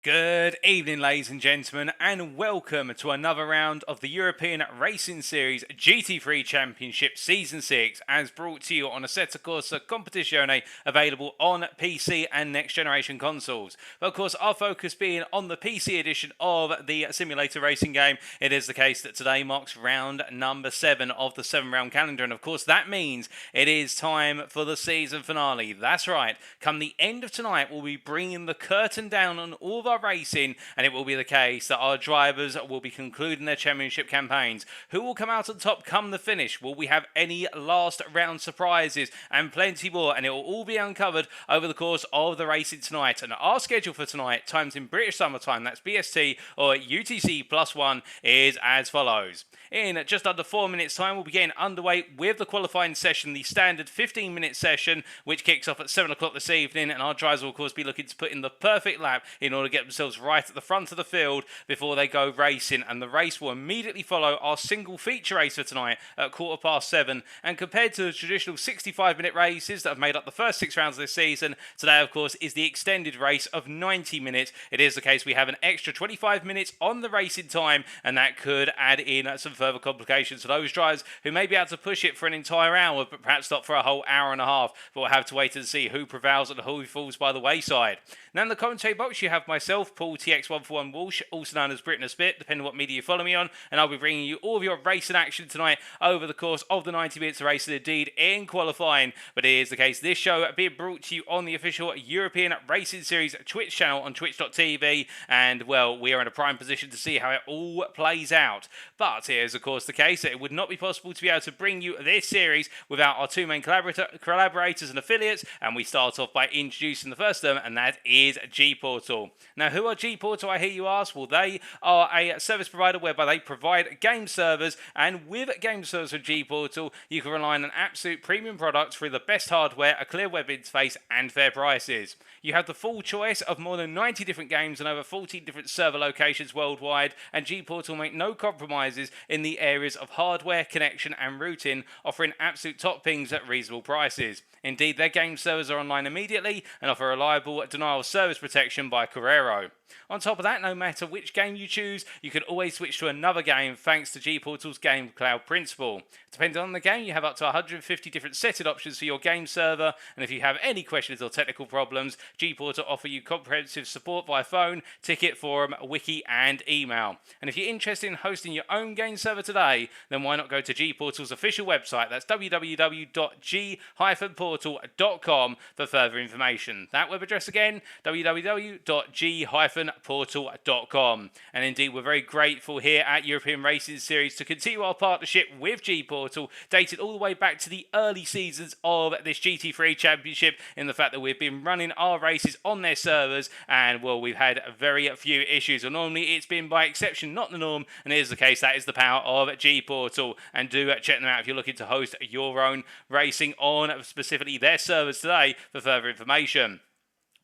Good evening, ladies and gentlemen, and welcome to another round of the European Racing Series GT3 Championship Season 6, as brought to you on Assetto Corsa Competizione, available on PC and next generation consoles. But of course, our focus being on the PC edition of the simulator racing game, it is the case that today marks round number 7 of the 7-round calendar, and of course that means it is time for the season finale. That's right, come the end of tonight, we'll be bringing the curtain down on all of our racing, and it will be the case that our drivers will be concluding their championship campaigns. Who will come out on top come the finish? Will we have any last round surprises? And plenty more, and it will all be uncovered over the course of the racing tonight. And our schedule for tonight, times in British Summer Time, that's BST or UTC +1, is as follows. In just under 4 minutes time, we'll be getting underway with the qualifying session, the standard 15-minute session, which kicks off at 7 o'clock this evening, and our drivers will of course be looking to put in the perfect lap in order to get themselves right at the front of the field before they go racing. And the race will immediately follow our single feature race for tonight at 7:15. And compared to the traditional 65-minute races that have made up the first 6 rounds of this season, today of course is the extended race of 90 minutes. It is the case we have an extra 25 minutes on the racing time, and that could add in some further complications for those drivers who may be able to push it for an entire hour, but perhaps not for a whole hour and a half. But we'll have to wait and see who prevails and who falls by the wayside. Now in the commentary box, you have myself, Paul TX141 Walsh, also known as Britain a Spit, depending on what media you follow me on, and I'll be bringing you all of your racing action tonight over the course of the 90 minutes of racing, indeed in qualifying. But it is the case, this show being brought to you on the official European Racing Series Twitch channel on twitch.tv, and well, we are in a prime position to see how it all plays out. But it is of course the case that it would not be possible to be able to bring you this series without our two main collaborators and affiliates, and we start off by introducing the first of them, and that is GPORTAL. Now, who are GPORTAL, I hear you ask? Well, they are a service provider whereby they provide game servers, and with game servers from GPORTAL, you can rely on an absolute premium product through the best hardware, a clear web interface, and fair prices. You have the full choice of more than 90 different games and over 14 different server locations worldwide, and GPORTAL make no compromises in the areas of hardware, connection, and routing, offering absolute top things at reasonable prices. Indeed, their game servers are online immediately and offer reliable denial of service protection by Carrero. On top of that, no matter which game you choose, you can always switch to another game thanks to GPORTAL's Game Cloud principle. Depending on the game, you have up to 150 different setting options for your game server, and if you have any questions or technical problems, GPORTAL offer you comprehensive support via phone, ticket, forum, wiki, and email. And if you're interested in hosting your own game server today, then why not go to GPORTAL's official website, that's www.g-portal.com for further information. That web address again, www.g-portal.com. And indeed, we're very grateful here at European Racing Series to continue our partnership with GPORTAL, dated all the way back to the early seasons of this GT3 Championship, in the fact that we've been running our races on their servers, and well, we've had very few issues. And normally it's been by exception, not the norm, and it is the case. That is the power of GPORTAL, and do check them out if you're looking to host your own racing on specifically their servers today for further information.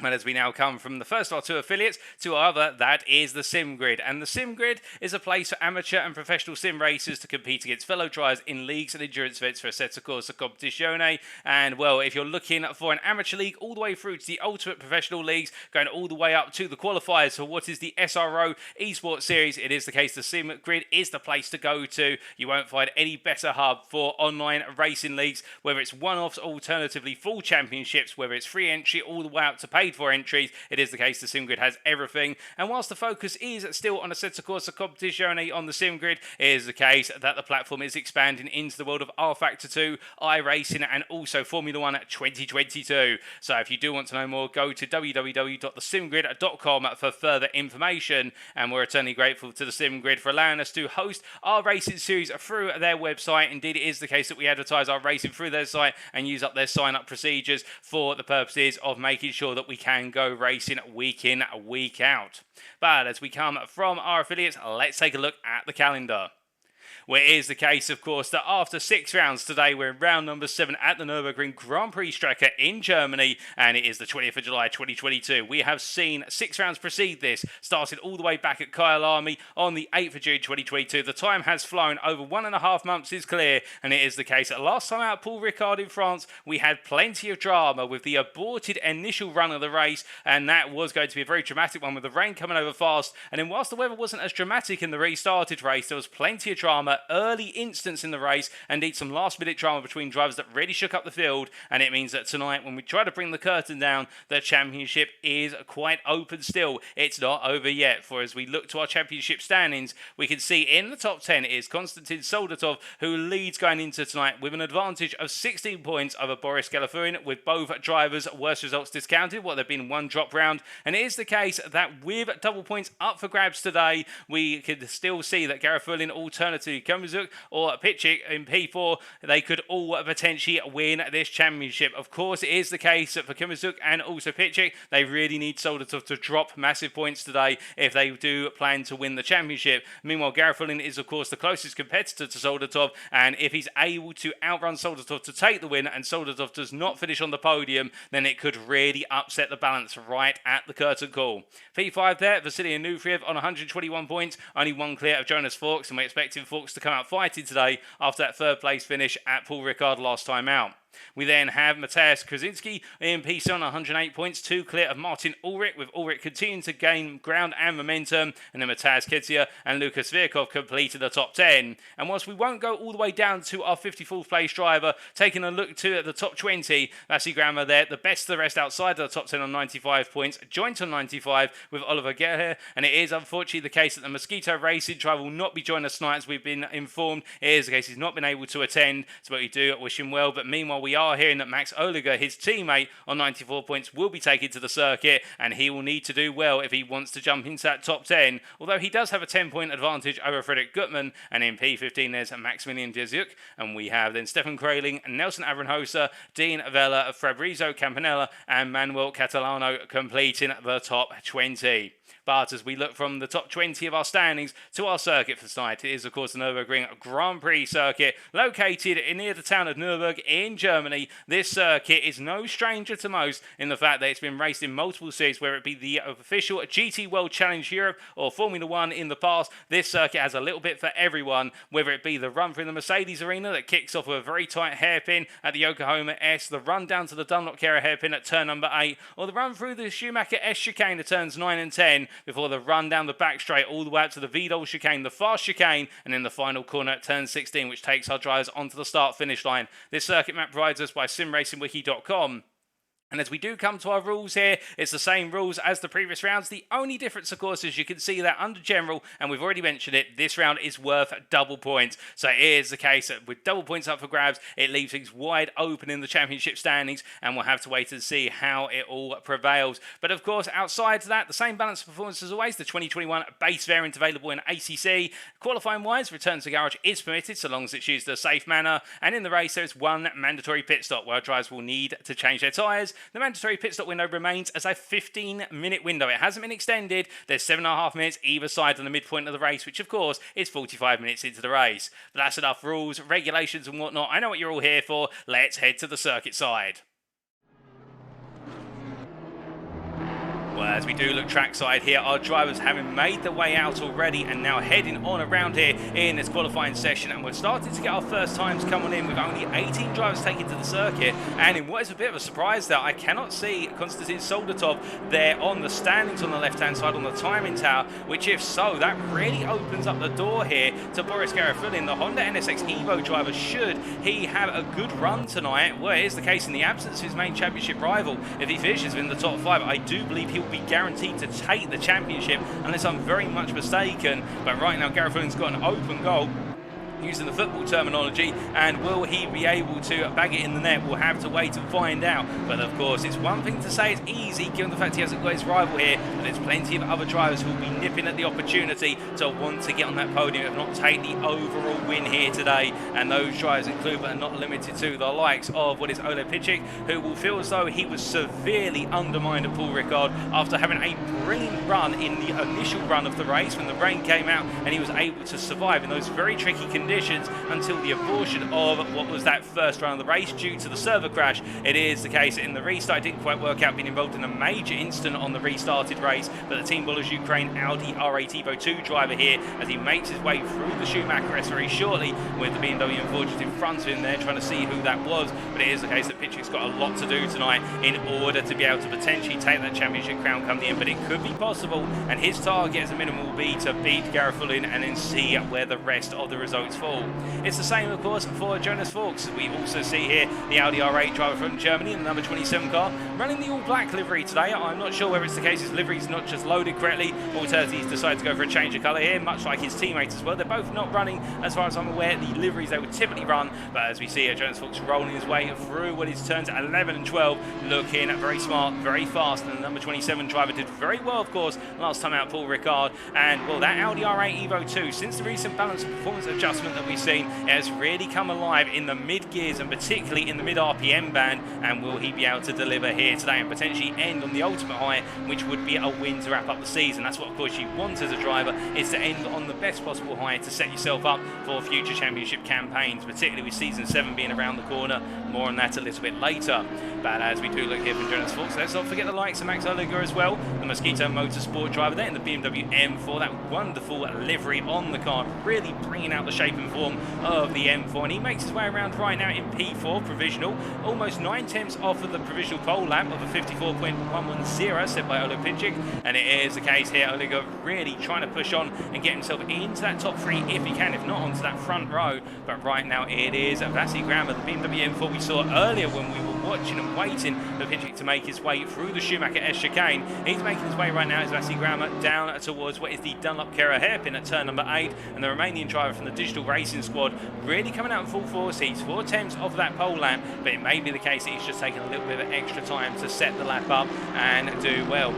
And as we now come from the first of our two affiliates to our other, that is the SimGrid. And the SimGrid is a place for amateur and professional sim racers to compete against fellow drivers in leagues and endurance events for Assetto Corsa Competizione. And well, if you're looking for an amateur league all the way through to the ultimate professional leagues, going all the way up to the qualifiers for what is the SRO eSports Series, it is the case the SimGrid is the place to go to. You won't find any better hub for online racing leagues, whether it's one-offs, alternatively full championships, whether it's free entry all the way up to paid for entries. It is the case the SimGrid has everything, and whilst the focus is still on Assetto Corsa Competizione on the SimGrid, it is the case that the platform is expanding into the world of R-Factor 2, iRacing, and also Formula 1 2022. So if you do want to know more, go to www.thesimgrid.com for further information. And we're eternally grateful to the SimGrid for allowing us to host our racing series through their website. Indeed, it is the case that we advertise our racing through their site and use up their sign-up procedures for the purposes of making sure that we can go racing week in, week out. But as we come from our affiliates, let's take a look at the calendar. Well, it is the case, of course, that after 6 rounds today, we're in round number 7 at the Nurburgring Grand Prix Strecke in Germany, and it is the 20th of July 2022. We have seen 6 rounds precede this, started all the way back at Kyalami on the 8th of June 2022. The time has flown, over 1.5 months is clear, and it is the case that last time out at Paul Ricard in France, we had plenty of drama with the aborted initial run of the race, and that was going to be a very dramatic one with the rain coming over fast. And then whilst the weather wasn't as dramatic in the restarted race, there was plenty of drama, early instance in the race, and indeed some last minute drama between drivers that really shook up the field. And it means that tonight, when we try to bring the curtain down, the championship is quite open still. It's not over yet, for as we look to our championship standings, we can see in the top 10 is Konstantin Soldatov, who leads going into tonight with an advantage of 16 points over Boris Galafurin, with both drivers' worst results discounted, what they've been one drop round. And it is the case that with double points up for grabs today, we could still see that Galafurin, alternatively Kumazuk or Pitchik in P4, they could all potentially win this championship. Of course, it is the case that for Kumazuk and also Pitchik, they really need Soldatov to drop massive points today if they do plan to win the championship. Meanwhile, Galafurin is, of course, the closest competitor to Soldatov, and if he's able to outrun Soldatov to take the win and Soldatov does not finish on the podium, then it could really upset the balance right at the curtain call. P5 there, Vasily Nufriev on 121 points, only one clear of Jonas Forks, and we're expecting Forks to come out fighting today after that third place finish at Paul Ricard last time out. We then have Mateusz Krasinski in P7 on 108 points, 2 clear of Martin Ulrich, with Ulrich continuing to gain ground and momentum, and then Mateusz Ketia and Lukas Virkov completed the top 10. And whilst we won't go all the way down to our 54th place driver, taking a look to the top 20, Lassie Grammer there, the best of the rest outside of the top 10 on 95 points, joint on 95 with Oliver Geher, and it is unfortunately the case that the Mosquito Racing driver will not be joining us tonight, as we've been informed. It is the case he's not been able to attend, so we do wish him well, but meanwhile we are hearing that Max Oliger, his teammate on 94 points, will be taken to the circuit, and he will need to do well if he wants to jump into that top 10, although he does have a 10-point advantage over Frederick Gutmann. And in P15 there's Maximilian Dezuk, and we have then Stefan Kraling, Nelson Abramhosa, Dean Vella, Fabrizio Campanella and Manuel Catalano completing the top 20. But as we look from the top 20 of our standings to our circuit for tonight, it is of course the Nurburgring Grand Prix circuit, located near the town of Nuremberg in Germany. This circuit is no stranger to most in the fact that it's been raced in multiple series, whether it be the official GT World Challenge Europe or Formula 1 in the past. This circuit has a little bit for everyone, whether it be the run through the Mercedes arena that kicks off with a very tight hairpin at the Yokohama S, the run down to the Dunlop Carrera hairpin at turn number 8, or the run through the Schumacher S chicane at turns 9 and 10, before the run down the back straight all the way up to the Vidal chicane, the fast chicane, and then the final corner at turn 16, which takes our drivers onto the start-finish line. This circuit map provides us by simracingwiki.com. And as we do come to our rules here, it's the same rules as the previous rounds. The only difference, of course, is you can see that under general, and we've already mentioned it, this round is worth double points. So it is the case that with double points up for grabs, it leaves things wide open in the championship standings, and we'll have to wait and see how it all prevails. But of course, outside of that, the same balance of performance as always, the 2021 base variant available in ACC. Qualifying-wise, return to the garage is permitted, so long as it's used in a safe manner. And in the race, there's one mandatory pit stop, where drivers will need to change their tyres. The mandatory pit stop window remains as a 15-minute window. It hasn't been extended. There's 7.5 minutes either side on the midpoint of the race, which of course is 45 minutes into the race. But that's enough rules, regulations and whatnot. I know what you're all here for. Let's head to the circuit side. Well, as we do look trackside here, our drivers having made their way out already and now heading on around here in this qualifying session, and we're starting to get our first times coming in with only 18 drivers taken to the circuit. And in what is a bit of a surprise there, I cannot see Konstantin Soldatov there on the standings on the left-hand side on the timing tower, which if so, that really opens up the door here to Boris Galafurin, the Honda NSX Evo driver, should he have a good run tonight. Well, it is the case in the absence of his main championship rival. If he finishes in the top 5, I do believe he'll be guaranteed to take the championship, unless I'm very much mistaken. But right now, Galafurin's got an open goal, using the football terminology, and will he be able to bag it in the net? We'll have to wait and find out. But of course, it's one thing to say it's easy given the fact he hasn't got his rival here, but there's plenty of other drivers who will be nipping at the opportunity to want to get on that podium, if not take the overall win here today. And those drivers include, but are not limited to, the likes of what is Ole Pitchik, who will feel as though he was severely undermined at Paul Ricard after having a brilliant run in the initial run of the race when the rain came out and he was able to survive in those very tricky conditions conditions until the abortion of what was that first round of the race due to the server crash. It is the case in the restart. It didn't quite work out, being involved in a major incident on the restarted race, but the Team Bullers Ukraine Audi R8 Evo 2 driver here, as he makes his way through the Schumacher S very shortly, with the BMW M4 just in front of him there, trying to see who that was. But it is the case that Pitchick's got a lot to do tonight in order to be able to potentially take that championship crown come the end, but it could be possible, and his target as a minimum will be to beat Garafulin and then see where the rest of the results fall. It's the same, of course, for Jonas Fuchs. We also see here the Audi R8 driver from Germany in the number 27 car, running the all-black livery today. I'm not sure whether it's the case his livery's not just loaded correctly, or he's decided to go for a change of colour here, much like his teammates as well. They're both not running, as far as I'm aware, the liveries they would typically run, but as we see here, Jonas Fuchs rolling his way through what is turns 11 and 12, looking very smart, very fast, and the number 27 driver did very well, of course, last time out, Paul Ricard. And well, that Audi R8 Evo 2, since the recent balance of performance adjustment that we've seen, has really come alive in the mid gears and particularly in the mid RPM band. And will he be able to deliver here today and potentially end on the ultimate high, which would be a win to wrap up the season? That's what, of course, you want as a driver, is to end on the best possible high to set yourself up for future championship campaigns, particularly with season 7 being around the corner. More on that a little bit later. But as we do look here from Jonas Fuchs, let's not forget the likes of Max Oliger as well, the Mosquito Motorsport driver there in the BMW M4, that wonderful livery on the car, really bringing out the shape and form of the M4, and he makes his way around right now in P4 provisional, almost 9/10 off of the provisional pole lap of a 54.110 set by Oleg Pitchik. And it is the case here, Oliger really trying to push on and get himself into that top 3 if he can, if not onto that front row. But right now it is Vasi Grama, the BMW M4 we saw earlier when we were watching and waiting for Pitchik to make his way through the Schumacher S chicane. He's making his way right now as Vasi Grama down towards what is the Dunlop Kera hairpin at turn number 8, and the Romanian driver from the Digital Racing Squad really coming out in full force. He's 4/10 of that pole lap, but it may be the case that he's just taking a little bit of extra time to set the lap up and do well.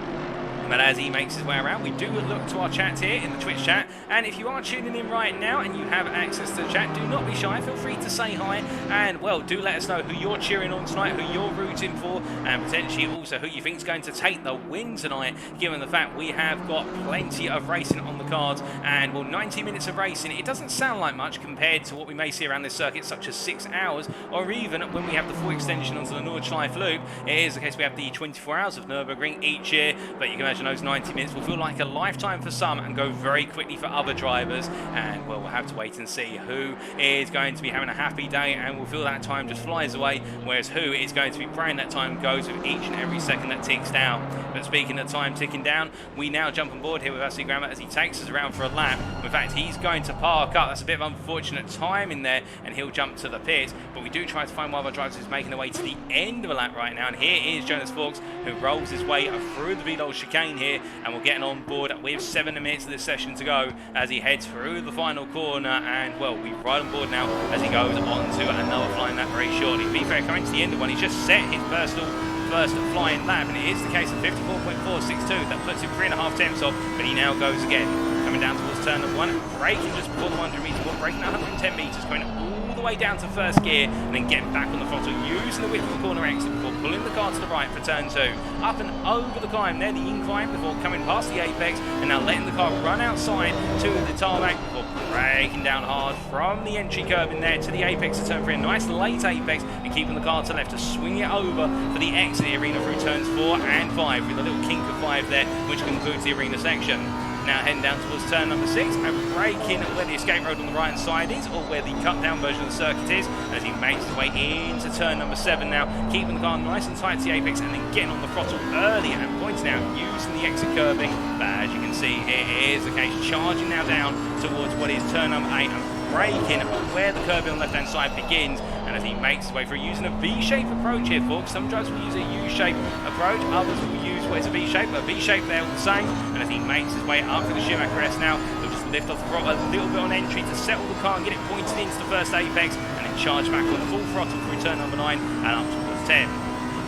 But as he makes his way around, we do look to our chat here in the Twitch chat, and if you are tuning in right now and you have access to the chat, do not be shy, feel free to say hi, and well, do let us know who you're cheering on tonight, who you're rooting for, and potentially also who you think is going to take the win tonight, given the fact we have got plenty of racing on the cards. And well, 90 minutes of racing, it doesn't sound like much compared to what we may see around this circuit, such as 6 hours, or even when we have the full extension onto the Nordschleife loop. It is the case we have the 24 hours of Nurburgring each year, but you can imagine those 90 minutes will feel like a lifetime for some and go very quickly for other drivers. And well, we'll have to wait and see who is going to be having a happy day and will feel that time just flies away, whereas who is going to be praying that time goes with each and every second that ticks down. But speaking of time ticking down, we now jump on board here with Vasi Grama as he takes us around for a lap. In fact, he's going to park up. That's a bit of unfortunate time in there, and he'll jump to the pit. But we do try to find one of our drivers who's making their way to the end of a lap right now, and here is Jonas Fuchs, who rolls his way through the Vidal chicane here, and we're getting on board with 7 minutes of this session to go as he heads through the final corner. And well, we're right on board now as he goes on to another flying lap very shortly. To be fair, coming to the end of one, he's just set his personal first flying lap, and it is the case of 54.462. That puts him 3.5 off, but he now goes again, coming down towards turn number 1, braking just before the 100 metre wall, braking 110 metres, going all the way down to first gear, and then getting back on the throttle, using the width of the corner exit before pulling the car to the right for turn 2. Up and over the climb there, the incline, before coming past the apex, and now letting the car run outside to the tarmac before braking down hard from the entry curve in there to the apex to turn 3. A nice late apex, and keeping the car to left to swing it over for the exit of the arena through turns 4 and 5, with a little kink of 5 there, which concludes the arena section. Now heading down towards turn number 6 and braking where the escape road on the right hand side is, or where the cut down version of the circuit is, as he makes his way into turn number 7 now, keeping the car nice and tight to the apex and then getting on the throttle early and pointing out, using the exit curbing. But as you can see here, it is the case, charging now down towards what is turn number 8 and braking where the curbing on the left hand side begins. And as he makes his way through, using a V-shape approach here, folks. Some drivers will use a U-shape approach, others will use what is a V-shape, but a V-shape they're all the same. And as he makes his way up to the Schumacher S now, he'll just lift off the throttle a little bit on entry to settle the car and get it pointed into the first apex, and then charge back on full throttle through turn number 9 and up towards 10.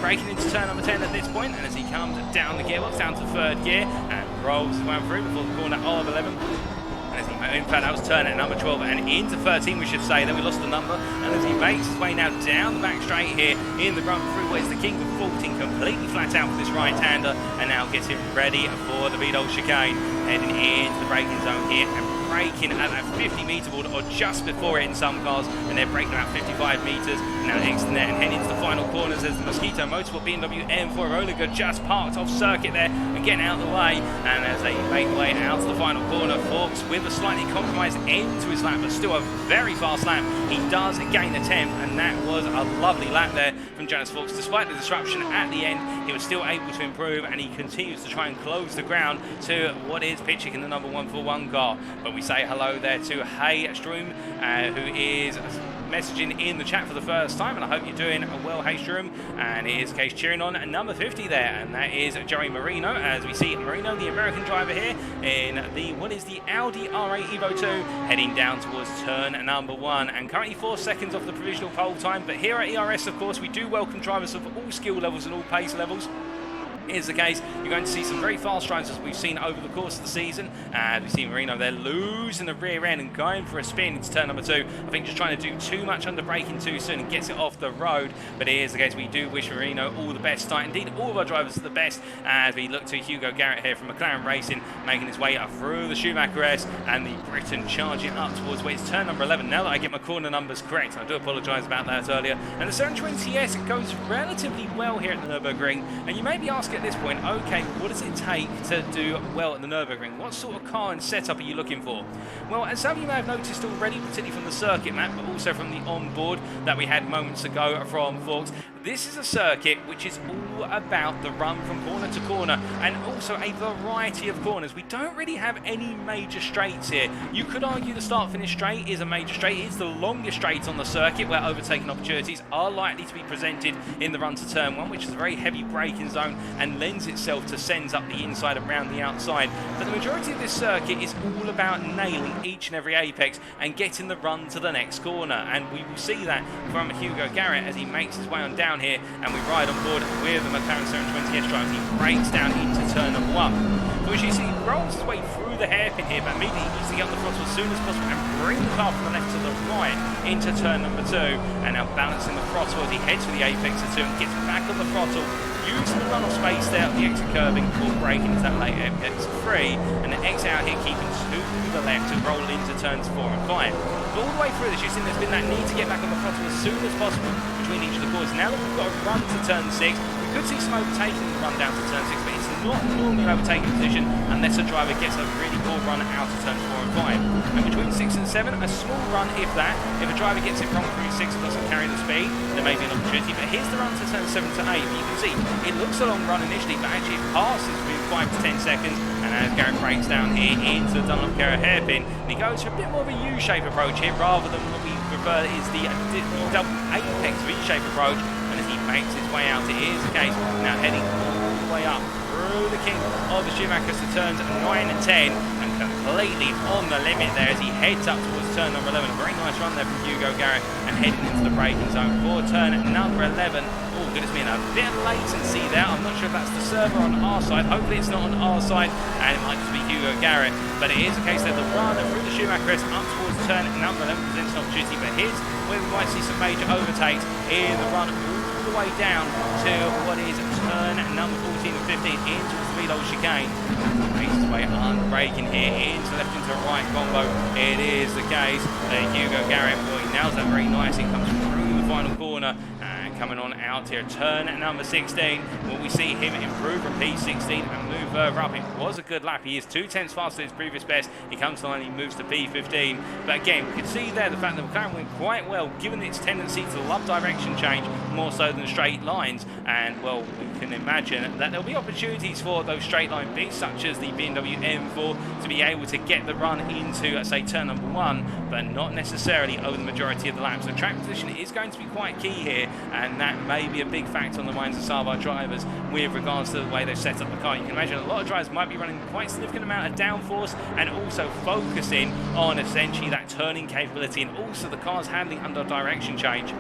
Braking into turn number 10 at this point, and as he comes down the gearbox, down to third gear, and rolls his way through before the corner of 11. And as he, in fact, that was turn at number 12 and into 13, we should say. Then we lost the number. And as he makes his way now down the back straight here in the run through, where it's the king of 14, completely flat out for this right-hander, and now gets him ready for the Vidal chicane, heading into the braking zone here and braking at that 50-metre board, or just before it in some cars, and they're braking about 55 metres. Now exiting there and heading into the final corners as the Mosquito Motorsport BMW M4 Roller just parked off circuit there and getting out of the way. And as they make their way out to the final corner, Forks with a slightly compromised end to his lap, but still a very fast lap. He does gain a 10th, and that was a lovely lap there from Jonas Forks. Despite the disruption at the end, he was still able to improve, and he continues to try and close the ground to what is pitching in the number 141 car. But we say hello there to Hey Strum, who is messaging in the chat for the first time, and I hope you're doing well, Hey Strum. And it is the case cheering on number 50 there, and that is Joey Marino, as we see Marino, the American driver here, in the Audi R8 Evo 2, heading down towards turn number 1, and currently 4 seconds off the provisional pole time. But here at ERS, of course, we do welcome drivers of all skill levels and all pace levels. Is the case, you're going to see some very fast drivers as we've seen over the course of the season. And we see Marino there losing the rear end and going for a spin into turn number 2. I think just trying to do too much under braking too soon and gets it off the road. But it is the case, we do wish Marino all the best start. Indeed, all of our drivers the best, as we look to Hugo Garrett here from McLaren Racing, making his way up through the Schumacher S, and the Briton charging up towards where it's turn number 11. Now that I get my corner numbers correct, I do apologise about that earlier. And the 720S goes relatively well here at the Nurburgring. And you may be asking at this point, okay, what does it take to do well at the Nurburgring? What sort of car and setup are you looking for? Well, as some of you may have noticed already, particularly from the circuit map, but also from the onboard that we had moments ago from Forks, this is a circuit which is all about the run from corner to corner, and also a variety of corners. We don't really have any major straights here. You could argue the start-finish straight is a major straight. It's the longest straight on the circuit, where overtaking opportunities are likely to be presented in the run to turn 1, which is a very heavy braking zone and lends itself to sends up the inside and round the outside. But the majority of this circuit is all about nailing each and every apex and getting the run to the next corner, and we will see that from Hugo Garrett as he makes his way on down here, and we ride on board with the McLaren 720S driver. He breaks down into turn number 1, which you see rolls his way through the hairpin here, but immediately he needs to get on the throttle as soon as possible and bring the car from the left to the right into turn number 2, and now balancing the throttle as he heads for the apex of 2 and gets back on the throttle, using the runoff space there at the exit curbing before braking into that late apex 3, and then exit out here keeping to the left to roll into turns 4 and 5. But all the way through this, you've seen there's been that need to get back on the throttle as soon as possible between each of the corners. Now that we've got a run to turn 6, we could see some overtaking in the run down to turn 6, but it's not normally an overtaking position unless a driver gets a really poor run out of turns 4 and 5. And between 6 and 7, a small run if that. If a driver gets it wrong through 6 and doesn't carry the speed, there may be an opportunity. But here's the run to turn 7 to 8. You can see it looks a long run initially, but actually it passes within 5 to 10 seconds. And as Garrett breaks down here into the Dunlop Carrera hairpin, and he goes for a bit more of a U-shape approach here rather than what we prefer is the double apex V-shape approach. And as he makes his way out, it is the case now heading all the way up through the king of the Schumacher to turns 9 and 10, and completely on the limit there as he heads up towards turn number 11. A very nice run there from Hugo Garrett, and heading into the braking zone for turn number 11. Oh goodness me, and a bit of latency there. I'm not sure if that's the server on our side. Hopefully it's not on our side, and it might just be Hugo Garrett. But it is the case that the run through the Schumacher up towards turn number 11 presents an opportunity. But here's where we might see some major overtakes in the run all the way down to what is turn number 14 and 15 into the speed-old chicane. Makes his way under braking here into left into right combo. It is the case that Hugo Garrett, well, he nails that very nice. He comes through the final corner and coming on out here, turn number 16. Will we see him improve from P16 and move further up? It was a good lap. He is 2/10 faster than his previous best. He comes to the line, he moves to P15. But again, we can see there the fact that McLaren went quite well, given its tendency to love direction change more so than straight lines. And well, we can imagine that there'll be opportunities for those straight line beats, such as the BMW M4, to be able to get the run into, let's say, turn number 1, but not necessarily over the majority of the laps. So track position is going to be quite key here, and that may be a big factor on the minds of some of our drivers with regards to the way they've set up the car. You can imagine a lot of drivers might be running quite a significant amount of downforce and also focusing on essentially that turning capability and also the car's handling under direction change.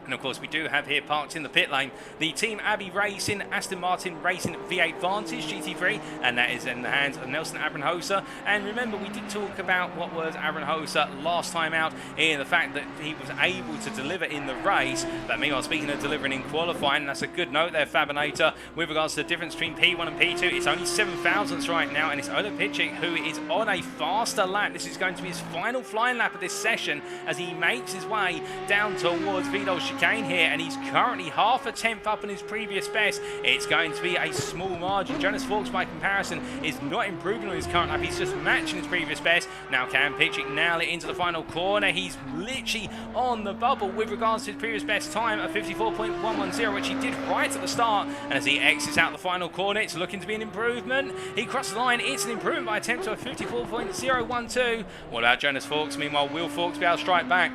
And of course, we do have here parked in the pit lane the Team Abbey Racing, Aston Martin Racing V8 Vantage GT3, and that is in the hands of Nelson Abramhosa. And remember, we did talk about what was Abramhosa last time out, in the fact that he was able to deliver in the race. But meanwhile, speaking of delivering in qualifying, that's a good note there, Fabinator, with regards to the difference between P1 and P2. It's only 7 thousandths right now, and it's Ola Pitchik who is on a faster lap. This is going to be his final flying lap of this session as he makes his way down towards Vidal's chicane here, and he's currently half a tenth up on his previous best. It's going to be a small margin. Jonas Fawkes, by comparison, is not improving on his current lap. He's just matching his previous best. Now can Pitchik nail it into the final corner? He's literally on the bubble with regards to his previous best time of 54.110, which he did right at the start. And as he exits out the final corner, it's looking to be an improvement. He crossed the line. It's an improvement by attempt to a 54.012. What about Jonas Fawkes? Meanwhile, will Fawkes be able to strike back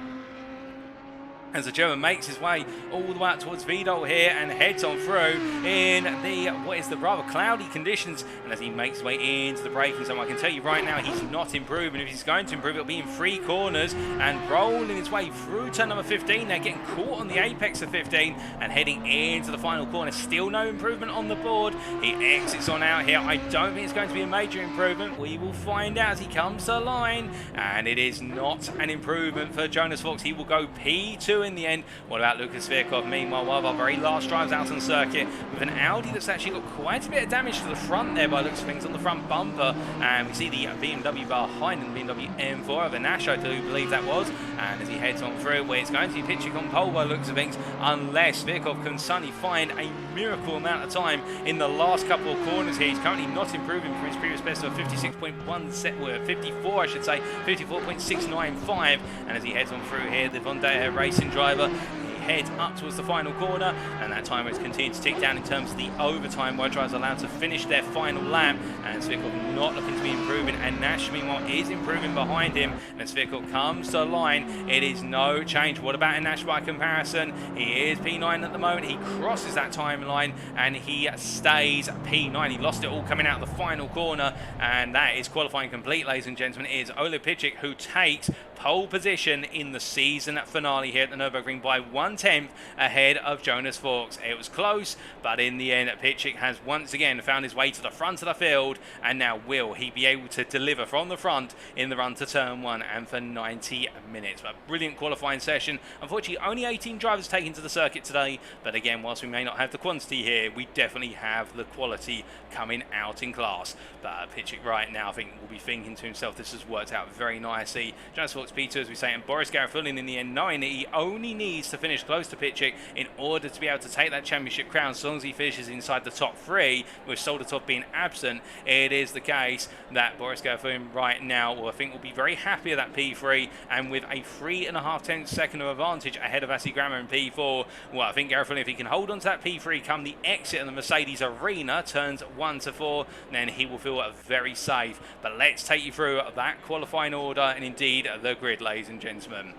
as the German makes his way all the way out towards Vidal here and heads on through in the rather cloudy conditions, and as he makes his way into the braking zone, I can tell you right now he's not improving. If he's going to improve, it'll be in 3 corners and rolling his way through turn number 15. They're getting caught on the apex of 15 and heading into the final corner. Still no improvement on the board. He exits on out here. I don't think it's going to be a major improvement. We will find out as he comes to the line, and it is not an improvement for Jonas Fawkes. He will go P2 in the end. What about Lucas Virkov? Meanwhile, one of our very last drives out on circuit with an Audi that's actually got quite a bit of damage to the front there by looks of things on the front bumper, and we see the BMW behind and the BMW M4 of a Nash, I do believe that was. And as he heads on through, where it's going to be Pitchik on pole by looks of things, unless Virkov can suddenly find a miracle amount of time in the last couple of corners here. He's currently not improving from his previous best of 54 I should say, 54.695. And as he heads on through here, the Vondair Racing driver, head up towards the final corner, and that timer has continued to tick down in terms of the overtime where drivers are allowed to finish their final lap. And Svikov not looking to be improving, and Nash meanwhile is improving behind him. And as Svikov comes to the line, it is no change. What about Nash by comparison? He is P9 at the moment. He crosses that timeline and he stays P9. He lost it all coming out of the final corner, and that is qualifying complete, ladies and gentlemen. It is Ola Pitchik who takes pole position in the season finale here at the Nurburgring by 1/10 ahead of Jonas Fawkes. It was close, but in the end, Pitchik has once again found his way to the front of the field, and now will he be able to deliver from the front in the run to turn 1 and for 90 minutes. But a brilliant qualifying session. Unfortunately, only 18 drivers taken to the circuit today, but again, whilst we may not have the quantity here, we definitely have the quality coming out in class. But Pitchik right now, I think, will be thinking to himself, this has worked out very nicely. Jonas Fawkes P2, as we say, and Boris Garifulin in the end, knowing that he only needs to finish close to Pitchik in order to be able to take that championship crown. As long as he finishes inside the top 3, with Soldatov being absent, it is the case that Boris Garifulin right now, I think, will be very happy with that P3, and with a 3.5 second of advantage ahead of Asi Grammer in P4. Well, I think Garifulin, if he can hold on to that P3 come the exit of the Mercedes Arena, turns 1 to 4, then he will feel very safe. But let's take you through that qualifying order and indeed the grid, ladies and gentlemen.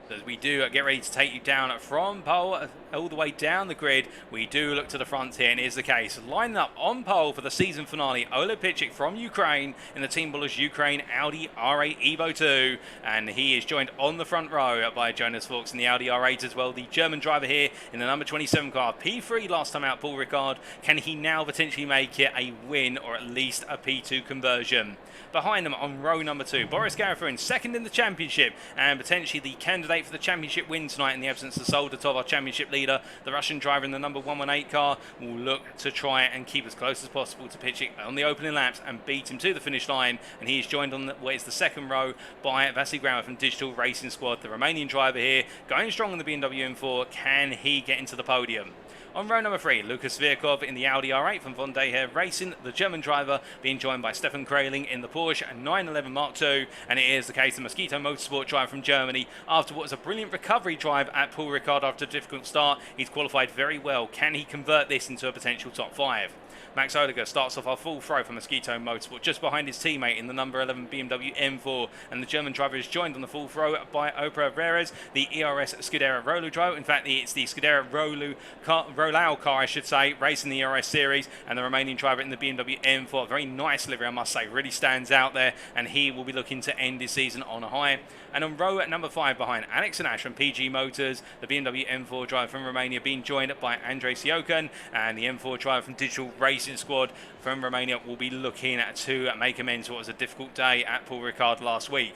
As we do get ready to take you down from pole all the way down the grid, we do look to the front here, and it is the case. Lining up on pole for the season finale, Ola Pitchik from Ukraine in the Team Bullish Ukraine Audi R8 Evo 2, and he is joined on the front row by Jonas Fawkes in the Audi R8 as well. The German driver here in the number 27 car, P3 last time out, Paul Ricard. Can he now potentially make it a win or at least a P2 conversion? Behind them on row number 2, Boris Garifulin, second in the championship and potentially the candidate for the championship win tonight in the absence of Soldatov, our championship leader. The Russian driver in the number 118 car will look to try and keep as close as possible to Pitchik on the opening laps and beat him to the finish line. And he is joined on what is the second row by Vasily Grammer from Digital Racing Squad, the Romanian driver here, going strong on the BMW M4. Can he get into the podium? On row number 3, Lucas Virkov in the Audi R8 from Vondair Racing, the German driver being joined by Stefan Kraling in the Porsche 911 Mark II, and it is the case the Mosquito Motorsport driver from Germany. After what was a brilliant recovery drive at Paul Ricard after a difficult start, he's qualified very well. Can he convert this into a potential top 5? Max Odegaard starts off our full throw for Mosquito Motorsport, just behind his teammate in the number 11 BMW M4, and the German driver is joined on the full throw by Oprah Veres, the ERS Scuderia Rolu driver. In fact, it's the Scuderia Rolau car, I should say, racing the ERS series, and the remaining driver in the BMW M4. Very nice livery, I must say, really stands out there, and he will be looking to end his season on a high. And on row at number 5 behind Alex and Ash from PG Motors, the BMW M4 driver from Romania being joined by Andrei Siokan, and the M4 driver from Digital Racing Squad from Romania will be looking to make amends for what was a difficult day at Paul Ricard last week.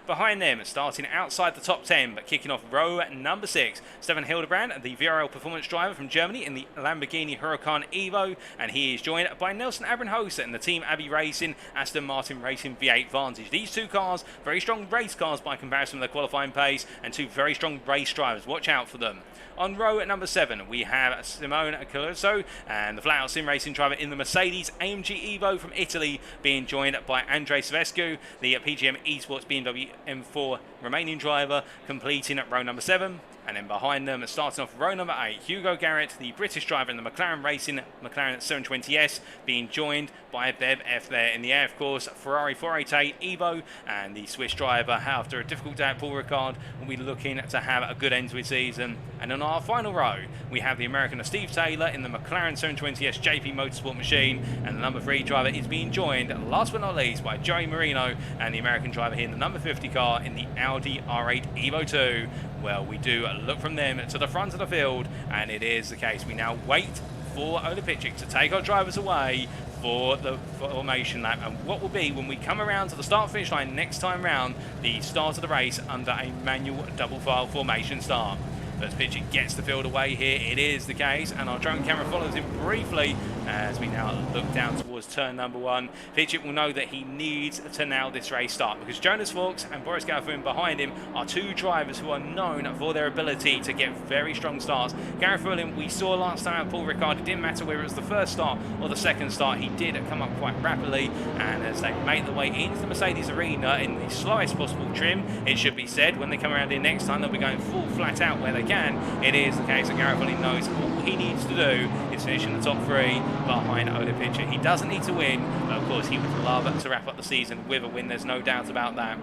Behind them, starting outside the top 10, but kicking off row number 6, Stefan Hildebrand, the VRL performance driver from Germany in the Lamborghini Huracan Evo, and he is joined by Nelson Abramhosa in the Team Abbey Racing Aston Martin Racing V8 Vantage. These two cars, very strong race cars by comparison with their qualifying pace, and two very strong race drivers. Watch out for them. On row at number 7, we have Simone Caluso and the flat-out sim racing driver in the Mercedes AMG Evo from Italy, being joined by Andrei Savescu, the PGM Esports BMW M4 Romanian driver, completing at row number 7. And then behind them, starting off row number 8, Hugo Garrett, the British driver in the McLaren Racing McLaren 720S, being joined by Bev F there in the air, of course, Ferrari 488 Evo, and the Swiss driver, after a difficult day at Paul Ricard, will be looking to have a good end to his season. And on our final row, we have the American Steve Taylor in the McLaren 720S JP Motorsport machine, and the number 3 driver is being joined, last but not least, by Joey Marino and the American driver here in the number 50 car in the Audi R8 Evo 2. Well, we do look from them to the front of the field, and it is the case. We now wait for Ole Pitchik to take our drivers away for the formation lap, and what will be, when we come around to the start-finish line next time round, the start of the race under a manual double-file formation start. But as Pitchik gets the field away here, it is the case, and our drone camera follows him briefly as we now look down towards turn number 1. Pitchik will know that he needs to nail this race start, because Jonas Vaux and Boris Garifulin behind him are two drivers who are known for their ability to get very strong starts. Garifulin, we saw last time at Paul Ricard, it didn't matter whether it was the first start or the second start, he did come up quite rapidly, and as they make their way into the Mercedes arena in the slowest possible trim, it should be said, when they come around here next time, they'll be going full flat out where they can. It is the case that Garifulin knows all he needs to do is finish in the top 3 behind Ole Pitcher. He doesn't need to win, but of course he would love to wrap up the season with a win, there's no doubt about that.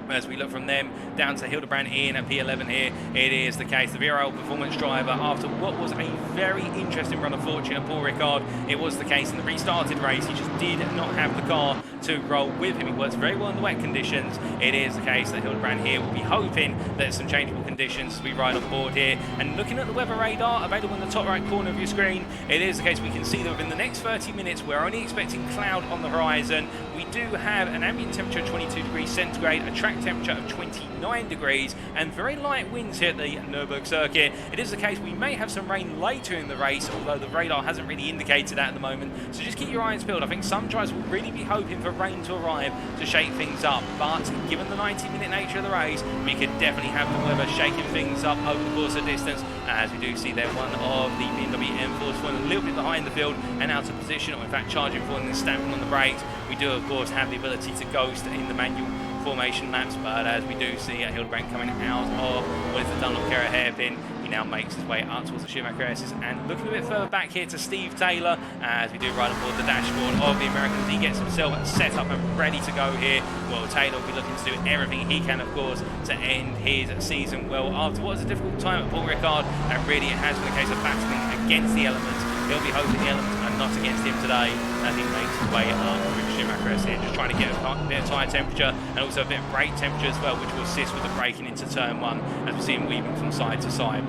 As we look from them down to Hildebrand in at P11 here, it is the case. The VRL performance driver, after what was a very interesting run of fortune at Paul Ricard, it was the case in the restarted race. He just did not have the car to roll with him. He works very well in the wet conditions. It is the case that Hildebrand here will be hoping that some changeable conditions as we ride on board here. And looking at the weather radar available in the top right corner of your screen, it is the case we can see that within the next 30 minutes we're only expecting cloud on the horizon. We do have an ambient temperature of 22 degrees centigrade, a track temperature of 29 degrees, and very light winds here at the Nurburgring circuit. It is the case we may have some rain later in the race, although the radar hasn't really indicated that at the moment, so just keep your eyes peeled. I think some drivers will really be hoping for rain to arrive to shake things up, but given the 90-minute nature of the race, we could definitely have the weather shaking things up over the course of distance, as we do see there one of the BMW M4s falling a little bit behind the field and out of position, or in fact charging for and stamping on the brakes. We do of course have the ability to ghost in the manual formation laps, but as we do see Hildebrand coming out of what is the Dunlop Carrera hairpin, he now makes his way up towards the Schumacher ERSs, and looking a bit further back here to Steve Taylor as we do ride aboard the dashboard of the Americans. He gets himself set up and ready to go here. Well, Taylor will be looking to do everything he can, of course, to end his season well after what was a difficult time at Paul Ricard, and really it has been a case of battling against the elements. He'll be hoping the elements are not against him today as he makes his way up with Schumacher ERS here, just trying to get a bit of tyre temperature and also a bit of brake temperature as well, which will assist with the braking into turn 1 as we see him weaving from side to side.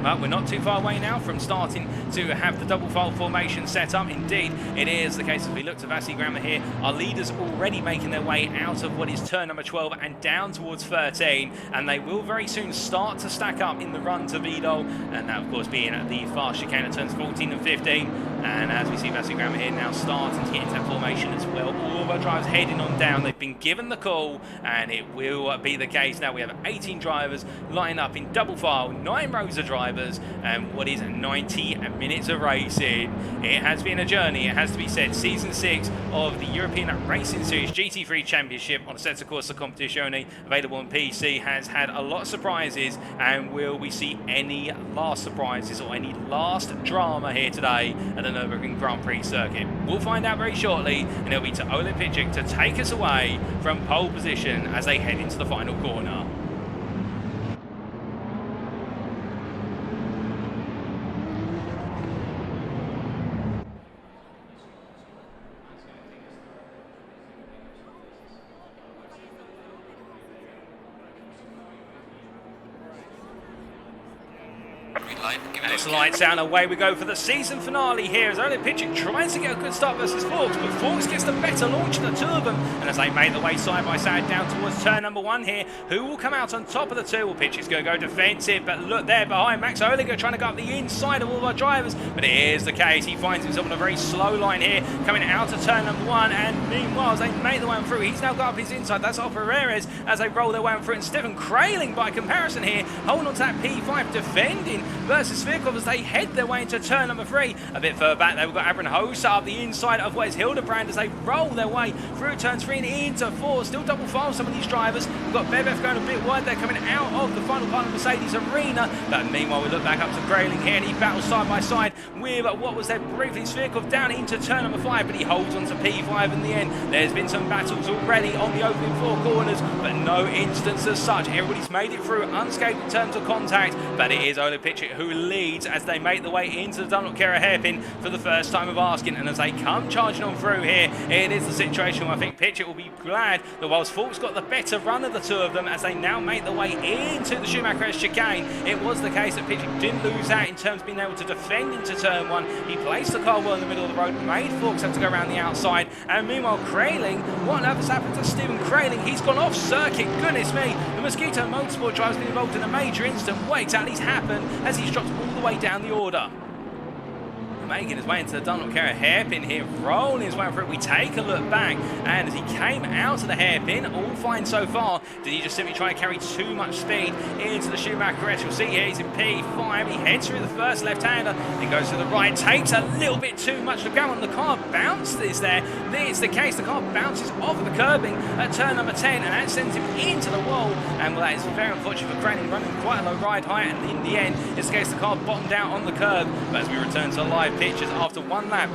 But we're not too far away now from starting to have the double file formation set up. Indeed, it is the case as we look to Vassi Grammar here. Our leaders already making their way out of what is turn number 12 and down towards 13, and they will very soon start to stack up in the run to Vidal, and that of course being at the fast chicane at turns 14 and 15. And as we see Vassi Grammar here now starting to get into that formation as well, all of our drivers heading on down. They've been given the call, and it will be the case now. We have 18 drivers lined up in double file, 9 rows of drivers, and what is 90 minutes of racing. It has been a journey, it has to be said. Season 6 of the European Racing Series GT3 Championship on Assetto Corsa Competizione, available on PC, has had a lot of surprises, and will we see any last surprises or any last drama here today at the Nurburgring Grand Prix circuit. We'll find out very shortly, and it'll be to Ole Pitchik to take us away from pole position as they head into the final corner. It's lights down, away we go for the season finale here as Ole Pitchik tries to get a good start versus Forks, but Forks gets the better launch of the two of them, and as they make the way side by side down towards turn number 1 here, who will come out on top of the two? Well, Pitchik's going to go defensive, but look there behind, Max Oliger trying to go up the inside of all of our drivers, but it is the case, he finds himself on a very slow line here, coming out of turn number 1, and meanwhile as they make the way on through, he's now got up his inside, that's off ERS as they roll their way on through, and Stephen Kraling by comparison here, holding on to that P5, defending versus Svirkov as they head their way into turn number 3. A bit further back there, we've got Abram Hosa up the inside of what is Hildebrand as they roll their way through turns 3 and into 4. Still double file some of these drivers. We've got Bebev going a bit wide there, coming out of the final part of Mercedes Arena. But meanwhile, we look back up to Kraling here and he battles side by side with what was there briefly Svirkov down into turn number 5, but he holds on to P5 in the end. There's been some battles already on the opening 4 corners, but no instance as such. Everybody's made it through unscathed in terms of contact, but it is Ole Pitchik who leads as they make the way into the Dunlop Kera hairpin for the first time of asking, and as they come charging on through here, it is the situation where I think Pitchik will be glad that whilst Forks got the better run of the two of them as they now make the way into the Schumacher chicane, it was the case that Pitchik didn't lose out in terms of being able to defend into turn 1. He placed the car well in the middle of the road, made Forks have to go around the outside, and meanwhile Kraling, what on earth has happened to Stephen Kraling? He's gone off circuit, goodness me. The Mosquito Motorsport driver's been involved in a major incident. What exactly has happened as he's dropped all the way down the order? Making his way into the Dunlop Kera hairpin here, rolling his way through. We take a look back, and as he came out of the hairpin, all fine so far. Did he just simply try and carry too much speed into the Schumacher S? You'll see here he's in P5. He heads through the first left-hander, he goes to the right, takes a little bit too much to go on. The car bounces there. It's the case, the car bounces off of the curbing at turn number 10, and that sends him into the wall. And well, that is very unfortunate for Kraling, running quite a low ride height, and in the end, it's the case the car bottomed out on the curb. But as we return to live pictures after one lap,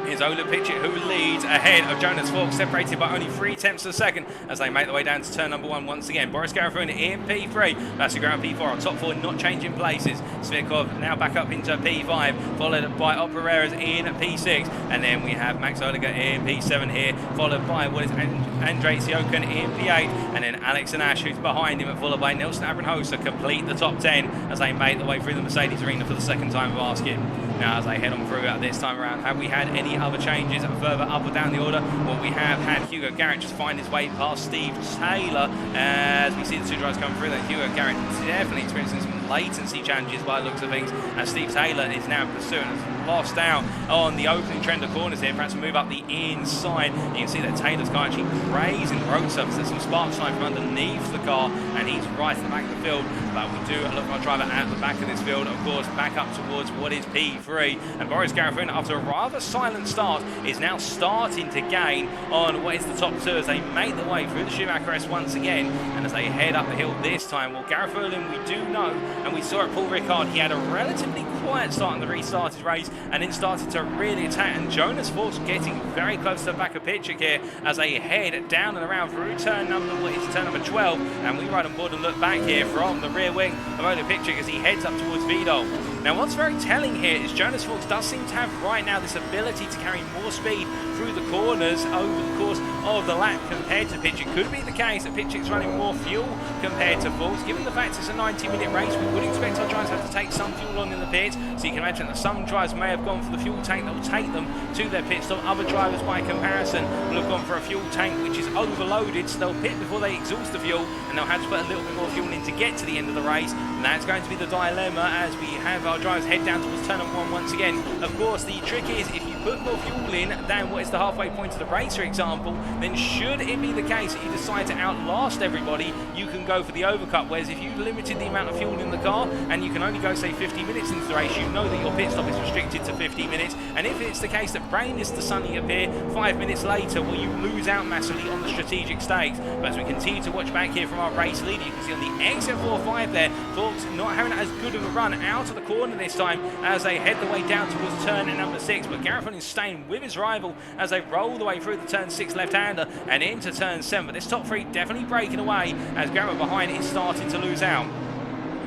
is Ole Pitchik who leads ahead of Jonas Forks, separated by only 3/10 of a second as they make their way down to turn number 1 once again. Boris Garifuna in P3, Bassiground P4 on top 4, not changing places. Svirkov now back up into P5, followed by Opereras in P6, and then we have Max Oliger in P7 here, followed by what is Andrei Siokan in P8, and then Alex and Ash, who's behind him, followed by Nelson Abramhosa, complete the top 10 as they make their way through the Mercedes Arena for the second time of asking. Now as they head on through this time around, have we had any other changes further up or down the order? Well, we have had Hugo Garrett just find his way past Steve Taylor as we see the two drivers coming through there. Hugo Garrett definitely experiencing some latency challenges by the looks of things, and Steve Taylor is now pursuing, has lost out on the opening trend of corners here, perhaps move up the inside. You can see that Taylor's car actually grazing the road surface. There's some sparks flying from underneath the car, and he's right at the back of the field, but we do look at our driver at the back of this field, of course, back up towards what is P3, and Boris Garifuna, after a rather silent start, is now starting to gain on what is the top 2 as they make their way through the Schumacher S once again, and as they head up the hill this time, well, Garifuna we do know, and we saw at Paul Ricard, he had a relatively quiet start in the restarted race, and then started to really attack, and Jonas Forks getting very close to the back of Pitchik here as they head down and around through turn number 12, and we ride on board and look back here from the rear wing of Ole Pitchik as he heads up towards Vidal. Now what's very telling here is Jonas Forks does seem to have right now this ability to carry more speed through the corners over the course of the lap compared to Pitchik. Could be the case that Pitchik's running more fuel compared to Forks. Given the fact it's a 90-minute race, we would expect our drivers to have to take some fuel on in the pits, so you can imagine that some drivers may have gone for the fuel tank that will take them to their pit stop. Other drivers by comparison will have gone for a fuel tank which is overloaded, so they'll pit before they exhaust the fuel, and they'll have to put a little bit more fuel in to get to the end of the race, and that's going to be the dilemma as we have our drivers head down towards turn number 1 once again. Of course, the trick is if you put more fuel in than what is the halfway point of the race, for example, then should it be the case that you decide to outlast everybody, you can go for the overcut. Whereas if you limited the amount of fuel in the car and you can only go, say, 50 minutes into the race, you know that your pit stop is restricted to 50 minutes. And if it's the case that rain is to suddenly appear 5 minutes later, well, you lose out massively on the strategic stakes. But as we continue to watch back here from our race leader, you can see on the exit 4-5 there, Forks not having as good of a run out of the corner this time as they head the way down towards turn number 6. But Gareth is staying with his rival as they roll the way through the turn 6 left-hander and into turn 7. But this top 3 definitely breaking away as Gareth behind is starting to lose out.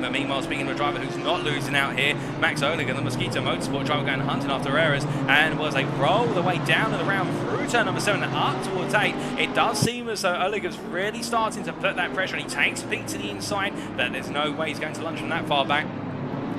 But meanwhile, speaking of a driver who's not losing out here, Max Oliger, the Mosquito Motorsport driver, going hunting after errors, and as they roll the way down and around through turn number 7 and up towards 8, it does seem as though Oliger's really starting to put that pressure on. He takes a peek to the inside, but there's no way he's going to lunge from that far back.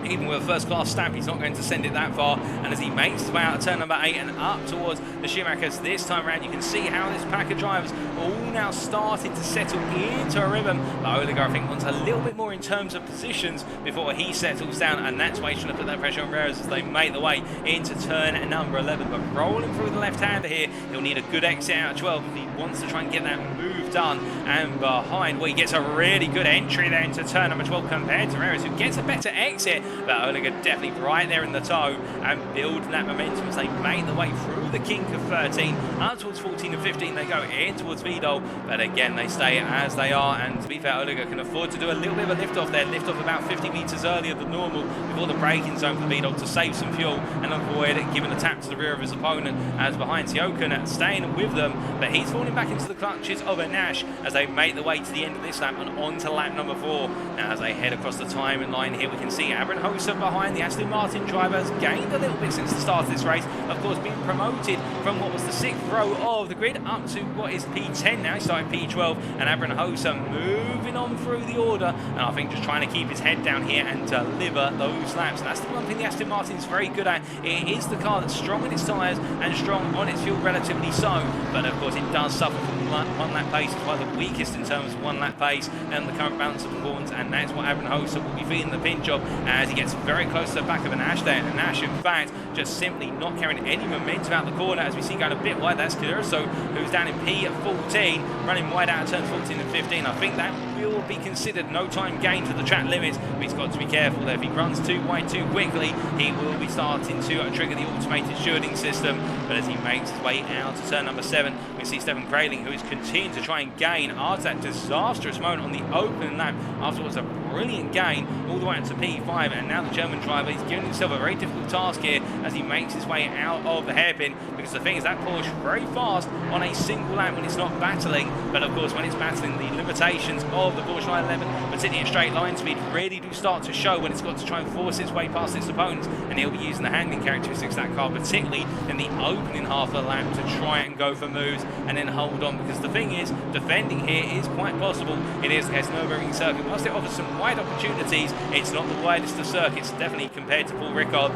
Even with a first-class stamp, he's not going to send it that far. And as he makes his way out of turn number 8 and up towards the Schumachers this time around, you can see how this pack of drivers all now started to settle into a rhythm. But Oliger, I think, wants a little bit more in terms of positions before he settles down, and that's why he's trying to put that pressure on Rares as they make the way into turn number 11. But rolling through the left-hander here, he'll need a good exit out of 12 if he wants to try and get that move done. And behind, well, he gets a really good entry there into turn number 12 compared to Rares, who gets a better exit. But Oliger definitely right there in the toe and building that momentum as they make the way through the kink of 13 up towards 14 and 15. They go in towards Vidal, but again they stay as they are. And to be fair, Oliger can afford to do a little bit of a lift off there, lift off about 50 meters earlier than normal before the braking zone for Vidal to save some fuel and avoid giving a tap to the rear of his opponent. As behind, Siokan staying with them, but he's falling back into the clutches of a Nash as they make the way to the end of this lap and on to lap number 4. Now as they head across the timing line here, we can see Aaron Hoser behind the Aston Martin driver has gained a little bit since the start of this race. Of course, being promoted from what was the 6th row of the grid up to what is P10 now. He started P12, and Aaron Hoser moving on through the order, and I think just trying to keep his head down here and deliver those laps. And that's the one thing the Aston Martin's very good at. It is the car that's strong in its tyres and strong on its fuel, relatively so, but of course it does suffer from one lap pace. It's one of the weakest in terms of 1 lap pace and the current balance of performance, and that's what Aaron Hoser will be feeling the pinch of as he gets very close to the back of an Ash there. And Ash, in fact, just simply not carrying any momentum out the corner as we see going a bit wide. That's Caruso, who's down in P14, running wide out of turns 14 and 15. I think that will be considered no time gain to the track limits, but he's got to be careful there. If he runs too wide too quickly, he will be starting to trigger the automated shielding system. But as he makes his way out to turn number 7, we see Stefan Kraling, who is continuing to try and gain after that disastrous moment on the opening lap. Afterwards, a brilliant gain all the way up to P5, and now the German driver is giving himself a very difficult task here as he makes his way out of the hairpin, because the thing is that Porsche very fast on a single lap when it's not battling, but of course when it's battling, the limitations of the Porsche 911, particularly at straight line speed, really do start to show when it's got to try and force its way past its opponents, and he'll be using the handling characteristics of that car, particularly in the opening half of the lap, to try and go for moves and then hold on, because the thing is, defending here is quite possible. It is the case Nurburgring circuit, whilst it offers some wide opportunities, it's not the widest of circuits, definitely compared to Paul Ricard,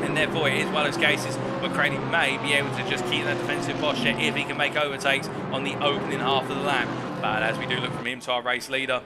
and therefore it is one of those cases where Kraling may be able to just keep that defensive posture if he can make overtakes on the opening half of the lap. But as we do look from him to our race leader,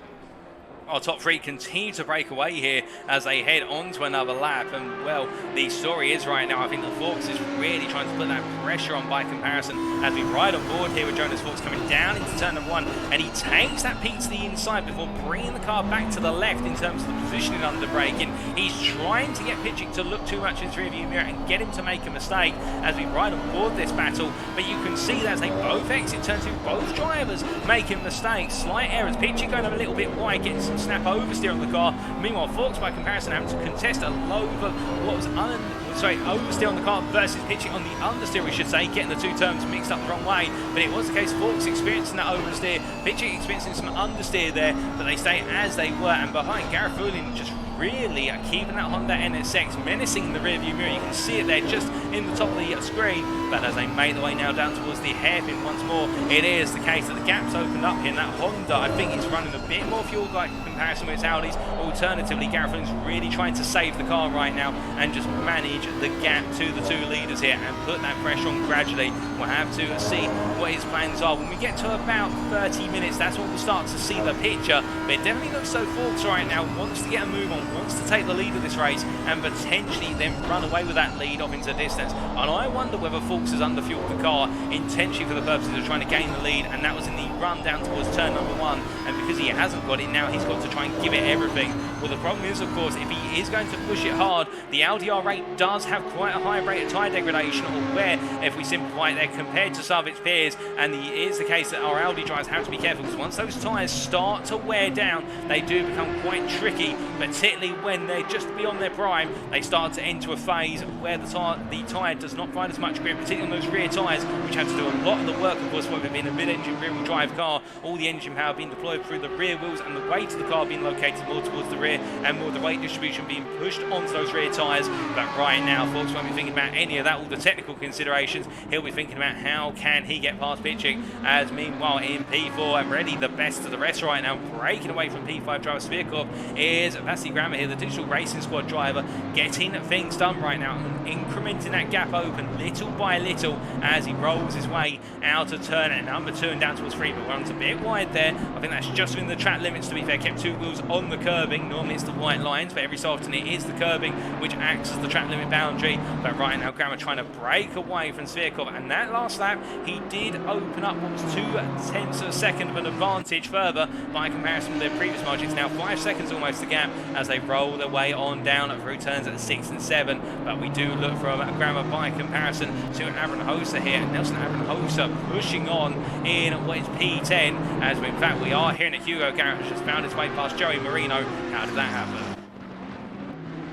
our top 3 continue to break away here as they head on to another lap. And, well, the story is right now, I think that Forks is really trying to put that pressure on by comparison as we ride on board here with Jonas Forks coming down into turn number 1. And he takes that peak to the inside before bringing the car back to the left in terms of the positioning under braking. He's trying to get Pitchick to look too much in his rearview mirror and get him to make a mistake as we ride on board this battle. But you can see that as they both exit turn 2, both drivers making mistakes, slight errors. Pitchick going a little bit wide, getting some snap oversteer on the car. Meanwhile, Forks, by comparison, having to contest a low oversteer on the car versus Pitchick on the understeer, we should say, getting the 2 terms mixed up the wrong way. But it was the case, Forks experiencing that oversteer, Pitchick experiencing some understeer there, but they stay as they were. And behind, Gareth Foulin just really keeping that Honda NSX menacing the rear view mirror. You can see it there just in the top of the screen, but as they make the way now down towards the hairpin once more, it is the case that the gap's opened up here, and that Honda, I think, is running a bit more fuel by comparison with its Audis. Alternatively, Gareth is really trying to save the car right now and just manage the gap to the 2 leaders here and put that pressure on gradually. We'll have to see what his plans are. When we get to about 30 minutes, that's when we'll start to see the picture, but it definitely looks so Forks right now wants to get a move on wants to take the lead of this race and potentially then run away with that lead off into the distance. And I wonder whether Fawkes has underfueled the car intentionally for the purposes of trying to gain the lead, and that was in the run down towards turn number 1. And because he hasn't got it now, he's got to try and give it everything. Well, the problem is, of course, if he is going to push it hard, the Audi R8 does have quite a high rate of tyre degradation, or where, if we simplify it there, compared to some of its peers, and it is the case that our Audi drivers have to be careful, because once those tyres start to wear down, they do become quite tricky, particularly when they're just beyond their prime. They start to enter a phase where the tyre does not provide as much grip, particularly on those rear tyres, which have to do a lot of the work, of course, whether it be in a mid-engine rear-wheel drive car, all the engine power being deployed through the rear wheels and the weight of the car being located more towards the rear, and more of the weight distribution being pushed onto those rear tyres. But right now, Fawkes won't be thinking about any of that, all the technical considerations. He'll be thinking about how can he get past pitching, as meanwhile in P4, and really the best of the rest right now, breaking away from P5 driver Svirkov, is Vasi Grammer here, the Digital Racing Squad driver, getting things done right now and incrementing that gap open little by little as he rolls his way out of turn at number 2 and down towards 3, but runs a bit wide there. I think that's just within the track limits, to be fair. Kept 2 wheels on the curbing. Normally it's the white lines, but every so often it is the curbing which acts as the track limit boundary. But right now Grammer trying to break away from Svirkov, and that last lap he did open up what was 0.2 of a second of an advantage further by comparison to their previous margins. Now 5 seconds almost the gap as they roll their way on down through turns at 6 and 7. But we do look from Grammer by comparison to Aaron Hosa here. Nelson Aaron Hosa pushing on in what is P10, as in fact we are hearing that Hugo Garrett has just found his way past Joey Marino. How did that happen?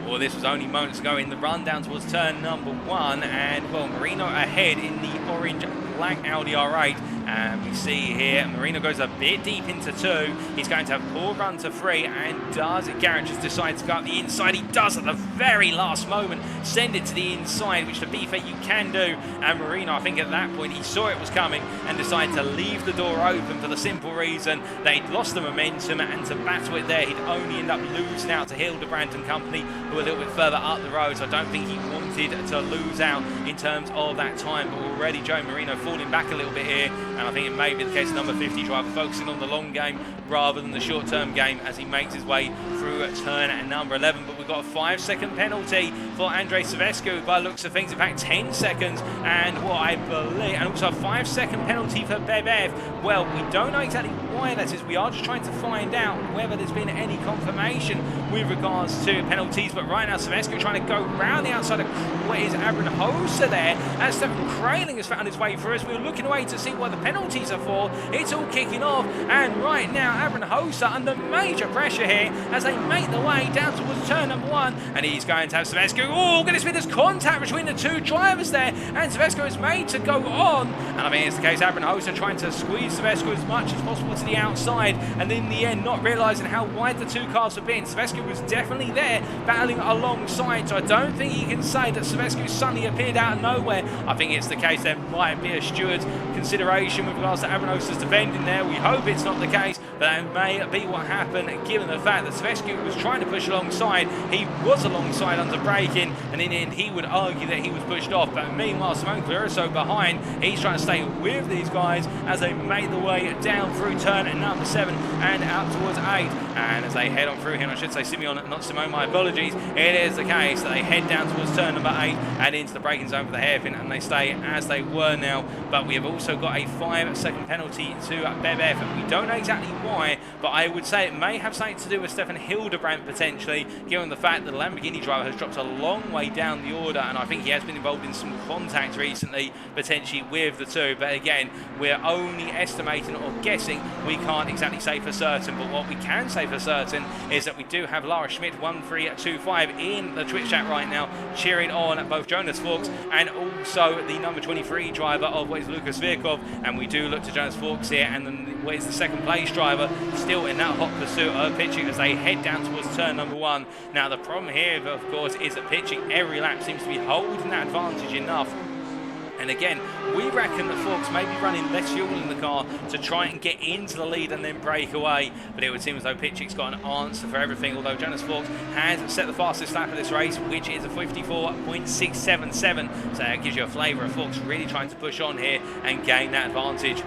Well, this was only moments ago in the run down towards turn number 1, and well, Marino ahead in the orange black Audi R8. And we see here Marino goes a bit deep into 2. He's going to have poor run to 3, and does Garrett just decide to go up the inside? He does at the very last moment send it to the inside, which to be fair you can do. And Marino, I think at that point he saw it was coming and decided to leave the door open for the simple reason that he'd lost the momentum, and to battle it there he'd only end up losing out to Hildebrand and company, who are a little bit further up the road. So I don't think he wanted to lose out in terms of that time, but already Joe Marino falling back a little bit here. And I think it may be the case of number 50 driver focusing on the long game rather than the short-term game as he makes his way through turn at number 11. But we've got a 5-second penalty for Andrei Savescu by looks of things. In fact, 10 seconds, and what I believe, and also a 5-second penalty for Bebev. Well, we don't know exactly why that is. We are just trying to find out whether there's been any confirmation with regards to penalties. But right now, Savescu trying to go round the outside of what is Aaron Hosa there, as Stefan Kraling has found his way through us. We were looking away to see what the penalties are for. It's all kicking off, and right now Aaron Hosa under major pressure here as they make the way down towards turn number 1, and he's going to have Savescu. Oh, goodness me, there's contact between the 2 drivers there, and Savescu is made to go on. And I mean, it's the case, Aaron Hosa trying to squeeze Savescu as much as possible to the outside, and in the end not realising how wide the 2 cars have been. Savescu was definitely there battling alongside, so I don't think you can say that Savescu suddenly appeared out of nowhere. I think it's the case there might be a steward's consideration with regards to Aaron Hosa's defending there. We hope it's not the case, but that may be what happened given the fact that Savescu was trying to push alongside. He was alongside under braking, and in the end he would argue that he was pushed off. But meanwhile, Simone Clarisso behind, he's trying to stay with these guys as they make the way down through turn at number 7 and out towards 8. And as they head on through here, I should say Simeon, not Simone, my apologies, it is the case that they head down towards turn number 8 and into the braking zone for the hairpin, and they stay as they were now. But we have also got a 5-second penalty to Bebev, and we don't know exactly why, but I would say it may have something to do with Stefan Hildebrand potentially, given the fact that the Lamborghini driver has dropped a long way down the order, and I think he has been involved in some contact recently, potentially with the 2. But again, we're only estimating or guessing. We can't exactly say for certain, but what we can say for certain is that we do have Lara Schmidt 1325 in the Twitch chat right now, cheering on both Jonas Fawkes and also the number 23 driver of what is Lucas Virkov. And we do look to Jonas Fawkes here, and then what is the second place driver still in that hot pursuit of pitching as they head down towards turn number 1. Now the problem here, of course, is that pitching every lap seems to be holding that advantage enough. And again, we reckon that Fawkes may be running less fuel in the car to try and get into the lead and then break away. But it would seem as though Pitchick's got an answer for everything, although Jonas Fawkes has set the fastest lap of this race, which is a 54.677. So that gives you a flavour of Fawkes really trying to push on here and gain that advantage.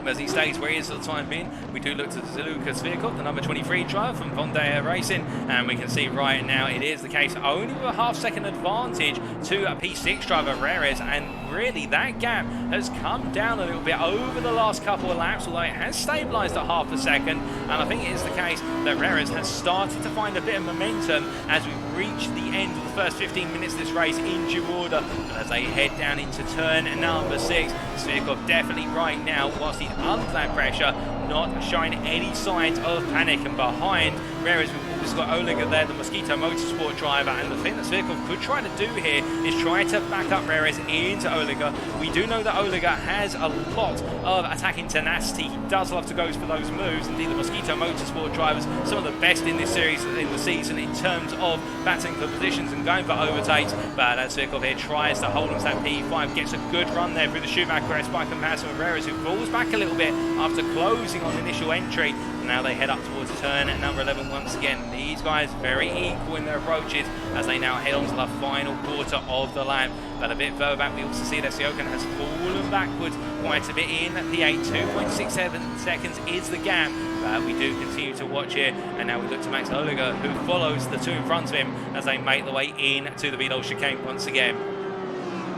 as he stays where he is for the time being. We do look to Lucas Vehicle, the number 23 driver from Vendée Racing, and we can see right now it is the case only with a half-second advantage to a P6 driver, ERS, and really that gap has come down a little bit over the last couple of laps, although it has stabilised at half a second, and I think it is the case that ERS has started to find a bit of momentum as we reach the end of the first 15 minutes of this race in due order, and as they head down into turn number 6, Svirkov definitely right now, whilst he's under that pressure, not showing any signs of panic, and behind ERS we've also got Olega there, the Mosquito Motorsport driver, and the thing that Svirkov could try to do here is try to back up ERS into Olega. We do know that Olega has a lot of attacking tenacity. He does love to go for those moves. Indeed, the Mosquito Motorsport drivers, some of the best in this series in the season in terms of battling for positions and going for overtakes, but Svirkov here tries to hold on to that P5, gets a good run there through the Schumacher S by comparison with ERS, who falls back a little bit after closing on initial entry. Now they head up towards turn number 11 once again. These guys very equal in their approaches as they now head on to the final quarter of the lap. But a bit further back we also see that Siokan has fallen backwards quite a bit in P8. 2.67 seconds is the gap. But we do continue to watch here, and now we look to Max Olega, who follows the two in front of him as they make their way in to the Vidal chicane once again.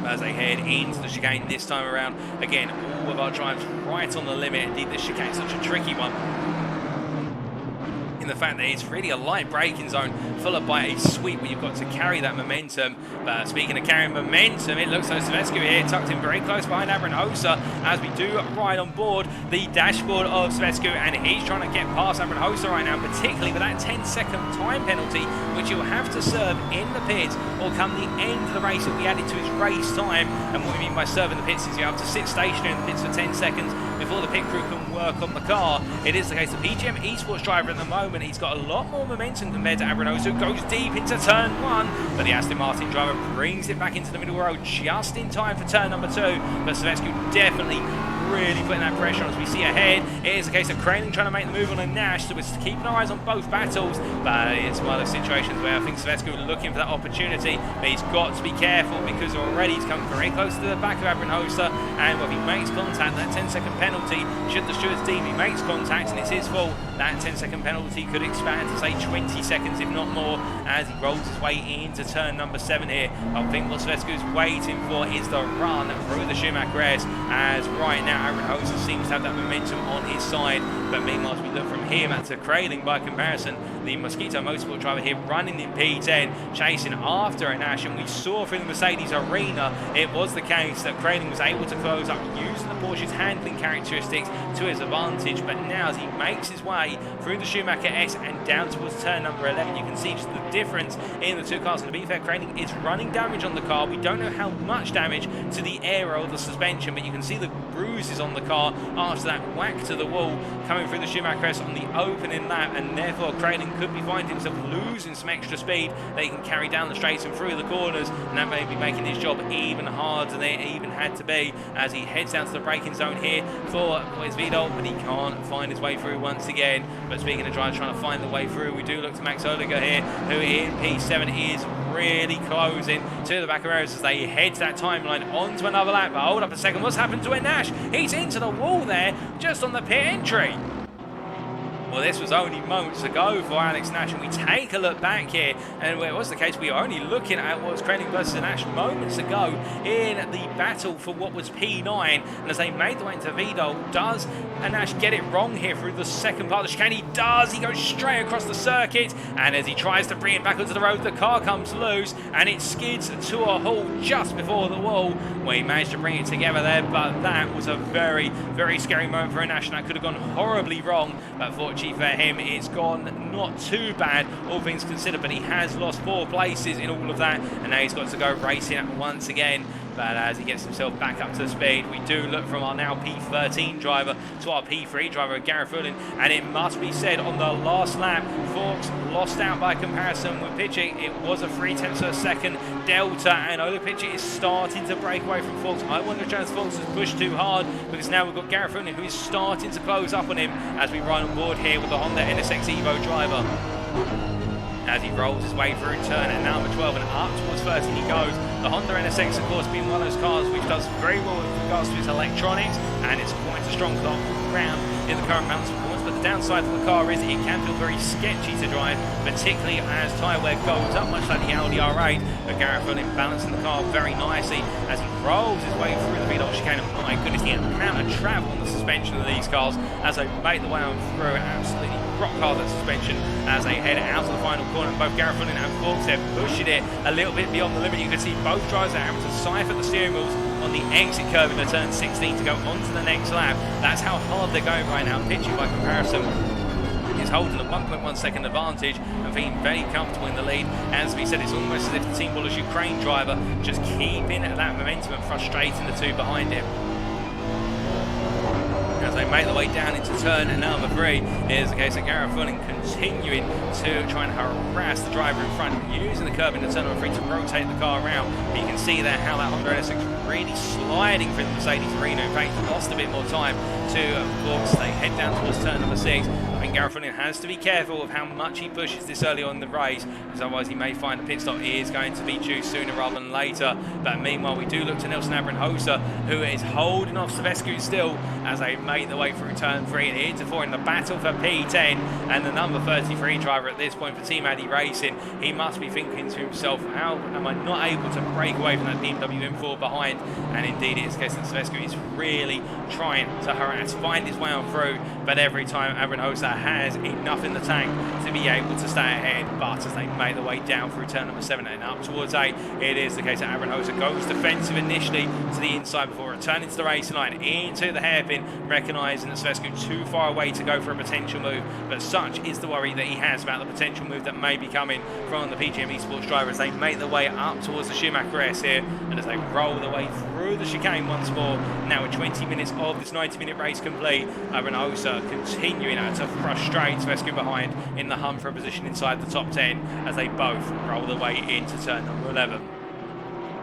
As they head into the chicane this time around, again, all of our drives right on the limit. Indeed, this chicane is such a tricky one, in the fact that it's really a light braking zone followed by a sweep where you've got to carry that momentum. But speaking of carrying momentum, it looks like Savescu here tucked in very close behind Abranhosa as we do ride on board the dashboard of Savescu, and he's trying to get past Abranhosa right now, particularly with that 10-second time penalty which he'll have to serve in the pits, or come the end of the race will be added to his race time. And what we mean by serving the pits is you have to sit stationary in the pits for 10 seconds before the pit crew can work on the car. It is the case of PGM Esports driver at the moment. He's got a lot more momentum compared to Abranhosa, who goes deep into turn 1, but the Aston Martin driver brings it back into the middle row just in time for turn number 2. But Savescu definitely really putting that pressure on as we see ahead. It is a case of Craning trying to make the move on a Nash, so we're keeping our eyes on both battles, but it's one of those situations where I think Savescu is looking for that opportunity, but he's got to be careful because already he's come very close to the back of Abranhosa, and if he makes contact, that 10-second penalty, should the stewards deem he makes contact and it's his fault, that 10-second penalty could expand to say 20 seconds if not more as he rolls his way into turn number 7 here. I think what Savescu is waiting for is the run through the Schumacher S, as right now Abranhosa seems to have that momentum on his side, but meanwhile as we look from him to Craling by comparison, the Mosquito Motorsport driver here running in P10, chasing after a Nash, and we saw through the Mercedes arena it was the case that Craling was able to close up using the Porsche's handling characteristics to his advantage. But now as he makes his way through the Schumacher S and down towards turn number 11, you can see just the difference in the two cars. And to be fair, Craling is running damage on the car. We don't know how much damage to the aero or the suspension, but you can see the bruises on the car after that whack to the wall coming through the Schumacher S on the opening lap, and therefore Craling could be finding himself losing some extra speed that he can carry down the straights and through the corners, and that may be making his job even harder than it even had to be as he heads down to the braking zone here for Vidal, but he can't find his way through once again. But speaking of drivers trying to find the way through, we do look to Max Olega here, who in P7 is really closing to the back of ERS as they head to that timeline onto another lap. But hold up a second, what's happened to Nash? He's into the wall there just on the pit entry. Well, this was only moments ago for Alex Nash, and we take a look back here, and where it was the case, we were only looking at what was Craning versus Nash moments ago in the battle for what was P9, and as they made the way into Vidal, does Nash get it wrong here through the second part of the chicane? He does, he goes straight across the circuit, and as he tries to bring it back onto the road, the car comes loose, and it skids to a halt just before the wall, where he managed to bring it together there, but that was a very, very scary moment for Nash, and that could have gone horribly wrong, but fortunately for him, it's gone not too bad, all things considered, but he has lost 4 places in all of that, and now he's got to go racing once again. But as he gets himself back up to speed, we do look from our now P13 driver to our P3 driver, Gareth Ullin, and it must be said on the last lap, Forks lost out by comparison with Pitchy. It was a 0.3 of a second delta, and Ola Pitchy is starting to break away from Forks. I wonder if Chance Forks has pushed too hard, because now we've got Gareth Ullin who is starting to close up on him as we ride on board here with the Honda NSX Evo driver. As he rolls his way through turn at number 12 and up towards 13 he goes. The Honda NSX, of course, being one of those cars which does very well with regards to its electronics, and it's quite a strong car all round in the current mountain performance. But the downside of the car is it can feel very sketchy to drive, particularly as tyre wear goes up, much like the Audi R8. But Gareth Willing balancing the car very nicely as he rolls his way through the VDOT chicane. And my goodness, the amount of travel on the suspension of these cars as they make the way on through. Absolutely rock hard that suspension as they head out to the final corner. Both Gareth Willing and Forbes, they're pushing it a little bit beyond the limit. You can see both drivers are having to siphon the steering wheels on the exit curve in the turn 16 to go on to the next lap. That's how hard they're going right now. Pitchy by comparison is holding a 1.1 second advantage and feeling very comfortable in the lead. As we said, it's almost as if the Team Baller's Ukraine driver just keeping that momentum and frustrating the two behind him. As they make their way down into turn number 3, here's the case of Gareth Willing continuing to try and harass the driver in front, using the curb in the turn number 3 to rotate the car around. But you can see there how that Honda NSX really sliding through the Mercedes arena. In fact, lost a bit more time to, of course, they head down towards turn number 6. I think Gareth Willing has to be careful of how much he pushes this early on in the race, because otherwise he may find a pit stop is going to be due sooner rather than later. But meanwhile, we do look to Nelson Abramhosa, who is holding off Savescu still as they make their way through turn 3 and into 4 in the battle for P10. And the number 33 driver at this point for Team Addy Racing, he must be thinking to himself, how am I not able to break away from that BMW M4 behind? And indeed it is the case that Savescu is really trying to harass, find his way on through, but every time Abramhosa has enough in the tank to be able to stay ahead. But as they make their way down through turn number 7 and up towards 8, it is the case that Abramhosa goes defensive initially to the inside before returning to the racing line into the hairpin, recognising that Savescu too far away to go for a potential move. But such is the worry that he has about the potential move that may be coming from the PGM Esports driver as they make their way up towards the Schumacher ERS here, and as they roll their way through the chicane once more. Now with 20 minutes of this 90-minute race complete, Abramhosa continuing to frustrate Savescu behind in the hunt for a position inside the top 10 as they both roll their way into turn number 11.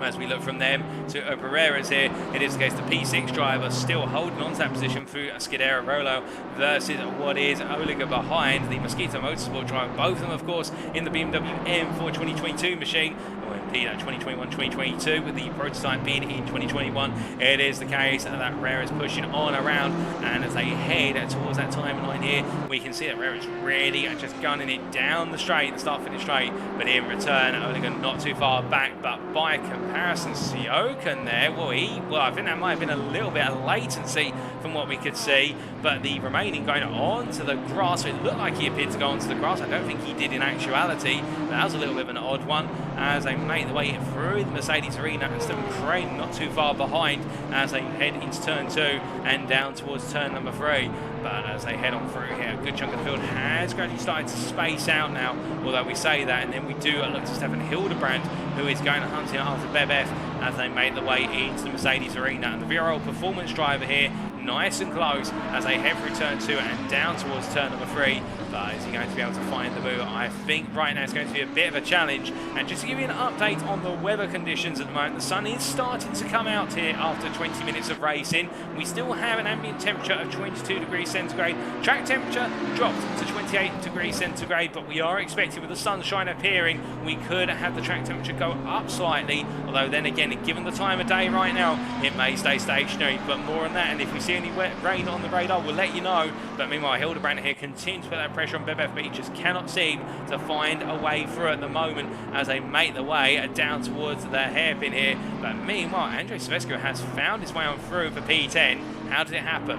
As we look from them to Pereira's here, it is the case the P6 driver still holding on to that position through Scuderia Rolo versus what is Oliga behind the Mosquito Motorsport driver. Both of them, of course, in the BMW M4 2022 machine, or indeed 2021-2022, with the prototype being in 2021. It is the case that Rare is pushing on around, and as they head towards that timeline here, we can see that Rare is really just gunning it down the straight, the start-finish straight, but in return, Oliga not too far back, but by comparison, Siokan there, well, I think that might have been a little bit of latency from what we could see, but the remaining going on to the grass, so it looked like he appeared to go onto the grass. I don't think he did in actuality. That was a little bit of an odd one as they make their way through the Mercedes arena, and Stephen Crane not too far behind as they head into turn 2 and down towards turn number 3. But as they head on through here, a good chunk of the field has gradually started to space out now, although we say that, and then we do look to Stefan Hildebrand, who is going to hunt in after Bebev as they make their way into the Mercedes arena. And the VRL performance driver here, nice and close as they head through turn 2 and down towards turn number 3. But is he going to be able to find the move? I think right now it's going to be a bit of a challenge. And just to give you an update on the weather conditions at the moment, the sun is starting to come out here after 20 minutes of racing. We still have an ambient temperature of 22 degrees centigrade. Track temperature dropped to 28 degrees centigrade, but we are expecting, with the sunshine appearing, we could have the track temperature go up slightly. Although then again, given the time of day right now, it may stay stationary. But more on that, and if we see any wet rain on the radar, we'll let you know. But meanwhile, Hildebrand here continues to put that pressure on Bebev, but he just cannot seem to find a way through at the moment as they make the way down towards the hairpin here. But meanwhile, Andrei Savescu has found his way on through for P10. How did it happen?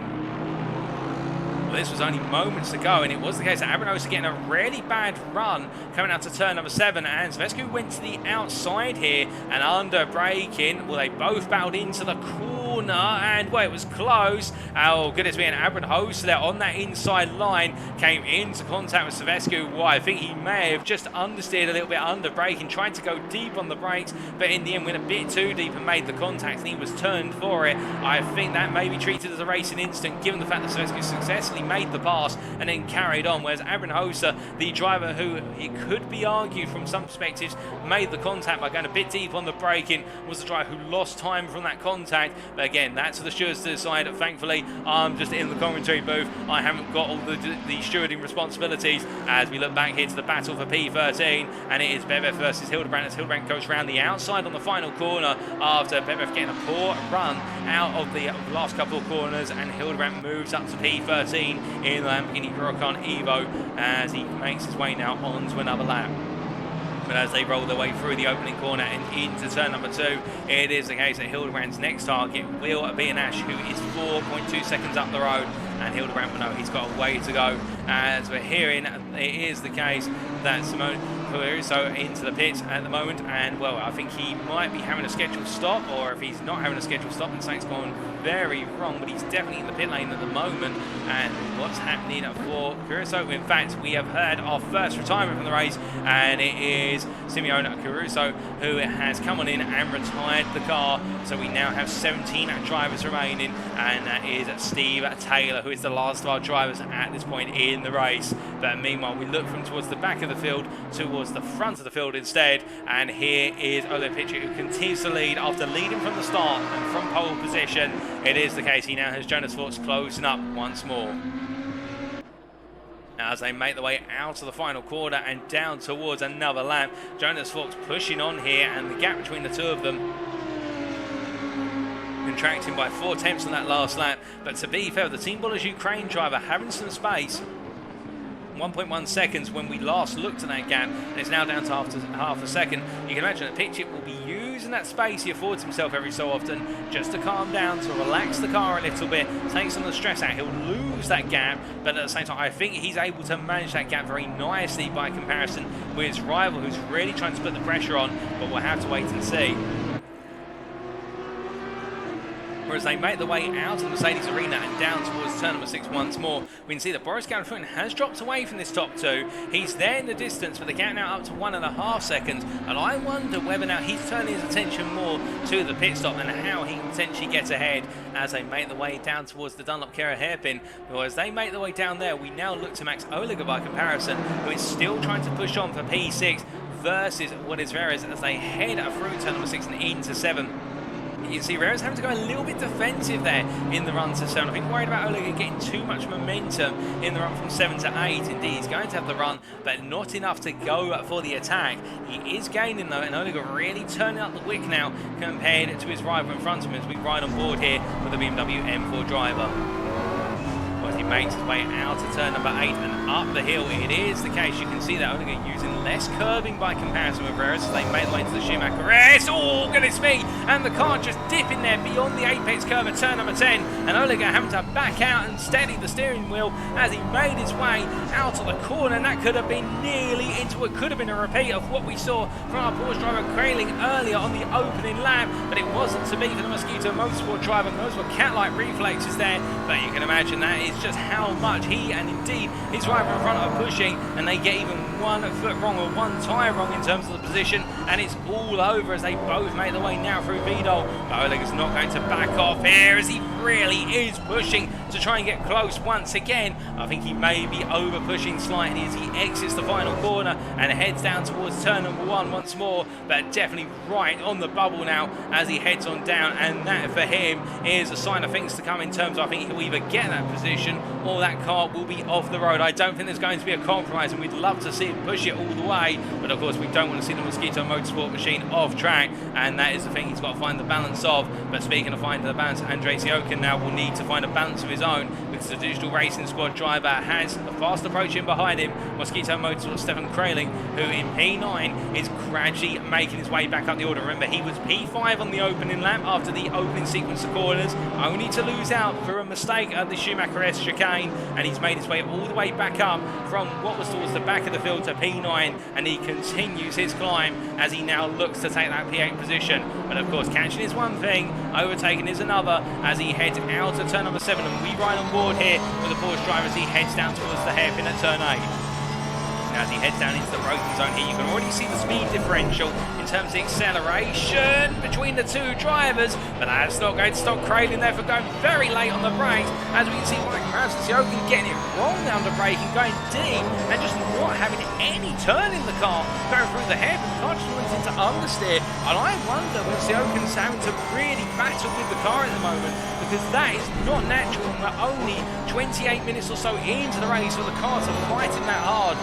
Well, this was only moments ago, and it was the case that Abramhosa getting a really bad run coming out to turn number 7, and Savescu went to the outside here and under braking. Well, they both battled into the corner, and well, it was close. Oh goodness me, and Abramhosa there on that inside line came into contact with Savescu. Well, I think he may have just understeered a little bit under braking, trying to go deep on the brakes, but in the end went a bit too deep and made the contact, and he was turned for it. I think that may be treated as a racing incident, given the fact that Savescu successfully made the pass and then carried on, whereas Abramhosa, the driver who it could be argued from some perspectives made the contact by going a bit deep on the braking, was the driver who lost time from that contact. But again, again, that's for the stewards to decide. Thankfully, I'm just in the commentary booth. I haven't got all the stewarding responsibilities as we look back here to the battle for P13, and it is Bebev versus Hildebrandt as Hildebrandt goes around the outside on the final corner after Bebev getting a poor run out of the last couple of corners, and Hildebrandt moves up to P13 in the Lamborghini Huracan Evo as he makes his way now onto another lap. But as they roll their way through the opening corner and into turn number 2, it is the case that Hildebrandt's next target will be an Ash, who is 4.2 seconds up the road, and Hildebrandt will know he's got a way to go. As we're hearing, it is the case that Simone Caruso into the pits at the moment, and well, I think he might be having a scheduled stop, or if he's not having a scheduled stop, then something's gone very wrong, but he's definitely in the pit lane at the moment. And what's happening for Caruso? In fact, we have heard our first retirement from the race, and it is Simeone Caruso who has come on in and retired the car. So we now have 17 drivers remaining, and that is Steve Taylor, who is the last of our drivers at this point in the race. But meanwhile, we look from towards the back of the field towards the front of the field instead, and here is Ole Pitcher, who continues to lead after leading from the start and from pole position. It is the case he now has Jonas Forks closing up once more. Now, as they make their way out of the final quarter and down towards another lap, Jonas Forks pushing on here, and the gap between the two of them contracting by 4 tenths on that last lap. But to be fair, the Team Bullers Ukraine driver having some space. 1.1 seconds when we last looked at that gap, and it's now down to half a second. You can imagine that Pitchip will be using that space he affords himself every so often just to calm down, to relax the car a little bit, take some of the stress out. He'll lose that gap, but at the same time, I think he's able to manage that gap very nicely by comparison with his rival, who's really trying to put the pressure on, but we'll have to wait and see. Whereas they make their way out of the Mercedes arena and down towards turn number 6 once more, we can see that Boris Gauffin has dropped away from this top 2. He's there in the distance, but the gap now up to 1.5 seconds. And I wonder whether now he's turning his attention more to the pit stop and how he can potentially get ahead as they make their way down towards the Dunlop Kera hairpin. But as they make their way down there, we now look to Max Oliger by comparison, who is still trying to push on for P6 versus what is Veres as they head through turn number 6 and into 7. You can see Reyes having to go a little bit defensive there in the run to 7. I think worried about Oliger getting too much momentum in the run from 7 to 8. Indeed, he's going to have the run, but not enough to go for the attack. He is gaining though, and Oliger really turning up the wick now compared to his rival in front of him as we ride on board here with the BMW M4 driver. As he makes his way out to turn number 8 and up the hill, it is the case. You can see that Oliger using less curbing by comparison with Reyes as they make their way to the Schumacher. Reyes, oh goodness me, and the car just dipping there beyond the apex curve at turn number 10, and Oliger having to back out and steady the steering wheel as he made his way out of the corner, and that could have been nearly into what could have been a repeat of what we saw from our Porsche driver Kraling earlier on the opening lap, but it wasn't to be for the Mosquito Motorsport driver. Those were cat-like reflexes there, but you can imagine that is just how much he and indeed his rival in front are pushing, and they get even 1 foot wrong or 1 tyre wrong in terms of the position, and it's all over as they both make their way now through Vidal. But Oleg's not going to back off here as he really is pushing to try and get close once again. I think he may be over pushing slightly as he exits the final corner and heads down towards turn number 1 once more, but definitely right on the bubble now as he heads on down, and that for him is a sign of things to come in terms of I think he'll either get that position or that car will be off the road. I don't think there's going to be a compromise, and we'd love to see him push it all the way, but of course we don't want to see the Mosquito Motorsport machine off track, and that is the thing he's got to find the balance of. But speaking of finding the balance, Andrei Siokin now will need to find a balance of his own, because the Digital Racing Squad driver has a fast approaching behind him, Mosquito Motorsport Stefan Kraling, who in P9 is gradually making his way back up the order. Remember, he was P5 on the opening lap after the opening sequence of corners, only to lose out for a mistake at the Schumacher S chicane, and he's made his way all the way back up from what was towards the back of the field to P9, and he continues his climb as he now looks to take that P8 position. But of course, catching is one thing, overtaking is another as he heads out of turn number 7, and we ride on board here with the Porsche driver as he heads down towards the hairpin at turn 8. As he heads down into the braking zone here, you can already see the speed differential in terms of the acceleration between the two drivers, but that's not going to stop Crayling there for going very late on the brakes. As we can see, by comparison, Siokin getting it wrong under braking, going deep, and just not having any turn in the car, going through the hairpin. The car just went into understeer, and I wonder when Siokin's having to really battle with the car at the moment, because that is not natural. We're only 28 minutes or so into the race, so the cars are fighting that hard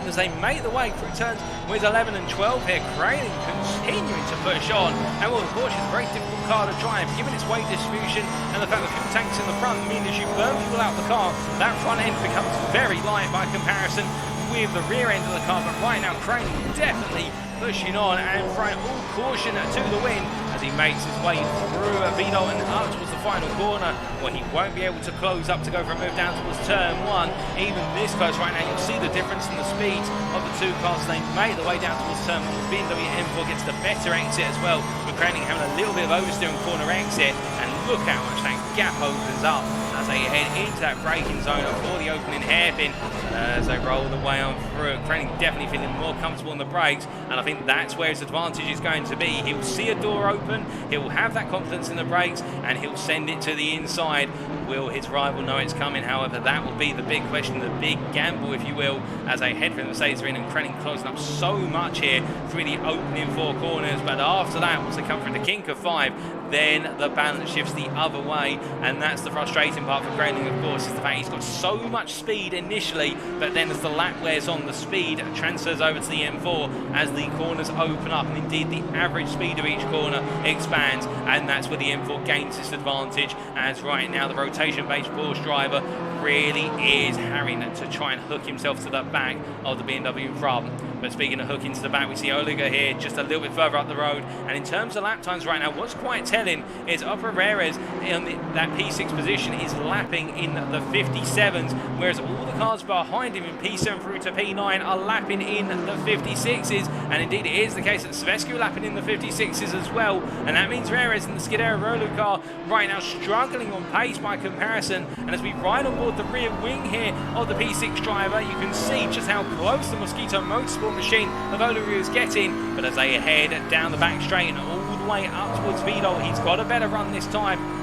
as they make the way through turns with 11 and 12 here. Crayling continuing to push on, and well, of course, it's a very difficult car to drive given its weight distribution and the fact that fuel tanks in the front mean as you burn fuel out the car, that front end becomes very light by comparison with the rear end of the car. But right now, Crayling definitely pushing on and throwing all caution to the wind as he makes his way through Vidal and up towards the final corner, where he won't be able to close up to go for a move down towards turn 1. Even this close right now, you'll see the difference in the speeds of the two cars. They make the way down towards turn 1. The BMW M4 gets the better exit as well, with Crayling having a little bit of oversteer and corner exit, and look how much that gap opens up as they head into that braking zone for the opening hairpin. As they roll the way on through, Crayling definitely feeling more comfortable on the brakes, and I think that's where his advantage is going to be. He'll see a door open, he'll have that confidence in the brakes, and he'll send it to the inside. Will his rival know it's coming? However, that will be the big question, the big gamble, if you will, as they head for the Mercedes arena, and Crayling closing up so much here through the opening 4 corners. But after that, once they come through the kink of 5, then the balance shifts the other way, and that's the frustrating part for Crayling, of course, is the fact he's got so much speed initially, but then as the lap wears on, the speed transfers over to the M4 as the corners open up, and indeed the average speed of each corner expands, and that's where the M4 gains this advantage. As right now the rotation-based Porsche driver really is having to try and hook himself to the back of the BMW in front. But speaking of hooking to the back, we see Oliger here just a little bit further up the road, and in terms of lap times right now, what's quite telling is Perez in that P6 position is lapping in the 57s, whereas all the cars behind him in P7 through to P9 are lapping in the 56s, and indeed it is the case that Svescu lapping in the 56s as well, and that means Perez in the Scuderia Rolo car right now struggling on pace by comparison. And as we ride on board the rear wing here of the P6 driver, you can see just how close the Mosquito Motorsport machine of Oliver is getting. But as they head down the back straight and all the way up towards Vidal, he's got a better run this time.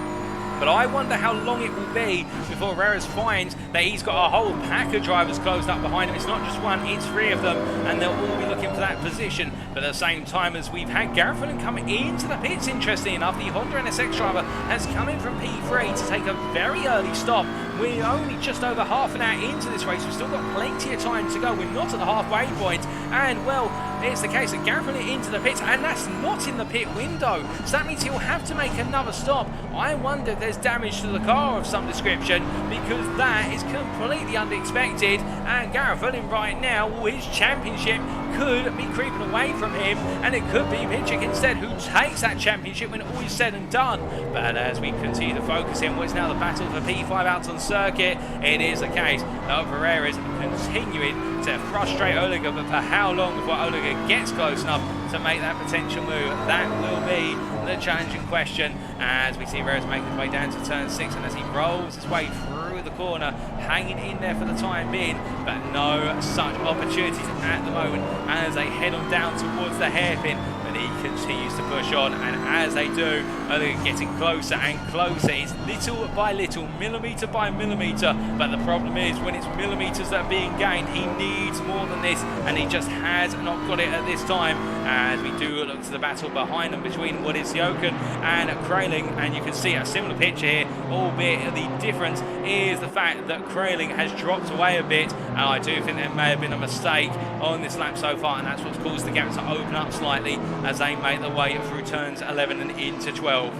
But I wonder how long it will be before Perez finds that he's got a whole pack of drivers closed up behind him. It's not just one, it's 3 of them, and they'll all be looking for that position. But at the same time, as we've had Gareth Villeneuve come into the pits, interesting enough, the Honda NSX driver has come in from P3 to take a very early stop. We're only just over half an hour into this race. We've still got plenty of time to go. We're not at the halfway point. And, well, it's the case that Gareth Villeneuve into the pits, and that's not in the pit window. So that means he'll have to make another stop. I wonder if there's damage to the car of some description, because that is completely unexpected. And Gareth Villeneuve right now, his championship could be creeping away from him, and it could be Mitchik instead who takes that championship when all is said and done. But as we continue to focus in what's now the battle for P5 out on circuit, it is the case that Perez continuing to frustrate Oliger, but for how long before Oliger gets close enough to make that potential move? That will be the challenging question, as we see Perez making his way down to turn 6, and as he rolls his way through the corner, hanging in there for the time being, but no such opportunities at the moment as they head on down towards the hairpin. But he continues to push on, and as they do, they're getting closer and closer. It's little by little, millimetre by millimetre, but the problem is when it's millimetres that are being gained, he needs more than this, and he just has not got it at this time. As we do look to the battle behind them between what is Siokin and Crayling, and you can see a similar picture here, albeit the difference is the fact that Crayling has dropped away a bit, and I do think there may have been a mistake on this lap so far, and that's what's caused the gap to open up slightly as they make their way through turns 11 and into 12.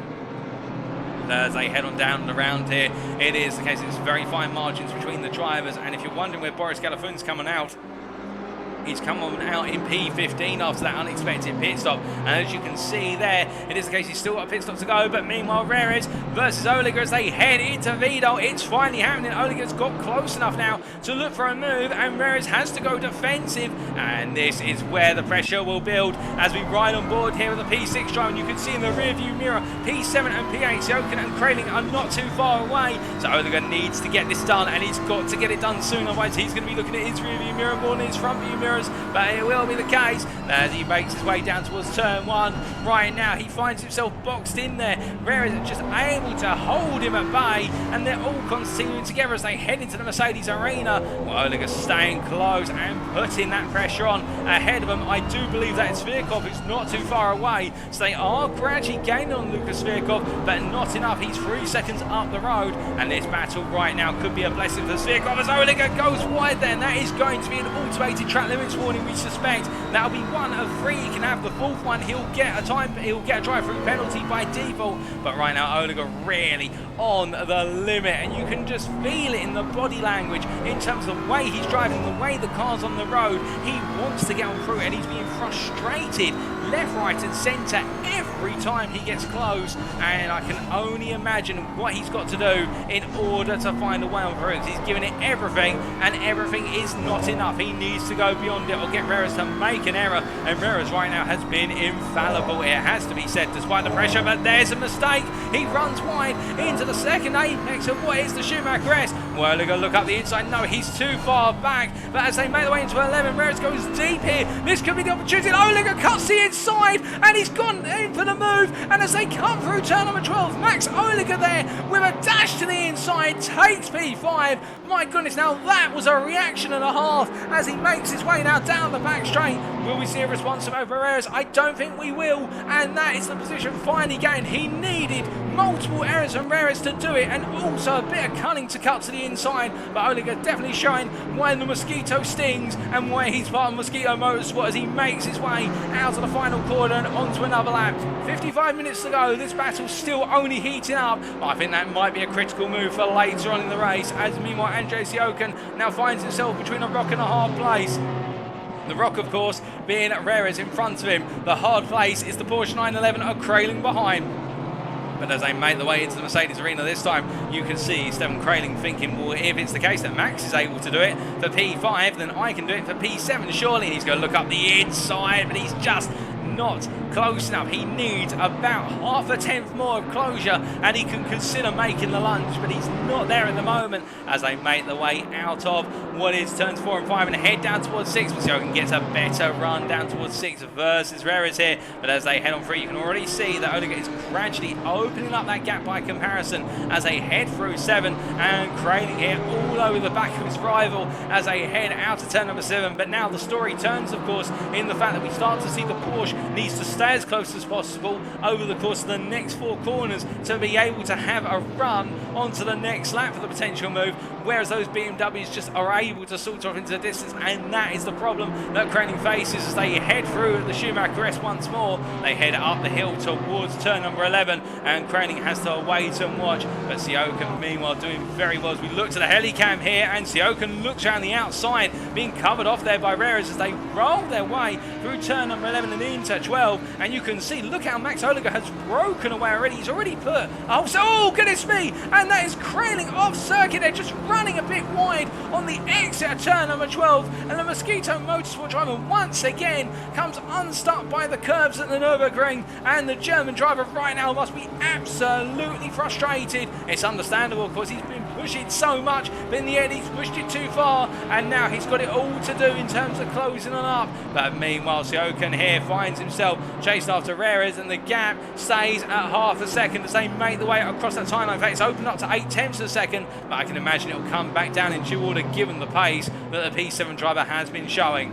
As they head on down and around here, it is the case it's very fine margins between the drivers, and if you're wondering where Boris Galifianakis coming out, He's come on out in P15 after that unexpected pit stop. And as you can see there, it is the case he's still got a pit stop to go. But meanwhile, Reyes versus Oliger as they head into Vidal. It's finally happening. Oliger's got close enough now to look for a move, and Reyes has to go defensive. And this is where the pressure will build as we ride on board here with the P6 drive. And you can see in the rear view mirror, P7 and P8, Sioken and Kraling are not too far away. So Oliger needs to get this done, and he's got to get it done soon. Otherwise, he's going to be looking at his rear view mirror more than his front view mirrors. But it will be the case as he makes his way down towards turn 1. Right now, he finds himself boxed in there. Reyes is just able to hold him at bay, and they're all continuing together as they head into the Mercedes arena. Well, Oliger staying close and putting that pressure on ahead of them. I do believe that it's Svirkov who's not too far away, so they are gradually gaining on Lucas Svirkov, but not enough. He's 3 seconds up the road, and this battle right now could be a blessing for Svirkov as Oliger goes wide there, and that is going to be an automated track limits warning, we suspect. That'll be 1 of 3. He can have the 4th one. He'll get a drive-through penalty by default, but right now Oliger really on the limit, and you can just feel it in the body language in terms of the way he's driving, the way the car's on the road. He wants to get on through, and he's being frustrated left, right and centre every time he gets close, and I can only imagine what he's got to do in order to find a way on through. He's given it everything, and everything is not enough. He needs to go beyond it or get Reyes to make an error, and Reyes right now has been infallible, it has to be said, despite the pressure. But there's a mistake. He runs wide into the second apex of what is the Schumacher S. Well, they're going to look up the inside. No, he's too far back, but as they make their way into 11, Reyes goes deep here. This could be the opportunity. Oliger cuts the inside, and he's gone in for the move, and as they come through turn number 12, Max Oliger there with a dash to the inside takes P5. My goodness, now that was a reaction and a half as he makes his way now down the back straight. Will we see a response from Reyes? I don't think we will, and that is the position finally gained. He needed multiple errors from Reyes to do it, and also a bit of cunning to cut to the inside, but Oliger definitely showing why the Mosquito stings and why he's part of Mosquito Motorsport as he makes his way out of the final corner and onto another lap. 55 minutes to go. This battle's still only heating up, but I think that might be a critical move for later on in the race, as meanwhile Andrzej Sioken now finds himself between a rock and a hard place. The rock, of course, being Reyes in front of him. The hard place is the Porsche 911 of Kraling behind. But as they make the way into the Mercedes arena this time, you can see Stefan Kraling thinking, well, if it's the case that Max is able to do it for P5, then I can do it for P7 surely. And he's going to look up the inside, but he's just not close enough. He needs about half a tenth more of closure, and he can consider making the lunge, but he's not there at the moment as they make the way out of what is turns 4 and 5 and head down towards 6. Sioken gets a better run down towards 6 versus Reyes here, but as they head on through, you can already see that Oliger is gradually opening up that gap by comparison as they head through 7, and Kraling here all over the back of his rival as they head out to turn number 7. But now the story turns, of course, in the fact that we start to see the Porsche needs to stay as close as possible over the course of the next 4 corners to be able to have a run onto the next lap for the potential move, whereas those BMWs just are able to sort off into the distance, and that is the problem that Kraling faces as they head through the Schumacher S once more. They head up the hill towards turn number 11, and Kraling has to wait and watch, but Sioken meanwhile doing very well as we look to the helicam here, and Sioken looks around the outside, being covered off there by Reyes as they roll their way through turn number 11 and into 12, and you can see, look how Max Oliger has broken away already. He's already put, oh goodness me, and that is Kraling off circuit. They're just running a bit wide on the exit of turn number 12, and the Mosquito Motorsport driver once again comes unstuck by the curves at the Nurburgring, and the German driver right now must be absolutely frustrated. It's understandable because he's been pushing so much, but in the end he's pushed it too far, and now he's got it all to do in terms of closing on up. But meanwhile, Sioken here finds himself chased after Reyes, and the gap stays at half a second as they make the way across that timeline. In fact, it's opened up to 8/10 of a second, but I can imagine it'll come back down in due order given the pace that the P7 driver has been showing.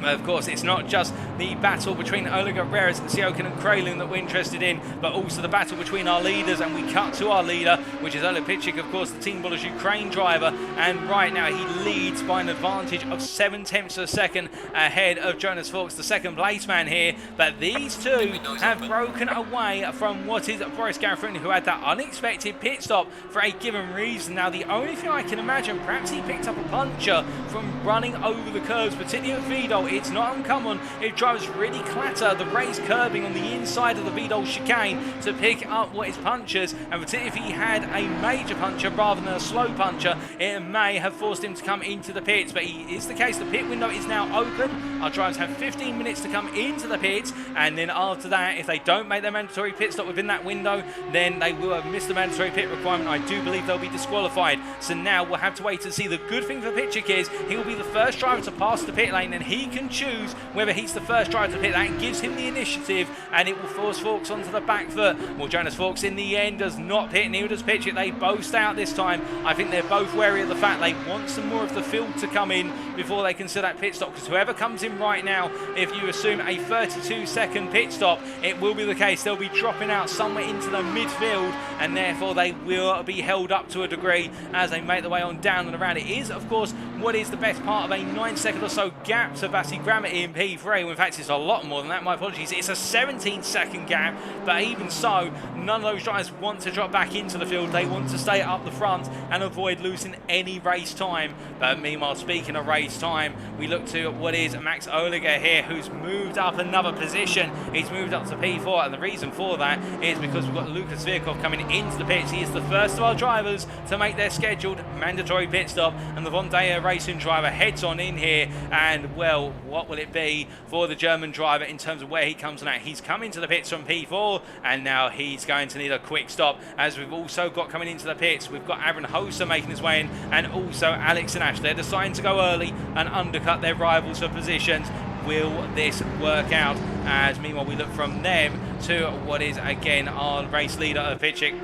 Of course, it's not just the battle between Olega Reres, Siokin and Kralin that we're interested in, but also the battle between our leaders, and we cut to our leader, which is Oleg Pitchik, of course, the Team Bollers Ukraine driver, and right now he leads by an advantage of 7/10 of a second ahead of Jonas Fuchs, the second place man here, but these two have broken away from what is Boris Garifuni, who had that unexpected pit stop for a given reason. Now, the only thing I can imagine, perhaps he picked up a puncture from running over the curves, particularly at Vidal. It's not uncommon if drivers really clatter the raised curbing on the inside of the Vidal chicane to pick up what is punctures, and particularly if he had a major puncture rather than a slow puncture, it may have forced him to come into the pits. But it is the case, the pit window is now open. Our drivers have 15 minutes to come into the pits, and then after that, if they don't make their mandatory pit stop within that window, then they will have missed the mandatory pit requirement. I do believe they'll be disqualified. So now we'll have to wait to see. The good thing for Pitchik is he will be the first driver to pass the pit lane, and he can choose whether he's the first driver to pit. That gives him the initiative, and it will force Fuchs onto the back foot. Well, Jonas Fuchs in the end does not pit, neither does Pitchik. They both stay out this time. I think they're both wary of the fact they want some more of the field to come in before they consider that pit stop, because whoever comes in right now, if you assume a 32-second pit stop, it will be the case. They'll be dropping out somewhere into the midfield, and therefore they will be held up to a degree as they make their way on down and around. It is, of course, what is the best part of a 9-second or so gap to Vasi Grammaty in P3. In fact, it's a lot more than that. My apologies. It's a 17-second gap, but even so, none of those drivers want to drop back into the field. They want to stay up the front and avoid losing any race time. But meanwhile, speaking of race time, we look to what is Max Oliger here, who's moved up another position. He's moved up to P4, and the reason for that is because we've got Lukas Virkov coming into the pits. He is the first of our drivers to make their scheduled mandatory pit stop, and the Von Daher Racing driver heads on in here, and well, what will it be for the German driver in terms of where he comes on at? He's come into the pits from P4, and now he's going to need a quick stop, as we've also got coming into the pits, we've got Aaron Hoser making his way in, and also Alex and Ash. They're deciding to go early and undercut their rivals for positions. Will this work out? As meanwhile we look from them to what is again our race leader of Pitchik,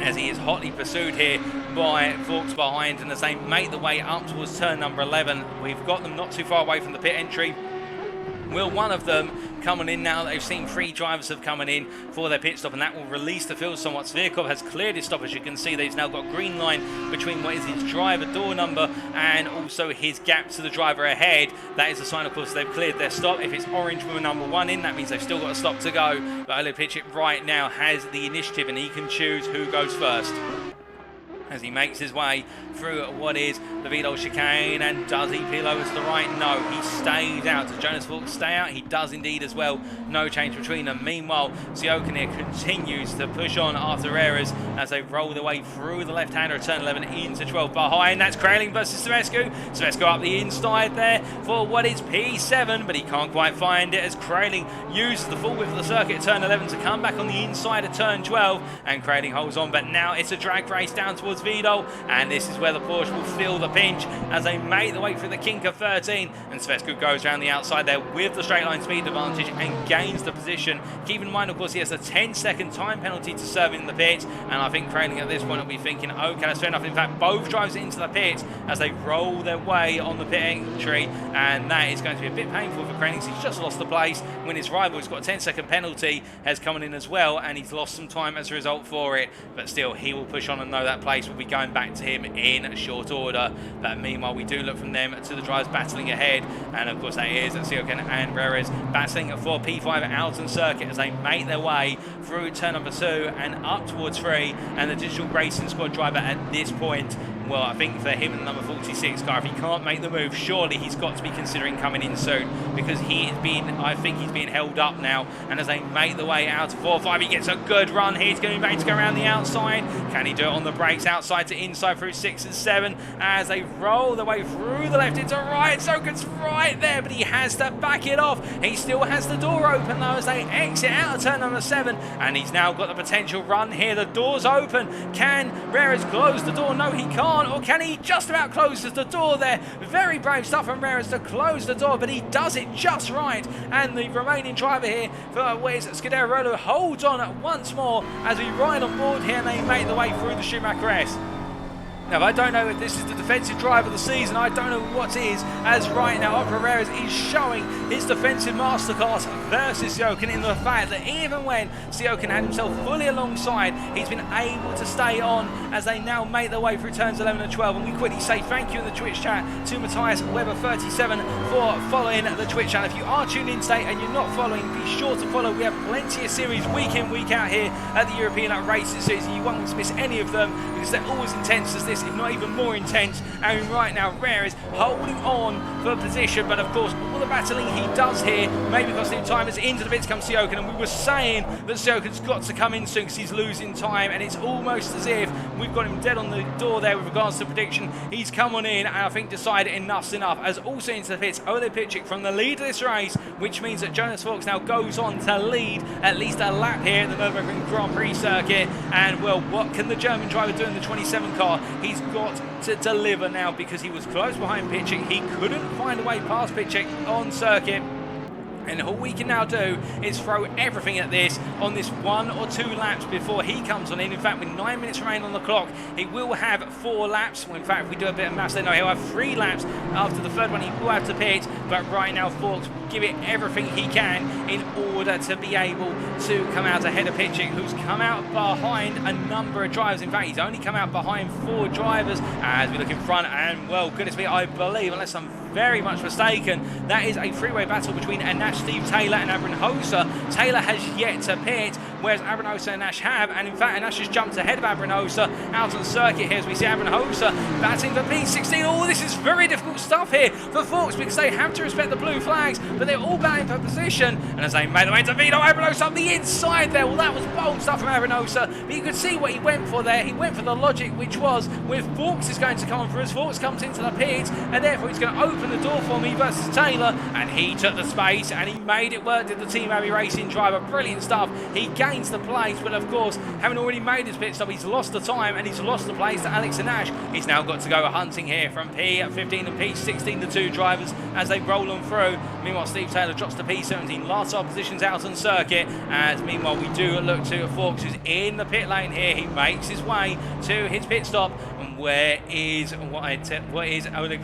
as he is hotly pursued here by Fuchs behind, and as they make the way up towards turn number 11, we've got them not too far away from the pit entry. Will one of them coming in now that they've seen 3 drivers have coming in for their pit stop, and that will release the field somewhat. Virkov has cleared his stop, as you can see. They've now got green line between what is his driver door number and also his gap to the driver ahead. That is a sign, of course, they've cleared their stop. If it's orange with a number 1 in, that means they've still got a stop to go. But Oleg Pitchik right now has the initiative, and he can choose who goes first as he makes his way through what is the Vidal chicane. And does he peel over to the right? No, he stays out. Does Jonas Fuchs stay out? He does indeed as well. No change between them. Meanwhile, Siokin here continues to push on after errors as they roll their way through the left-hander of turn 11 into 12 behind. That's Kralin versus Svescu. Svescu up the inside there for what is P7, but he can't quite find it as Kralin uses the full width of the circuit at turn 11 to come back on the inside of turn 12, and Kralin holds on. But now it's a drag race down towards Vidal, and this is where the Porsche will feel the pinch as they make the way through the kink of 13, and Svescu goes around the outside there with the straight line speed advantage and gains the position. Keep in mind, of course, he has a 10-second time penalty to serve in the pits, and I think Kralin at this point will be thinking, okay, that's fair enough. In fact, both drives into the pits as they roll their way on the pit entry, and that is going to be a bit painful for Kralin. He's just lost the place when his rival, who's got a 10-second penalty, has come in as well, and he's lost some time as a result for it. But still, he will push on and know that place will be going back to him in short order. But meanwhile, we do look from them to the drivers battling ahead, and of course that is Siokin and Reres battling for P5 Alton circuit as they make their way through turn number 2 and up towards 3, and the Digital Racing Squad driver at this point, well, I think for him and the number 46 car, if he can't make the move, surely he's got to be considering coming in soon, because I think he's being held up now. And as they make the way out to 4-5, he gets a good run here. He's going to be able to go around the outside. Can he do it on the brakes, outside to inside through 6 and 7 as they roll their way through the left into right? Soken's right there, but he has to back it off. He still has the door open though as they exit out of turn number 7, and he's now got the potential run here. The door's open. Can Reres close the door? No, he can't. Or can he just about closes the door there? Very brave stuff from Reres to close the door, but he does it just right. And the remaining driver here for Scuderia holds on once more as we ride on board here, and they make the way through the Schumacher S. Now, I don't know if this is the defensive drive of the season. I don't know what is, as right now Perez is showing his defensive masterclass versus Siokin in the fact that even when Siokin had himself fully alongside, he's been able to stay on as they now make their way through turns 11 and 12. And we quickly say thank you in the Twitch chat to Matthias Weber37 for following the Twitch channel. If you are tuned in today and you're not following, be sure to follow. We have plenty of series week in, week out here at the European Racing Series, and you won't want to miss any of them because they're always intense as this, if not even more intense. And right now, Rare is holding on for position, but of course, all the battling he does here, maybe costing him time as into the bits comes Siokin, and we were saying that Siokin's got to come in soon because he's losing time, and it's almost as if we've got him dead on the door there with regards to prediction. He's come on in, and I think decided enough's enough, as also into the pits, Ole Pitchik from the lead of this race, which means that Jonas Fox now goes on to lead at least a lap here at the Nurburgring Grand Prix circuit. And well, what can the German driver do in the 27 car? He's got to deliver now because he was close behind Pitchik. He couldn't find a way past Pitchik on circuit. And all we can now do is throw everything at this on this 1 or 2 laps before he comes on in. In fact, with 9 minutes remaining on the clock, he will have 4 laps. Well, in fact, if we do a bit of maths, then no, he'll have 3 laps after the third one. He will have to pit, but right now, Forks will give it everything he can in order to be able to come out ahead of Pitchik, who's come out behind a number of drivers. In fact, he's only come out behind 4 drivers as we look in front. And well, goodness me, I believe, unless I'm very much mistaken, that is a three-way battle between Anash, Steve Taylor and Abron Hosa. Taylor has yet to pit, whereas Abron Hosa and Anash have, and in fact Anash has jumped ahead of Abron Hosa out on circuit here as we see Abron Hosa batting for P16. Oh, this is very difficult stuff here for Forks because they have to respect the blue flags, but they're all batting for position, and as they make their way to Vito, Abron Hosa up the inside there. Well, that was bold stuff from Abron Hosa, but you could see what he went for there. He went for the logic, which was with Forks is going to come on for us. Forks comes into the pit, and therefore he's going to open the door for me versus Taylor, and he took the space and he made it work. Did the Team Abbey Racing driver, brilliant stuff. He gains the place, but of course, having already made his pit stop, he's lost the time and he's lost the place to Alex and Ash. He's now got to go hunting here from P15 and P16, the 2 drivers as they roll on through. Meanwhile, Steve Taylor drops to P17, last our positions out on circuit, as meanwhile we do look to Forks, who's in the pit lane here. He makes his way to his pit stop, and where is Oleg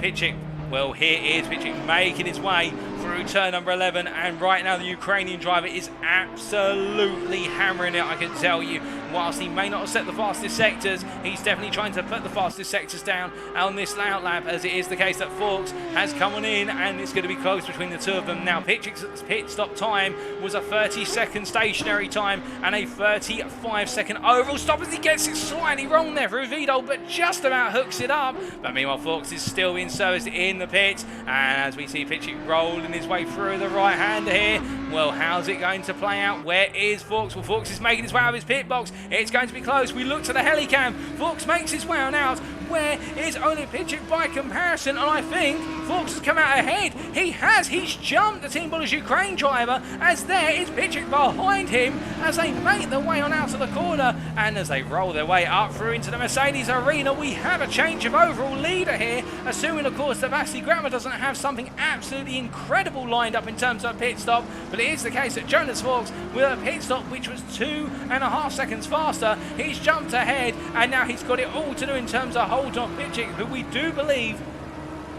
Pitchik? Well, here is Pitchik making his way through turn number 11, and right now the Ukrainian driver is absolutely hammering it, I can tell you. Whilst he may not have set the fastest sectors, he's definitely trying to put the fastest sectors down on this layout lap, as it is the case that Forks has come on in, and it's going to be close between the two of them. Now, Pitchik's pit stop time was a 30-second stationary time and a 35-second overall stop, as he gets it slightly wrong there for Vito, but just about hooks it up. But meanwhile, Forks is still in service in the pit, and as we see Pitchik rolling his way through the right-hander here, well, how's it going to play out? Where is Forks? Well, Forks is making his way out of his pit box. It's going to be close. We look to the helicam. Forks makes his way on out. Where is Ole Pitchik by comparison? And I think Forks has come out ahead. He has. He's jumped the Team Bullish Ukraine driver, as there is Pitchik behind him as they make their way on out of the corner. And as they roll their way up through into the Mercedes arena, we have a change of overall leader here, assuming, of course, that Vasily Grammer doesn't have something absolutely incredible lined up in terms of a pit stop. But it is the case that Jonas Forks, with a pit stop which was 2.5 seconds faster, he's jumped ahead, and now he's got it all to do in terms of hold on Pitchik, who we do believe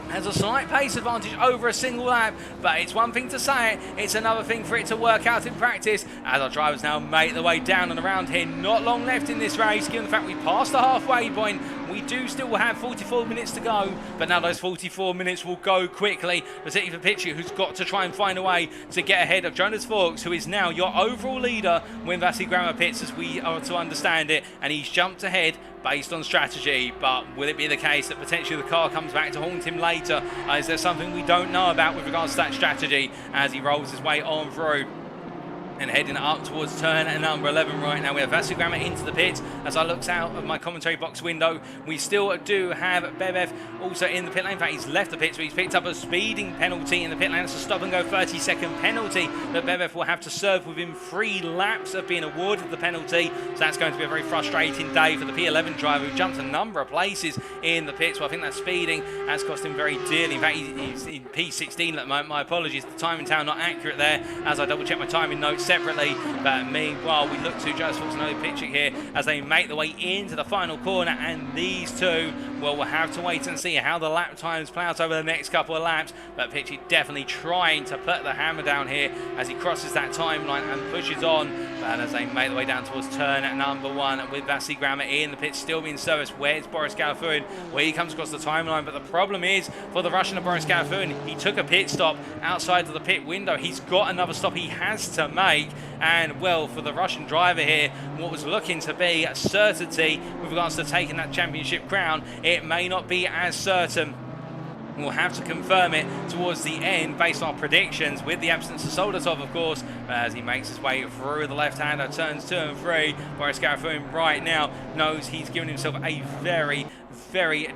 has a slight pace advantage over a single lap. But it's one thing to say it, it's another thing for it to work out in practice, as our drivers now make their way down and around here. Not long left in this race, given the fact we passed the halfway point. We do still have 44 minutes to go, but now those 44 minutes will go quickly, particularly for Pitchik, who's got to try and find a way to get ahead of Jonas Forks, who is now your overall leader when Vasily Grammer pits, as we are to understand it, and he's jumped ahead based on strategy. But will it be the case that potentially the car comes back to haunt him later? Is there something we don't know about with regards to that strategy as he rolls his way on through? And heading up towards turn number 11 right now, we have Vasily Grammer into the pit. As I look out of my commentary box window, we still do have Bebev also in the pit lane. In fact, he's left the pit, so he's picked up a speeding penalty in the pit lane. It's a stop-and-go 30-second penalty that Bebev will have to serve within 3 laps of being awarded the penalty. So that's going to be a very frustrating day for the P11 driver, who jumped a number of places in the pit. So I think that speeding has cost him very dearly. In fact, he's in P16 at the moment. My apologies, the timing town not accurate there, as I double-check my timing notes separately. But meanwhile, we look to Jonas Forks and Ole Pitchik here as they make their way into the final corner, and these two well, we'll have to wait and see how the lap times play out over the next couple of laps. But Pitchy definitely trying to put the hammer down here as he crosses that timeline and pushes on. But as they make their way down towards turn number 1 with Vasily Grammer in the pit still being serviced. Where's Boris Galifian? Where he comes across the timeline. But the problem is for the Russian of Boris Galifian, he took a pit stop outside of the pit window. He's got another stop he has to make. And well, for the Russian driver here, what was looking to be a certainty with regards to taking that championship crown, it may not be as certain. We'll have to confirm it towards the end based on our predictions with the absence of Soldatov, of course, as he makes his way through the left-hander, turns 2 and 3. Boris Galifian right now knows he's given himself a very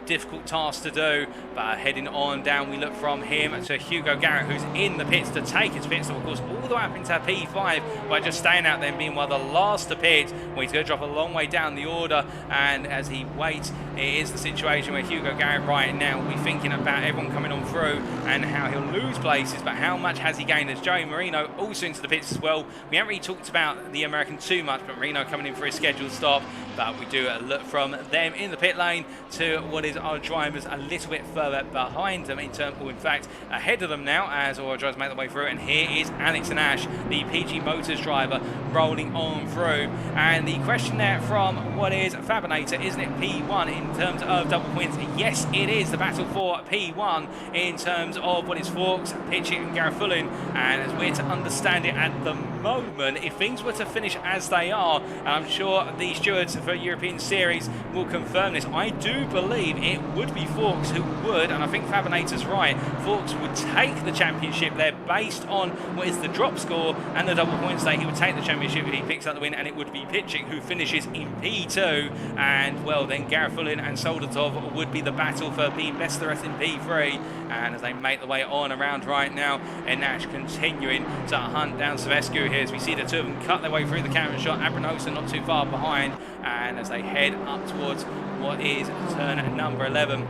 difficult task to do, but heading on down we look from him to Hugo Garrett, who's in the pits to take his pit stop, of course, all the way up into P5 by just staying out there. Meanwhile, the last to pit, well, he's going to drop a long way down the order, and as he waits, it is the situation where Hugo Garrett right now will be thinking about everyone coming on through and how he'll lose places, but how much has he gained? As Joey Marino also into the pits as well. We haven't really talked about the American too much, but Marino coming in for his scheduled stop, but we do look from them in the pit lane to what is our drivers a little bit further behind them, in fact ahead of them now, as our drivers make their way through. And here is Alex and Ash, the PG Motors driver, rolling on through. And the question there from what is Fabinator, isn't it P1 in terms of double points? Yes, it is the battle for P1 in terms of what is Forks, Pitchett and Garifullin. And as we're to understand it at the moment, if things were to finish as they are, and I'm sure the stewards for European Series will confirm this, I do believe it would be Forks who would, and I think Fabinator's right, Forks would take the championship there based on what is the drop score and the double points that he would take the championship if he picks up the win, and it would be Pitchett who finishes in P2, and well then Garifullin and Soldatov would be the battle for being best the rest in P3. And as they make the way on around right now, and Nash continuing to hunt down Savescu here as we see the two of them cut their way through the camera shot. Abranhosa not too far behind, and as they head up towards what is turn number 11.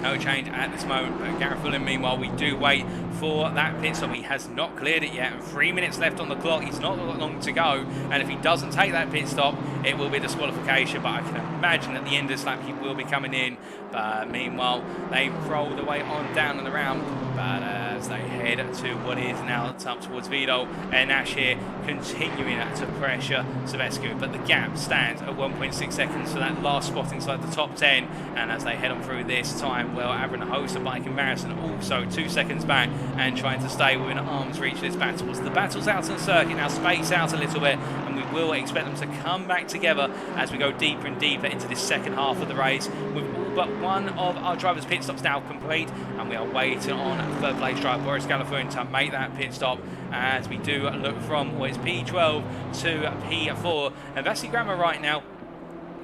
No change at this moment, but Garifullin, meanwhile, we do wait for that pit stop. He has not cleared it yet, and 3 minutes left on the clock. He's not got long to go, and if he doesn't take that pit stop, it will be disqualification. But I can imagine at the end of this lap he will be coming in. But meanwhile, they've rolled away on down and around. But as they head to what is now up towards Vidal, and Nash here continuing to pressure Savescu. But the gap stands at 1.6 seconds for that last spot inside the top 10. And as they head on through this time, well, Abranhosa bike comparison also 2 seconds back and trying to stay within arm's reach of this battle. So the battle's out on the circuit now, space out a little bit, and we will expect them to come back together as we go deeper and deeper into this second half of the race, with all but one of our drivers' pit stops now complete, and we are waiting on third place driver Boris Galifian to make that pit stop as we do look from what is P12 to P4. And Vasily Grammer right now,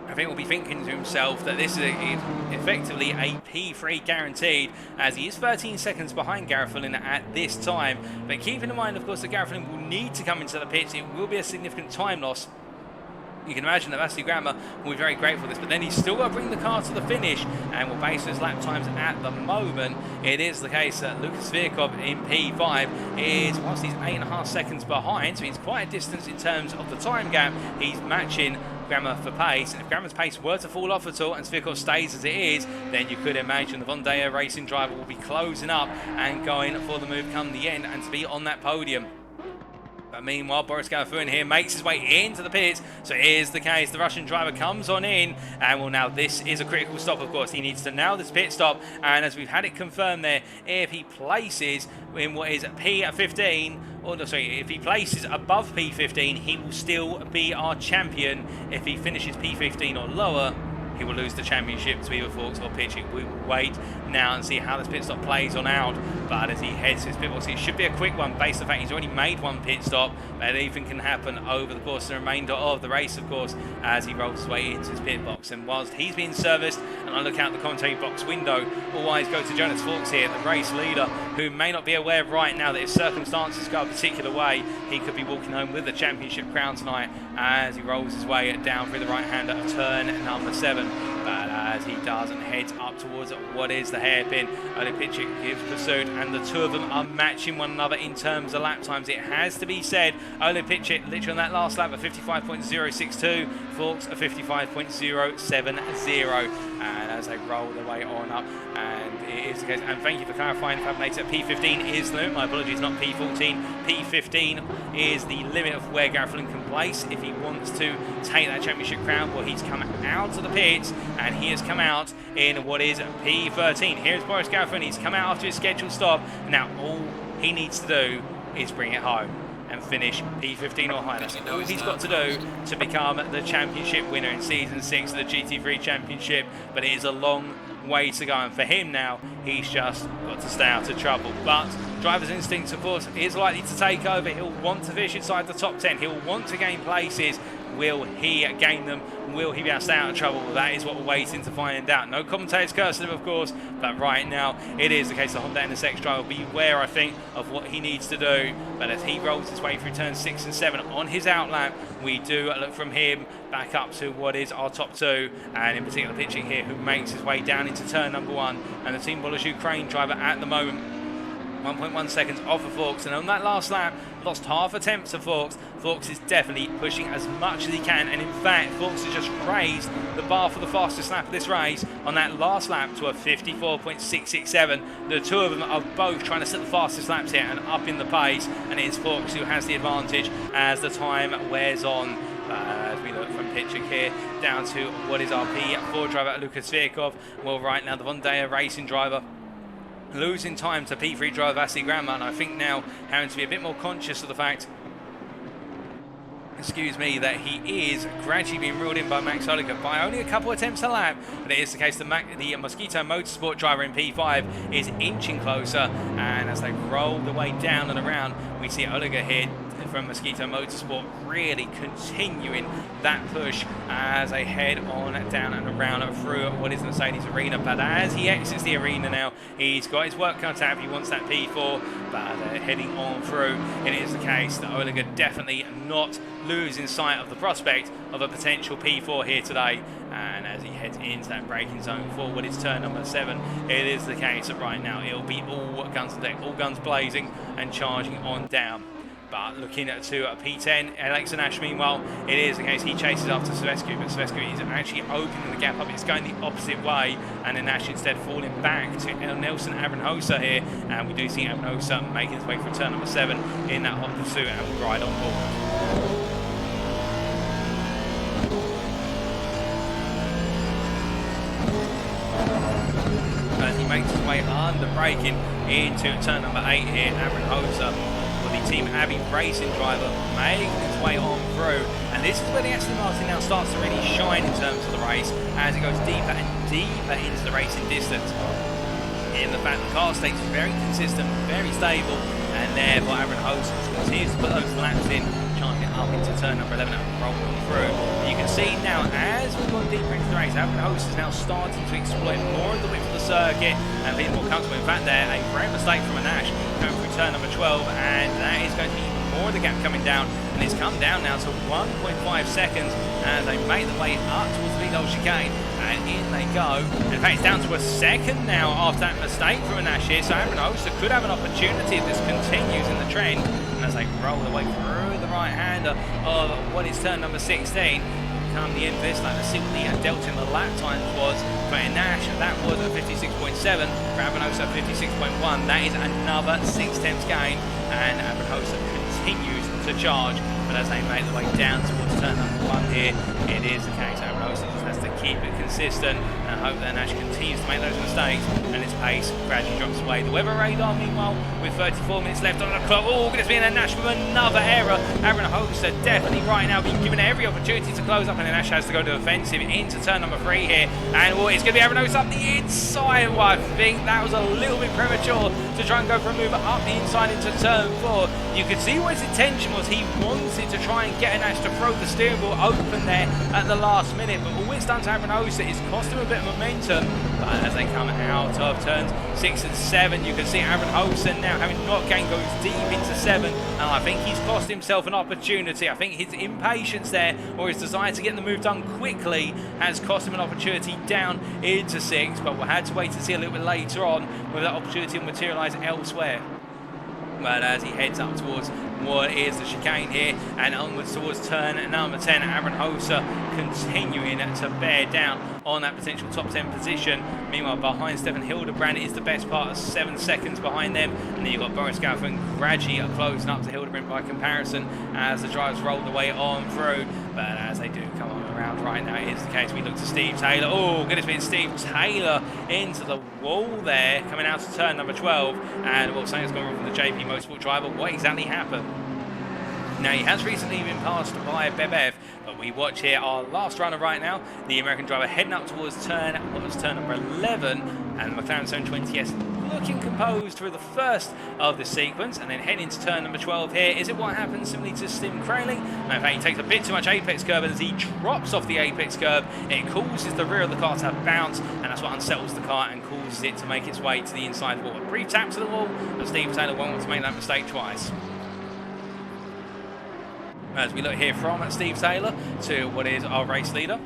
I think will be thinking to himself that this is effectively a P3 guaranteed, as he is 13 seconds behind Garifullin at this time. But keeping in mind, of course, that Garifullin will need to come into the pits, it will be a significant time loss. You can imagine that Vasily Grammer will be very grateful for this, but then he's still got to bring the car to the finish, and will base his lap times at the moment. It is the case that Lucas Virkov in P5 is, whilst he's 8.5 seconds behind, so he's quite a distance in terms of the time gap, he's matching Grammer for pace. And if Grammer's pace were to fall off at all and Svirkov stays as it is, then you could imagine the Vondea racing driver will be closing up and going for the move come the end and to be on that podium. But meanwhile, Boris Galifian here makes his way into the pits. So here's the case. The Russian driver comes on in. And well, now this is a critical stop, of course. He needs to nail this pit stop. And as we've had it confirmed there, if he places in what is P15, or no, sorry, if he places above P15, he will still be our champion. If he finishes P15 or lower, he will lose the championship to either Forks or Pitchett. We will wait now and see how this pit stop plays on out. But as he heads to his pit box, it should be a quick one based on the fact he's already made one pit stop. But anything can happen over the course of the remainder of the race, of course, as he rolls his way into his pit box. And whilst he's being serviced, and I look out the commentary box window, all eyes go to Jonas Forks here, the race leader, who may not be aware right now that if circumstances go a particular way, he could be walking home with the championship crown tonight as he rolls his way down through the right-hander of turn number 7. But as he does and heads up towards what is the hairpin, Ole Pitchett gives pursuit, and the two of them are matching one another in terms of lap times. It has to be said, Ole Pitchett literally on that last lap of 55.062, Forks a 55.070, and as they roll their way on up, and it is the case. And thank you for clarifying, Fabinator. P15 is the limit. My apologies, not P14. P15 is the limit of where Gareth Lynn can place if he wants to take that championship crown. Well, he's come out of the pits, and he has come out in what is P13. Here's Boris Gareth, he's come out after his scheduled stop. Now all he needs to do is bring it home and finish P15 or higher. That's all he's got to do to become the championship winner in Season 6 of the GT3 Championship, but it is a long way to go, and for him now, he's just got to stay out of trouble. But driver's instinct, of course, is likely to take over. He'll want to finish inside the top 10. He'll want to gain places. Will he gain them? Will he be able to stay out of trouble? That is what we're waiting to find out. No commentators cursing him, of course, but right now it is the case of Honda NSX driver. Beware, I think, of what he needs to do. But as he rolls his way through turns 6 and 7 on his outlap, we do look from him back up to what is our top 2, and in particular pitching here, who makes his way down into turn number 1, and the Team Bollers Ukraine driver at the moment 1.1 seconds off of Forks, and on that last lap lost half a tenth to Forks. Forks is definitely pushing as much as he can, and in fact Forks has just raised the bar for the fastest lap of this race on that last lap to a 54.667. The two of them are both trying to set the fastest laps here and up in the pace, and it is Forks who has the advantage as the time wears on. As we look from pitching here down to what is our P4 driver Lucas Virkov. Well, right now the Vondea racing driver losing time to P3 driver Vasily Grandma, and I think now having to be a bit more conscious of the fact, that he is gradually being ruled in by Max Oliger by only a couple of attempts a lap. But it is the case that the Mosquito Motorsport driver in P5 is inching closer, and as they roll the way down and around, we see Oliger here from Mosquito Motorsport really continuing that push as they head on down and around through what is the Mercedes arena. But as he exits the arena now, he's got his work cut out. He wants that P4, but heading on through, it is the case that Oliger definitely not losing sight of the prospect of a potential P4 here today. And as he heads into that braking zone for what is turn number 7, it is the case that right now it'll be all guns on deck, all guns blazing and charging on down. But looking at to P10, Alex and Ash, meanwhile, it is the case he chases after Svescu, but Svescu is actually opening the gap up. It's going the opposite way, and then Ash instead falling back to Nelson Abranhosa here. And we do see Abranhosa making his way through turn number 7 in that hot pursuit, and we'll ride on board. As he makes his way under braking into turn number 8 here, Abranhosa, the Team Abbey racing driver, making his way on through, and this is where the Aston Martin now starts to really shine in terms of the race as it goes deeper and deeper into the racing distance. In the fact the car stays very consistent, very stable, and therefore Abranhosa continues to put those laps in, charging up into turn number 11 and rolling through. You can see now as we've gone deeper into the race, Abranhosa is now starting to exploit more of the width of the circuit and being more comfortable. In fact, there a great mistake from Anash going through turn number 12, and that is going to be even more of the gap coming down, and it's come down now to 1.5 seconds as they make the way up towards the lead chicane, and in they go. In fact, it's down to a second now after that mistake from Anash here, so Abranhosa could have an opportunity if this continues in the trend, and as they roll their way through the right-hander of what is turn number 16, come the end of this, let's see what the delta in the lap times was for Nash. That was at 56.7, for Abranhosa 56.1. That is another 6 tenths gain, and Abranhosa continues to charge. But as they make the way down towards turn number 1 here, it is the case Abranhosa just has to keep it consistent and hope that Nash continues to make those mistakes and his pace gradually drops away. The weather radar, meanwhile, with 34 minutes left on the clock. Oh, it's been a Nash with another error. Abranhosa definitely right now being given every opportunity to close up, and Nash has to go to offensive into turn number 3 here. And it's going to be Abranhosa up the inside. Well, I think that was a little bit premature to try and go for a move up the inside into turn 4. You could see what his intention was. He wanted to try and get Nash to throw the steering wheel open there at the last minute, but all it's done to Abranhosa is cost him a bit of momentum. But as they come out of turns 6 and 7, you can see Abranhosa now having not gained goes deep into 7, and I think he's cost himself an opportunity. I think his impatience there, or his desire to get the move done quickly, has cost him an opportunity down into 6, but we'll have to wait to see a little bit later on whether that opportunity will materialise elsewhere. But as he heads up towards what is the chicane here, and onwards towards turn number 10. Aaron Hoser continuing to bear down on that potential top 10 position. Meanwhile, behind Stefan Hildebrand is the best part of 7 seconds behind them, and then you've got Boris Gaufen gradually closing up to Hildebrand by comparison as the drivers roll the way on through. But as they do come on around right now, it is the case. We look to Steve Taylor. Oh, goodness me, Steve Taylor into the wall there, coming out to turn number 12. And well, something's gone wrong from the JP Motorsport driver. What exactly happened? Now, he has recently been passed by Bebev, but we watch here our last runner right now, the American driver heading up towards turn number 11, and the McLaren 720S looking composed through the first of the sequence, and then heading to turn number 12 here. Is it what happens similarly to Tim Craley? In fact, he takes a bit too much apex curb, and as he drops off the apex curb, it causes the rear of the car to bounce, and that's what unsettles the car and causes it to make its way to the inside wall. A brief tap to the wall, but Steve Taylor won't want to make that mistake twice. As we look here from Steve Taylor to what is our race leader,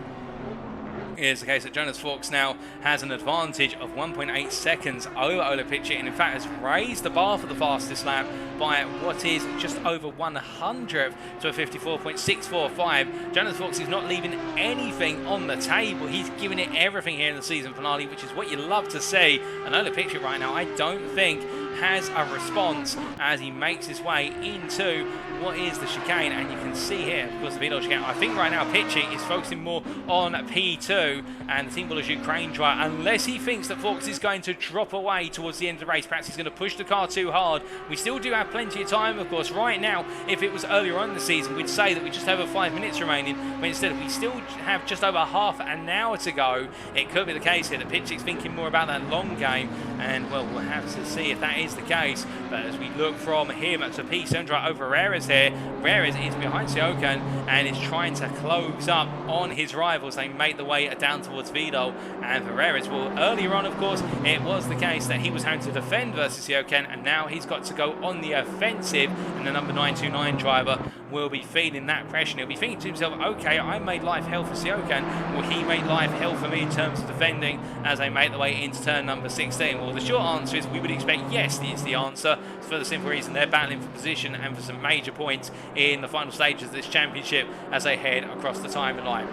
is the case that Jonas Vaux now has an advantage of 1.8 seconds over Ola Pitchett, and in fact has raised the bar for the fastest lap by what is just over 100th to a 54.645. Jonas Vaux is not leaving anything on the table. He's giving it everything here in the season finale, which is what you love to see. And Ola Pitchett right now, I don't think has a response as he makes his way into what is the chicane, and you can see here, of course, the Vidal chicane. I think right now Pitchett is focusing more on P2 and the Team Bullers Ukraine driver, unless he thinks that Vaux is going to drop away towards the end of the race. Perhaps he's going to push the car too hard. We still do have plenty of time, of course. Right now, if it was earlier on in the season, we'd say that we just have 5 minutes remaining, but instead we still have just over half an hour to go. It could be the case here that Pitchett's thinking more about that long game, and well, we'll have to see if that is the case. But as we look from him to P7 drive over Rares here, Rares is behind Siokan and is trying to close up on his rivals. They make the way down towards Vidal, and for Rares, well, earlier on, of course, it was the case that he was having to defend versus Siokan, and now he's got to go on the offensive, and the number 929 driver will be feeling that pressure. He'll be thinking to himself, okay, I made life hell for Siokan, will he make life hell for me in terms of defending as they make the way into turn number 16? Well, the short answer is we would expect yes is the answer, for the simple reason they're battling for position and for some major points in the final stages of this championship as they head across the timeline.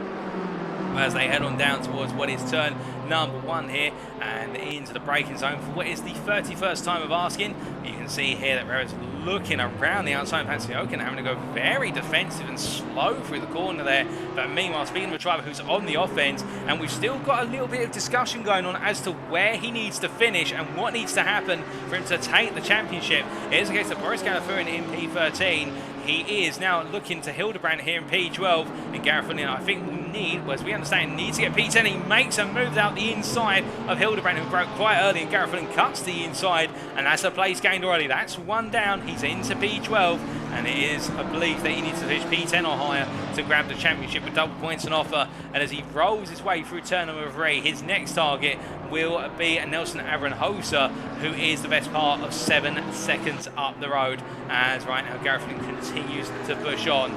As they head on down towards what is turn number 1 here and into the braking zone for what is the 31st time of asking. You can see here that Rares looking around the outside of Siokan, having to go very defensive and slow through the corner there. But meanwhile, speaking of a driver who's on the offense, and we've still got a little bit of discussion going on as to where he needs to finish and what needs to happen for him to take the championship. It is the case that Boris Gaufen in P13, he is now looking to Hildebrand here in P12, and Gareth Flynn, I think, will need, as we understand, needs to get P10. He makes a move out the inside of Hildebrand, who broke quite early, and Gareth Flynn cuts the inside, and that's a place gained already. That's one down. He's into P12, and it is a belief that he needs to finish P10 or higher to grab the championship with double points on offer. And as he rolls his way through turn number 3, his next target will be Nelson Aronhosa, who is the best part of 7 seconds up the road, as right now Gareth Flynn continues to push on.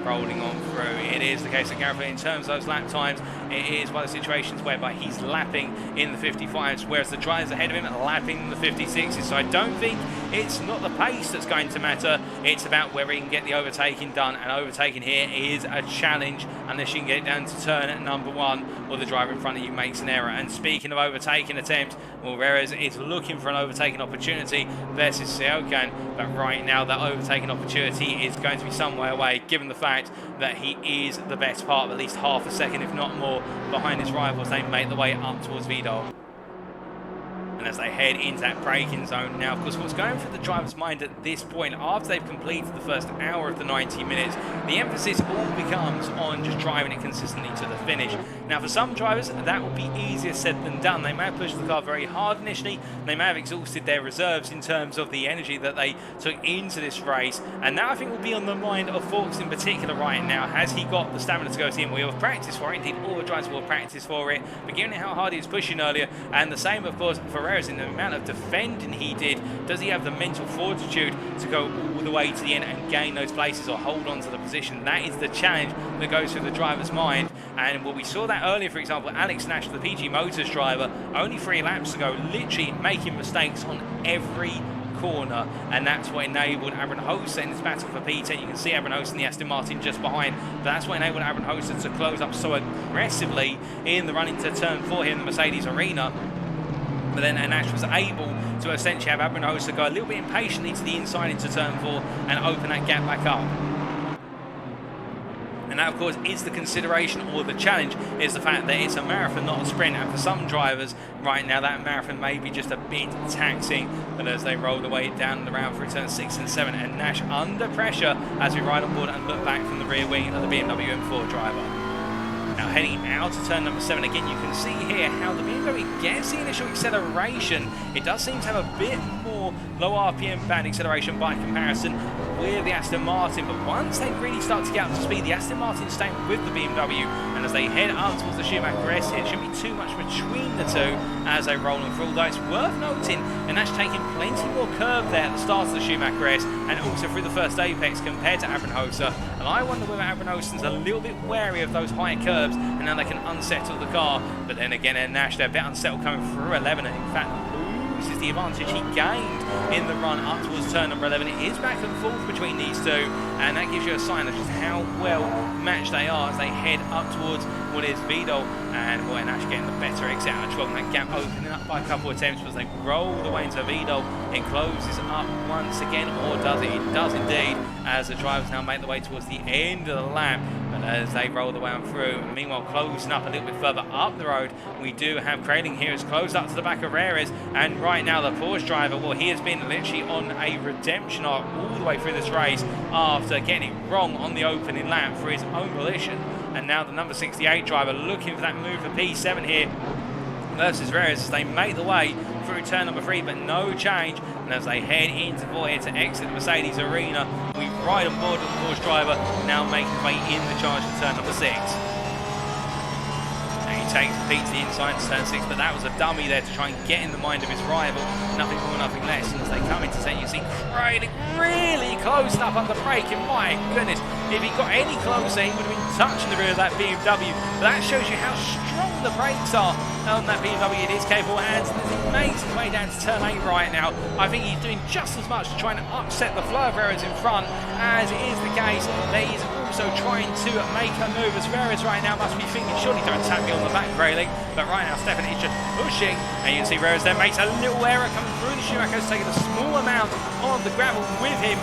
Rolling on through. It is the case that Gareth, in terms of those lap times, it is one of the situations whereby he's lapping in the 55s, whereas the drivers ahead of him are lapping in the 56s. So I don't think it's not the pace that's going to matter. It's about whether he can get the overtaking done, and overtaking here is a challenge unless you can get it down to turn number 1 or the driver in front of you makes an error. And speaking of overtaking attempts, well, Rares is looking for an overtaking opportunity versus Siokan, but right now that overtaking opportunity is going to be some way away, given the fact that he is the best part of at least half a second, if not more, behind his rivals. They make the way up towards Vidal. And as they head into that braking zone now, of course, what's going through the driver's mind at this point, after they've completed the first hour of the 90 minutes, the emphasis all becomes on just driving it consistently to the finish. Now, for some drivers, that will be easier said than done. They may have pushed the car very hard initially. They may have exhausted their reserves in terms of the energy that they took into this race. And that, I think, will be on the mind of Vaux in particular right now. Has he got the stamina to go to him? We have practiced for it. Indeed, all the drivers will have practiced for it. But given how hard he was pushing earlier, and the same, of course, for in the amount of defending he did, does he have the mental fortitude to go all the way to the end and gain those places or hold on to the position? That is the challenge that goes through the driver's mind. And well, we saw that earlier, for example, Alex Nash, the PG Motors driver, only 3 laps ago, literally making mistakes on every corner, and that's what enabled Aaron Hoster in this battle for P10. You can see Aaron Hoster and the Aston Martin just behind, but that's what enabled Aaron Hoster to close up so aggressively in the run into turn 4 here in the Mercedes arena. But then Nash was able to essentially have Aaron Hoster go a little bit impatiently to the inside into turn 4 and open that gap back up. And that, of course, is the consideration, or the challenge, is the fact that it's a marathon, not a sprint. And for some drivers right now, that marathon may be just a bit taxing. But as they roll the way down the round through turns 6 and 7, and Nash under pressure as we ride on board and look back from the rear wing of the BMW M4 driver. Now heading out to turn number 7, again you can see here how the BMW gets the initial acceleration. It does seem to have a bit more low RPM band acceleration by comparison with the Aston Martin, but once they really start to get up to speed, the Aston Martin staying with the BMW, and as they head up towards the Schumacher S, it shouldn't be too much between the two as they roll on through. Although it's worth noting, and that's taking plenty more curve there at the start of the Schumacher S, and also through the first apex compared to Aaron Hoster. And I wonder whether Aaron Hoster's a little bit wary of those higher curves, and now they can unsettle the car. But then again, Nash, they're a bit unsettled coming through 11, and in fact loses the advantage he gained in the run up towards turn number 11. It is back and forth between these two, and that gives you a sign of just how well matched they are as they head up towards what is Vidal, and boy, Nash getting the better exit out of 12, and that gap opening up by a couple of attempts as they roll the way into Vidal. It closes up once again, or does it? It does indeed, as the drivers now make the way towards the end of the lap. But as they roll the way on through, meanwhile closing up a little bit further up the road, we do have Kraling here. It's closed up to the back of ERS, and right now the Porsche driver, well, he has been literally on a redemption arc all the way through this race after getting it wrong on the opening lap for his own volition. And now the number 68 driver looking for that move for P7 here versus ERS as they make the way through turn number 3, but no change. And as they head into 4 here to exit the Mercedes arena, we ride on board with the Porsche driver, now making his way in the charge to turn number 6. And he takes Pete to the inside to turn 6, but that was a dummy there to try and get in the mind of his rival. Nothing more, nothing less. And as they come into 10, you see Kraling really close up under braking. My goodness, if he got any closer, he would have been touching the rear of that BMW. But that shows you how strong the brakes are on that BMW. It is capable hands, and as he makes his way down to turn 8 right now, I think he's doing just as much to try and upset the flow of errors in front as it is the case that he's also trying to make a move. As Ferris right now must be thinking, surely don't tap me on the back, Kraling. But right now Stefan is just pushing, and you can see Ferris there makes a little error coming through the Schumacher, taking a small amount of the gravel with him.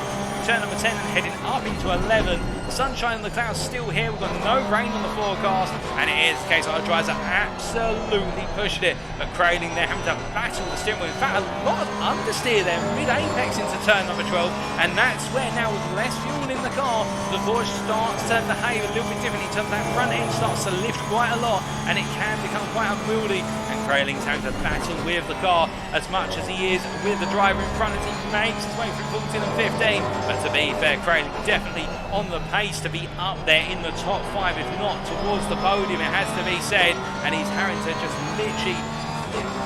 Turn number 10 and heading up into 11. Sunshine and the clouds still here. We've got no rain on the forecast, and it is the case our drivers are absolutely pushing it. But Kraling there having to battle the steering wheel. In fact, a lot of understeer there mid-apex into turn number 12, and that's where now with less fuel in the car, the Porsche starts to behave a little bit differently. In terms of that front end starts to lift quite a lot, and it can become quite unwieldy. And Kraling's having to battle with the car as much as he is with the driver in front as he makes his way through 14 and 15. But to be fair, Kraling definitely on the pace to be up there in the top 5, if not towards the podium, it has to be said. And he's having to just literally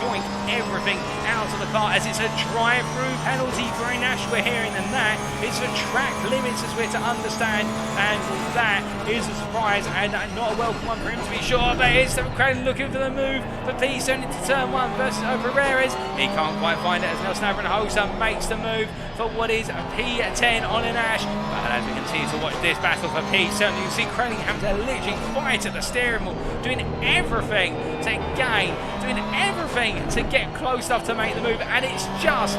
yoink everything out of the car as it's a drive-through penalty for Nash we're hearing, and that is for track limits as we're to understand, and that is a surprise and not a welcome one for him to be sure. But it's Stefan Kraling looking for the move for P7 into turn 1 versus over Perez. He can't quite find it as Nelson Aaron Hoster makes the move for what is a P10 on a Nash. But as we continue to watch this battle for P7, you can see Kraling having to literally fight at the steering wheel, doing everything to gain, doing everything to get close enough to make the move, and it's just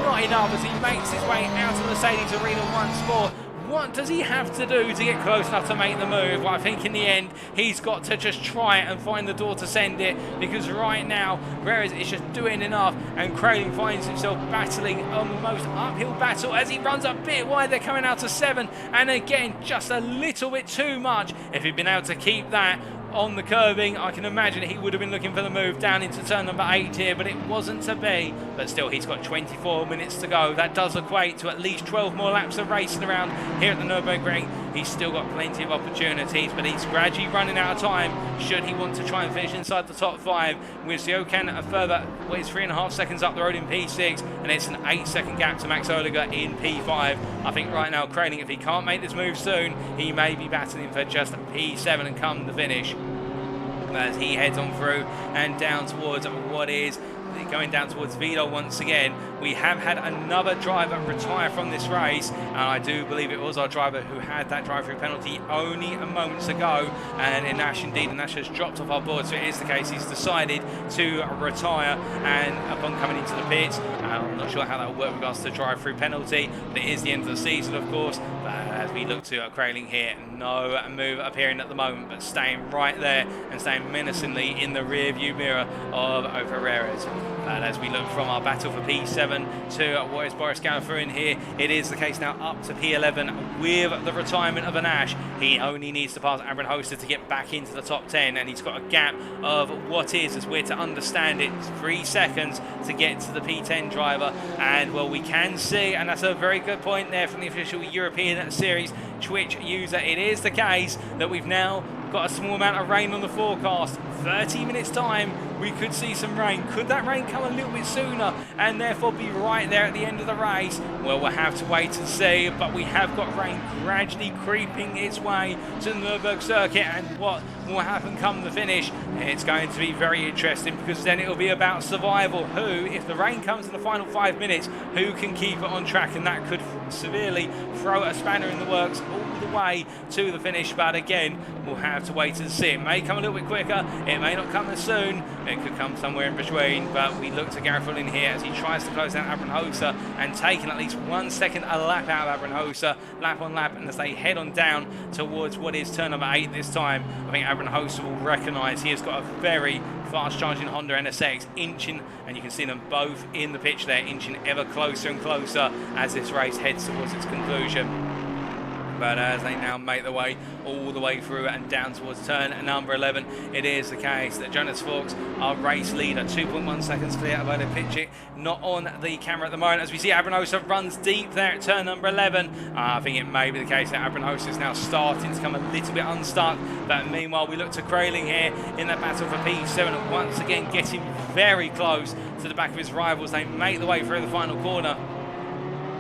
not enough as he makes his way out of the Mercedes arena once more. What does he have to do to get close enough to make the move? Well, I think in the end, he's got to just try and find the door to send it, because right now, Perez is just doing enough, and Kraling finds himself battling on the most uphill battle as he runs a bit wide. They're coming out to 7, and again, just a little bit too much. If he'd been able to keep that on the curbing, I can imagine he would have been looking for the move down into turn number 8 here, but it wasn't to be. But still, he's got 24 minutes to go. That does equate to at least 12 more laps of racing around here at the Nurburgring. He's still got plenty of opportunities, but he's gradually running out of time should he want to try and finish inside the top 5. With Siokan a further, well, it's 3.5 seconds up the road in P6, and it's an 8-second gap to Max Oliger in P5. I think right now, Kraling, if he can't make this move soon, he may be battling for just P7 and come the finish. As he heads on through and down towards what is going down towards Vidal once again. We have had another driver retire from this race, and I do believe it was our driver who had that drive-through penalty only a moments ago, and Nash indeed, and Nash has dropped off our board, so it is the case he's decided to retire, and upon coming into the pits, I'm not sure how that will work with regards to the drive-through penalty, but it is the end of the season, of course. But as we look to Crailing here, no move appearing at the moment, but staying right there and staying menacingly in the rear view mirror of Ferreras. But as we look from our battle for P7 to what is Boris Gallifreyan here, it is the case now up to P11 with the retirement of Nash. He only needs to pass Aaron Hoster to get back into the top 10, and he's got a gap of what is, as we're to understand it, 3 seconds to get to the P10 driver. And well, we can see, and that's a very good point there from the official European Series Twitch user, it is the case that we've now got a small amount of rain on the forecast. 30 minutes time we could see some rain. Could that rain come a little bit sooner and therefore be right there at the end of the race? Well, we'll have to wait and see, but we have got rain gradually creeping its way to the Nurburgring circuit, and what will happen come the finish, it's going to be very interesting, because then it'll be about survival. Who, if the rain comes in the final 5 minutes, who can keep it on track, and that could severely throw a spanner in the works all the way to the finish. But again, we'll have to wait and see. It may come a little bit quicker, it may not come as soon, it could come somewhere in between, but we look to Gareth Fulling here as he tries to close down Aaron Hoser, and taking at least 1 second a lap out of Aaron Hoser, lap on lap, and as they head on down towards what is turn number 8 this time, I think Aaron Hoser will recognise he has got a very fast charging Honda NSX, inching, and you can see them both in the pitch there, inching ever closer and closer as this race heads towards its conclusion. But as they now make their way all the way through and down towards turn number 11, it is the case that Jonas Fawkes, our race leader, 2.1 seconds clear of the pitch, not on the camera at the moment, as we see Abranosa runs deep there at turn number 11. I think it may be the case that Abranosa is now starting to come a little bit unstuck, but meanwhile we look to Crailing here in that battle for P7, once again getting very close to the back of his rivals. They make the way through the final corner.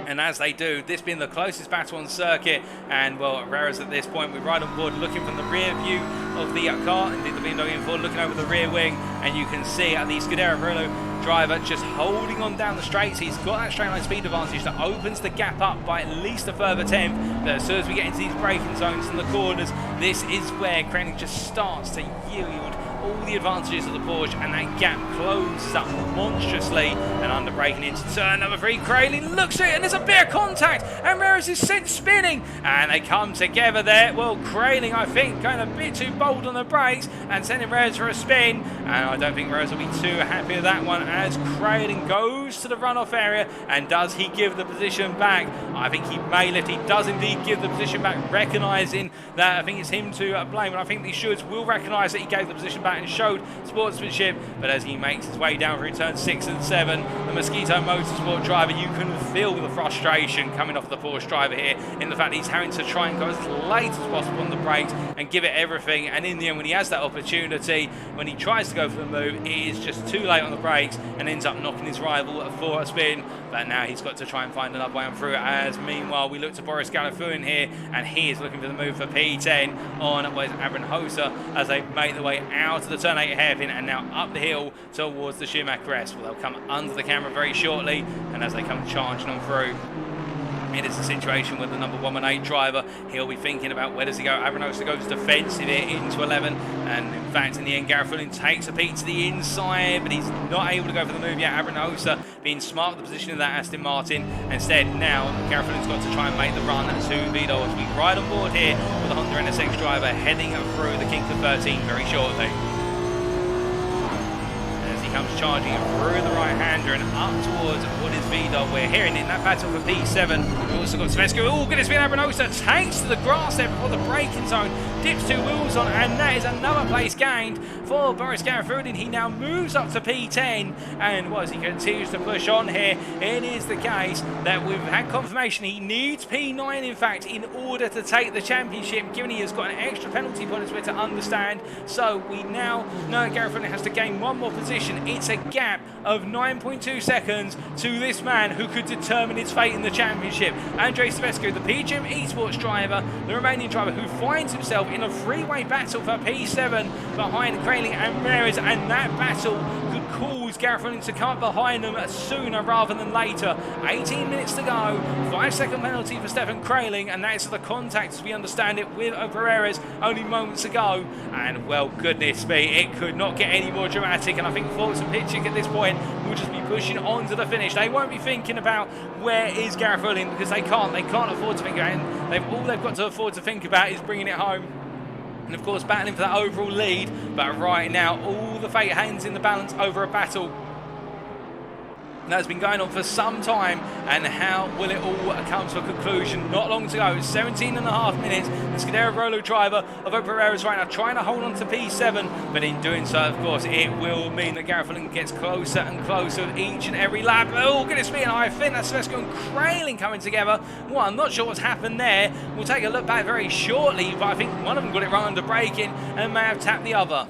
And as they do, this being the closest battle on circuit, and well, Rares at this point, we ride on board looking from the rear view of the car, indeed the BMW forward, looking over the rear wing, and you can see the Scuderia Perillo driver just holding on down the straights. He's got that straight line speed advantage that opens the gap up by at least a further 10, but as soon as we get into these braking zones and the corners, this is where Crailing just starts to yield all the advantages of the Porsche, and that gap closes up monstrously. And under braking into turn number 3, Crailing looks at it and there's a bit of contact, and Rares is sent spinning, and they come together there. Well, Crailing, I think, going a bit too bold on the brakes and sending Rares for a spin, and I don't think Rares will be too happy with that one as Crailing goes to the runoff area. And does he give the position back? I think he may lift. He does indeed give the position back, recognising that I think it's him to blame, and I think the stewards will recognise that he gave the position back and showed sportsmanship. But as he makes his way down through turn 6 and 7, the Mosquito Motorsport driver, you can feel the frustration coming off the Porsche driver here in the fact that he's having to try and go as late as possible on the brakes and give it everything, and in the end when he has that opportunity, when he tries to go for the move, it is just too late on the brakes and ends up knocking his rival for a spin. But now he's got to try and find another way on through, as meanwhile we look to Boris Gallifreyan here, and he is looking for the move for P10 on what is Aaron Hoser as they make their way out of the turn 8 hairpin and now up the hill towards the Schumacher S. Well, they'll come under the camera very shortly, and as they come charging on through, it is a situation with the number 118 driver. He'll be thinking about where does he go. Abranosa goes defensive here into 11, and in fact in the end Gareth Fulling takes a peek to the inside, but he's not able to go for the move yet. Abranosa being smart with the position of that Aston Martin. Instead now Gareth Fulling's got to try and make the run to Vidal as we ride on board here with the Honda NSX driver heading through the Kink of 13 very shortly. Comes charging through the right-hander and up towards what is Vidal. We're hearing in that battle for P7. We've also got Svescu. Oh, goodness me, Abranosa takes to the grass there before the braking zone, dips 2 wheels on, and that is another place gained for Boris Gallifreyan. He now moves up to P10, and as he continues to push on here, it is the case that we've had confirmation he needs P9 in fact in order to take the championship, given he has got an extra penalty point as we're to understand. So we now know Gallifreyan has to gain 1 more position. It's a gap of 9.2 seconds to this man who could determine his fate in the championship. Andrei Svescu, the PGM Esports driver, the Romanian driver who finds himself in a 3-way battle for P7 behind Crailing and Rares, and that battle could cause Gareth to come up behind them sooner rather than later. 18 minutes to go, 5-second penalty for Stefan Kraling, and that is the contact as we understand it with Pereira's only moments ago. And well, goodness me, it could not get any more dramatic, and I think Fox and Pitching at this point will just be pushing on to the finish. They won't be thinking about where is Gareth Ullin, because they can't afford to think about it. All they've got to afford to think about is bringing it home. And of course battling for that overall lead, but right now all the fate hangs in the balance over a battle that has been going on for some time. And how will it all come to a conclusion? Not long to go, 17.5 minutes. The Scuderia Rolo driver of Pereira is right now trying to hold on to P7, but in doing so, of course, it will mean that Gareth Ullin gets closer and closer with each and every lap. Oh, goodness me, and I think that's Svesco and Kraling coming together. Well, I'm not sure what's happened there. We'll take a look back very shortly, but I think one of them got it wrong under braking and may have tapped the other.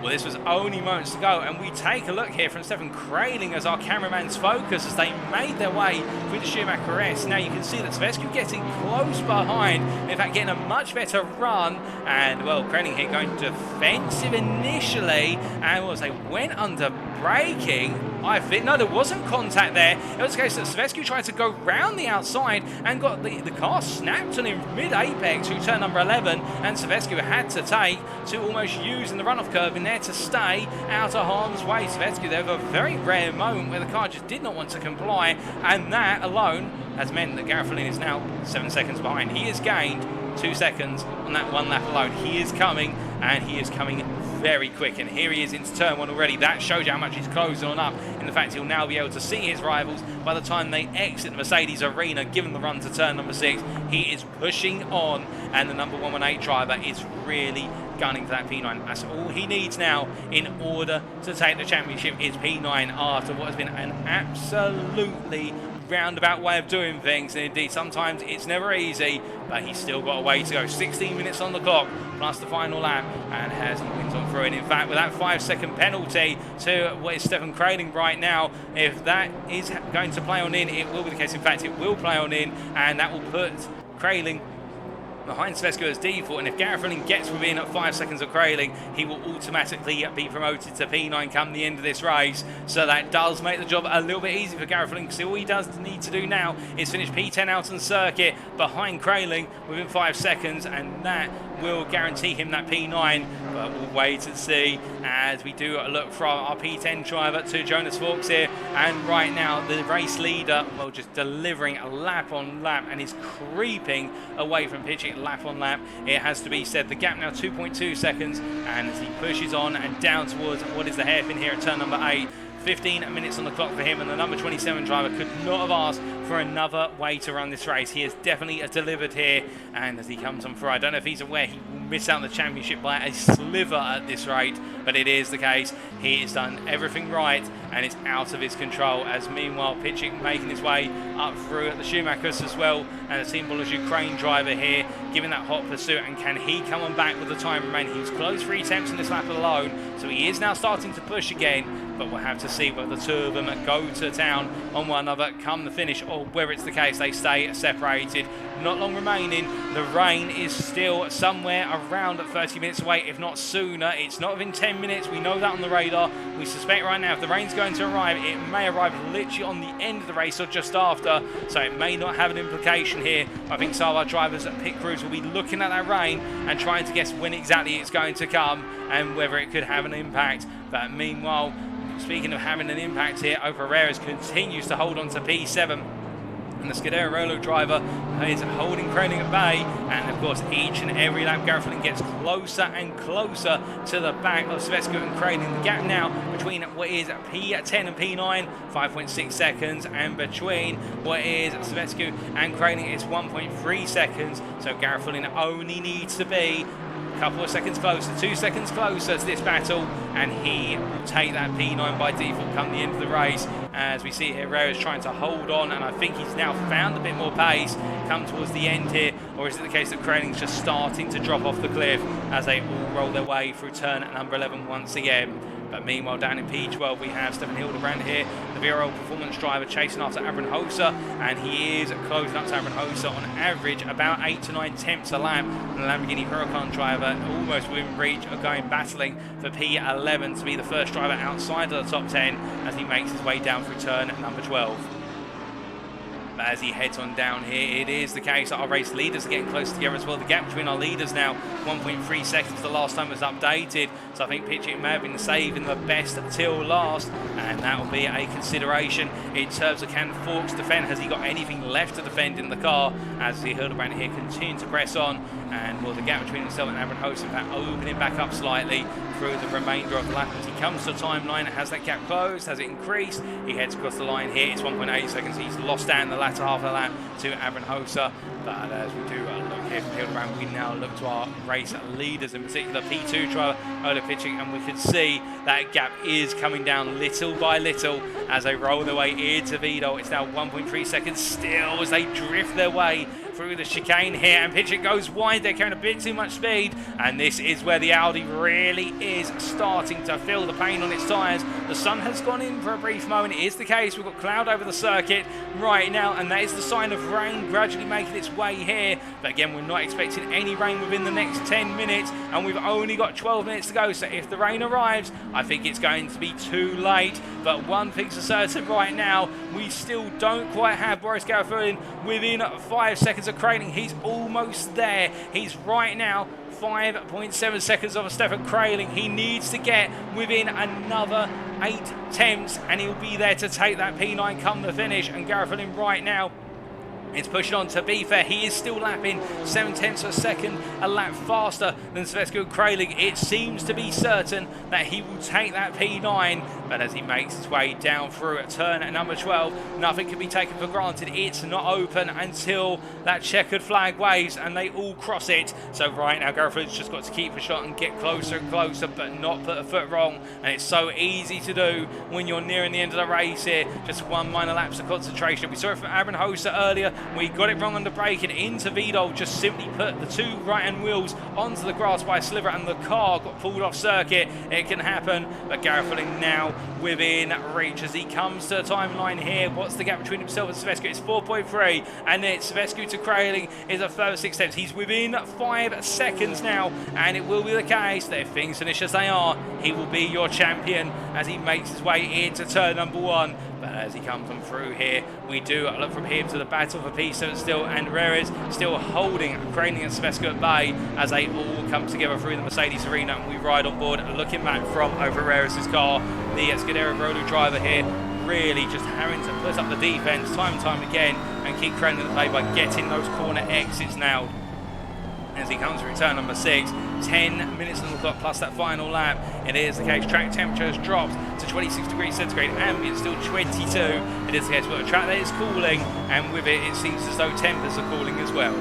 Well, this was only moments to go, and we take a look here from Stefan Kraling as our cameraman's focus as they made their way through the Schumacher ERS. Now you can see that Svescu getting close behind, in fact getting a much better run, and well, Kraling here going defensive initially, and as they went under braking, I think, no, there wasn't contact there. It was the case that Svescu tried to go round the outside and got the car snapped on him mid-apex through turn number 11, and Svescu had to take to almost using the runoff curve in there to stay out of harm's way. Svescu there with a very rare moment where the car just did not want to comply, and that alone has meant that Gareth Ullin is now 7 seconds behind. He has gained 2 seconds on that one lap alone. He is coming, and he is coming very quick, and here he is into turn 1 already. That shows you how much he's closed on up in the fact he'll now be able to see his rivals by the time they exit the Mercedes arena, given the run to turn number 6. He is pushing on, and the number 118 driver is really gunning for that P9. That's all he needs now in order to take the championship, is P9 after what has been an absolutely roundabout way of doing things, and indeed sometimes it's never easy, but he's still got a way to go. 16 minutes on the clock plus the final lap, and has wins on through. And in fact, with that 5-second penalty to what is Stefan Kraling right now, if that is going to play on in, it will be the case. In fact, it will play on in, and that will put Kraling behind Svescu as default, and if Gareth Ullin gets within 5 seconds of Kraling, he will automatically be promoted to P9 come the end of this race. So that does make the job a little bit easy for Gareth Ullin, because all he does need to do now is finish P10 out on circuit behind Kraling within 5 seconds, and that will guarantee him that P9. But we'll wait and see as we do a look from our P10 driver to Jonas Vaux here, and right now the race leader, well, just delivering a lap on lap, and is creeping away from pitching lap on lap. It has to be said, the gap now 2.2 seconds, and as he pushes on and down towards what is the hairpin here at turn number 8, 15 minutes on the clock for him, and the number 27 driver could not have asked for another way to run this race. He has definitely delivered here, and as he comes on through, I don't know if he's aware he will miss out on the championship by a sliver at this rate, but it is the case. He has done everything right, and it's out of his control, as meanwhile Pitching making his way up through the Schumachers as well, and the Team Bolliger Ukraine driver here giving that hot pursuit, and can he come on back with the time remaining? He was close 3 attempts in this lap alone, so he is now starting to push again, but we'll have to see whether the two of them go to town on one another come the finish, or whether it's the case they stay separated. Not long remaining. The rain is still somewhere around 30 minutes away, if not sooner. It's not within 10 minutes. We know that on the radar. We suspect right now if the rain's going to arrive, it may arrive literally on the end of the race or just after, so it may not have an implication here. I think some of our drivers at pit crews will be looking at that rain and trying to guess when exactly it's going to come and whether it could have an impact. But meanwhile, speaking of having an impact here, Pereira continues to hold on to P7. And the Scuderia Rolo driver is holding Kraling at bay, and of course each and every lap Gareth Ullin gets closer and closer to the back of Svescu and Kraling. The gap now between what is P10 and P9, 5.6 seconds, and between what is Svescu and Kraling is 1.3 seconds. So Gareth Ullin only needs to be a couple of seconds closer, 2 seconds closer to this battle, and he will take that P9 by default come the end of the race. As we see here, Herrera's trying to hold on, and I think he's now found a bit more pace come towards the end here, or is it the case that Kraling's just starting to drop off the cliff as they all roll their way through turn number 11 once again? But meanwhile, down in P12, we have Stefan Hildebrand here, the VRL performance driver, chasing after Aaron Hoser, and he is closing up to Aaron Hoser on average about 8 to 9 tenths a lap. And the Lamborghini Huracan driver almost within reach of battling for P11 to be the first driver outside of the top 10 as he makes his way down through turn number 12. But as he heads on down here, it is the case that our race leaders are getting close together as well. The gap between our leaders now, 1.3 seconds the last time it was updated. So I think Pitchett may have been saving the best till last, and that will be a consideration in terms of can Forks defend. Has he got anything left to defend in the car? As the Hildebrand here continue to press on, and will the gap between himself and Aaron Host in fact opening back up slightly through the remainder of the lap as he comes to the timeline. Has that gap closed? Has it increased? He heads across the line here. It's 1.8 seconds. He's lost out in the latter half of the lap to Aaron Hoser. But as we do look here from Hildebrand, we now look to our race leaders, in particular P2 driver Ola Pitching, and we can see that gap is coming down little by little as they roll their way into Vidal. It's now 1.3 seconds still as they drift their way through the chicane here, and Pitchett goes wide. They're carrying a bit too much speed, and this is where the Audi really is starting to feel the pain on its tyres. The sun has gone in for a brief moment. It is the case. We've got cloud over the circuit right now, and that is the sign of rain gradually making its way here. But again, we're not expecting any rain within the next 10 minutes, and we've only got 12 minutes to go. So if the rain arrives, I think it's going to be too late. But one thing's for certain right now, we still don't quite have Boris Garafulin within 5 seconds of Kraling. He's almost there. He's right now 5.7 seconds of Stefan Kraling. He needs to get within another 8 tenths, and he'll be there to take that P9 come the finish. And Garafulin right now, it's pushing on. To be fair, he is still lapping 7 tenths of a second a lap faster than Svetsko Kraling. It seems to be certain that he will take that P9, but as he makes his way down through at turn at number 12, nothing can be taken for granted. It's not open until that checkered flag waves and they all cross it. So right now, Garafulin's just got to keep a shot and get closer and closer, but not put a foot wrong. And it's so easy to do when you're nearing the end of the race here. Just one minor lapse of concentration. We saw it from Aaron Hoser earlier. We got it wrong on the braking into Vidal, just simply put the two right-hand wheels onto the grass by a sliver, and the car got pulled off circuit. It can happen, but Garafulin now within reach as he comes to the timeline here. What's the gap between himself and Svetsko? It's 4.3, and then Svetsko to Kraling is a further 6 tenths. He's within 5 seconds now, and it will be the case that if things finish as they are, he will be your champion as he makes his way into turn number 1. But as he comes on through here, we do look from him to the battle for P7 still, and Reyes still holding Kraling and Svetsko at bay as they all come together through the Mercedes arena, and we ride on board looking back from over Reyes' car. The Scuderia Rolo driver here really just having to put up the defence time and time again and keep Kraling at bay by getting those corner exits nailed. As he comes through turn number 6, 10 minutes on the clock plus that final lap. It is the case. Track temperature has dropped to 26 degrees centigrade, ambient still 22. It is the case. We've got a track that is cooling, and with it, it seems as though tempers are cooling as well.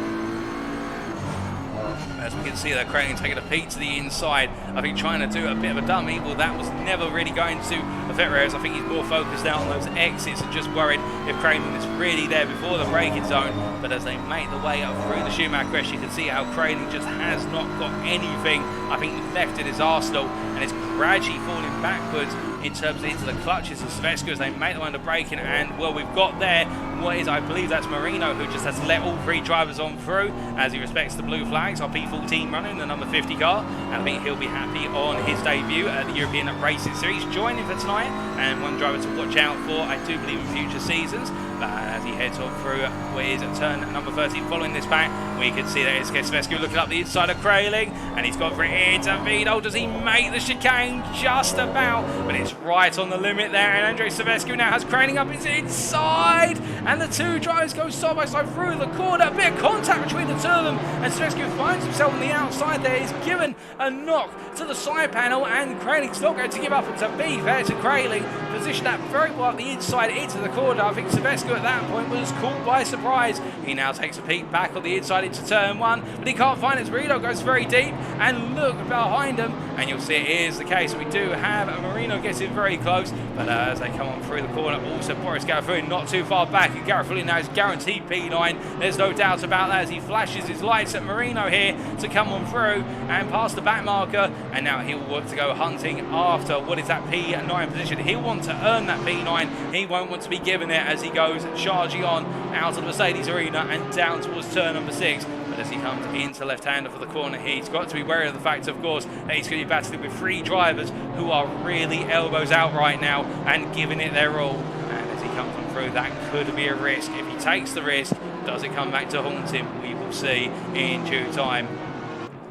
As we can see that Kraling taking a peek to the inside, I think trying to do a bit of a dummy. Well, that was never really going to affect Reyes. I think he's more focused now on those exits and just worried if Kraling is really there before the braking zone. But as they make the way up through the Schumacher crest, you can see how Kraling just has not got anything, I think, left in his arsenal, and it's gradually falling backwards in terms of into the clutches of Svetsko as they make the way under braking. And well, we've got there what is, I believe that's Marino, who just has to let all 3 drivers on through as he respects the blue flags. Our P14 runner in the number 50 car, and I think he'll be happy on his debut at the European Racing Series, joining for tonight, and one driver to watch out for, I do believe, in future seasons. But as he heads on through what is turn number 13 following this pack, we can see that it's Svetsko looking up the inside of Kraling, and he's got for it into Vidal. Does he make the chicane? Just about, but it's right on the limit there, and Andrei Svetsko now has Kraling up his inside, and the 2 drivers go side by side through the corner. A bit of contact between the 2 of them, and Svetsko finds himself on the outside there. He's given a knock to the side panel, and Kraling's not going to give up. And to be fair to Kraling, position that very well up the inside into the corner. I think Svetsko Savescu at that point was caught by surprise. He now takes a peek back on the inside into turn 1, but he can't find it. Marino goes very deep, and look behind him, and you'll see it is the case. We do have Marino getting very close, but as they come on through the corner, also Boris Garafulli not too far back, and Garafulli now is guaranteed P9. There's no doubt about that as he flashes his lights at Marino here to come on through and past the back marker, and now he'll want to go hunting after what is that P9 position. He'll want to earn that P9. He won't want to be given it as he goes charging on out of the Mercedes arena and down towards turn number 6. But as he comes into left-hander for the corner here, he's got to be wary of the fact, of course, that he's going to be battling with 3 drivers who are really elbows out right now and giving it their all. And as he comes on through, that could be a risk. If he takes the risk, does it come back to haunt him? We will see in due time.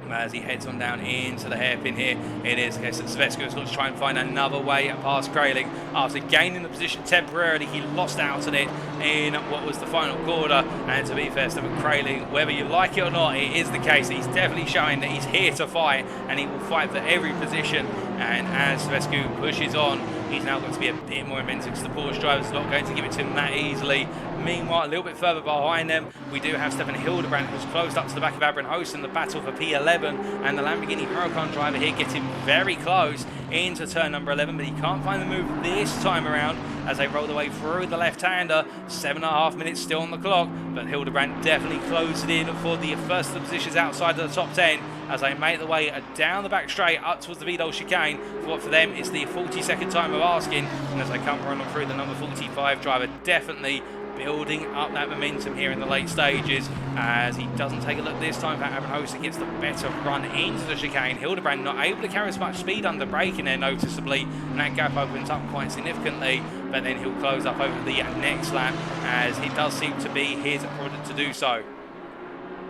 As he heads on down into the hairpin here, it is the case that Savescu has got to try and find another way past Kraling. After gaining the position temporarily, he lost out on it in what was the final quarter. And to be fair, with Kraling, whether you like it or not, it is the case. He's definitely showing that he's here to fight, and he will fight for every position. And as Savescu pushes on, he's now got to be a bit more inventive because the Porsche driver's not going to give it to him that easily. Meanwhile, a little bit further behind them, we do have Stefan Hildebrand, who's closed up to the back of Adrian Host in the battle for P11, and the Lamborghini Huracan driver here getting very close into turn number 11, but he can't find the move this time around as they roll their way through the left-hander. 7.5 minutes still on the clock, but Hildebrand definitely closed it in for the first of the positions outside of the top 10 as they make the way down the back straight up towards the Vidal chicane for what for them is the 42nd time of asking, and as they come running through, the number 45 driver definitely building up that momentum here in the late stages as he doesn't take a look this time. Adrian Host gets the better run into the chicane. Hildebrand not able to carry as much speed under braking there noticeably, and that gap opens up quite significantly, but then he'll close up over the next lap as he does seem to be his product to do so.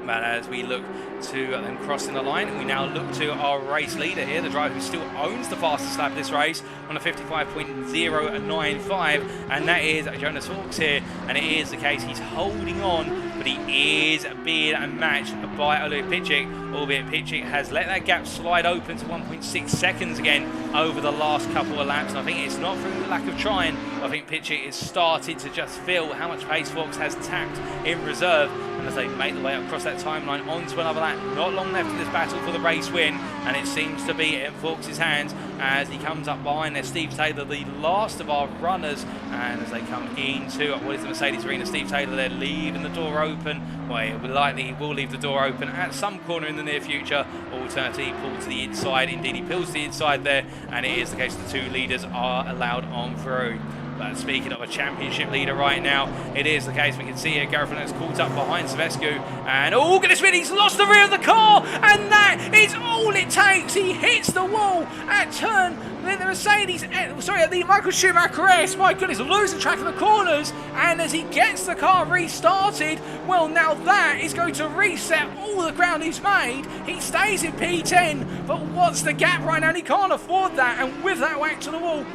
But as we look to them crossing the line, we now look to our race leader here, the driver who still owns the fastest lap of this race on a 55.095, and that is Jonas Hawks here. And it is the case, he's holding on, but he is being matched by Olu Pitchik, albeit Pitchik has let that gap slide open to 1.6 seconds again over the last couple of laps. And I think it's not through the lack of trying. I think Pitchik is starting to just feel how much pace Fox has tapped in reserve. And as they make the way across that timeline onto another lap, not long left in this battle for the race win, and it seems to be in Fox's hands as he comes up behind there. Steve Taylor, the last of our runners, and as they come into what is the Mercedes arena, Steve Taylor there leaving the door open. Well, it will likely will leave the door open at some corner in the near future. Alternatively, he pulls to the inside. Indeed, he pulls to the inside there, and it is the case the 2 leaders are allowed on through. But speaking of a championship leader right now, it is the case. We can see here Gareth is caught up behind Savescu, and oh goodness me, he's lost the rear of the car, and that is all it takes. He hits the wall at turn. Then the Mercedes, the Michael Schumacher ERS, my goodness, losing track of the corners, and as he gets the car restarted, well, now that is going to reset all the ground he's made. He stays in P10, but what's the gap right now? And he can't afford that, and with that whack to the wall,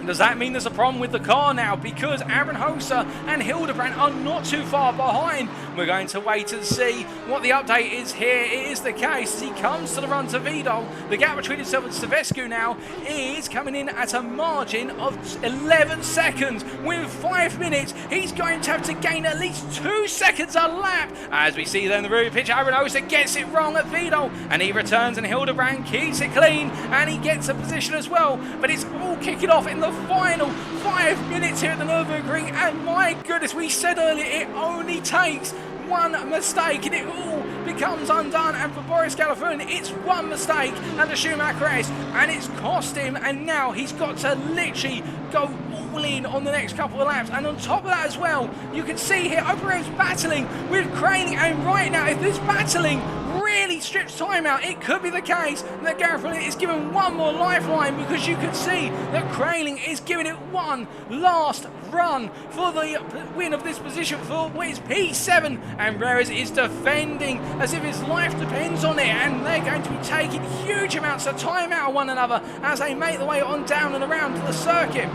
does that mean there's a problem with the car now? Because Aaron Hoser and Hildebrand are not too far behind. We're going to wait and see what the update is here. It is the case as he comes to the run to Vidal. The gap between himself and Savescu now is coming in at a margin of 11 seconds. With 5 minutes, he's going to have to gain at least 2 seconds a lap. As we see there in the rear pitch, Aaron Hoser gets it wrong at Vidal, and he returns, and Hildebrand keeps it clean, and he gets a position as well. But it's all kicking off in the final 5 minutes here at the Nurburgring, and my goodness, we said earlier it only takes one mistake and it all becomes undone. And for Boris Galafun, it's one mistake and the Schumacher ERS, and it's cost him, and now he's got to literally go all in on the next couple of laps. And on top of that as well, you can see here Opero's battling with Kraling, and right now if this battling really strips time out, it could be the case that Gareth is given one more lifeline, because you can see that Kraling is giving it one last run for the win of this position for his P7, and Reyes is defending as if his life depends on it, and they're going to be taking huge amounts of time out of one another as they make the way on down and around to the circuit.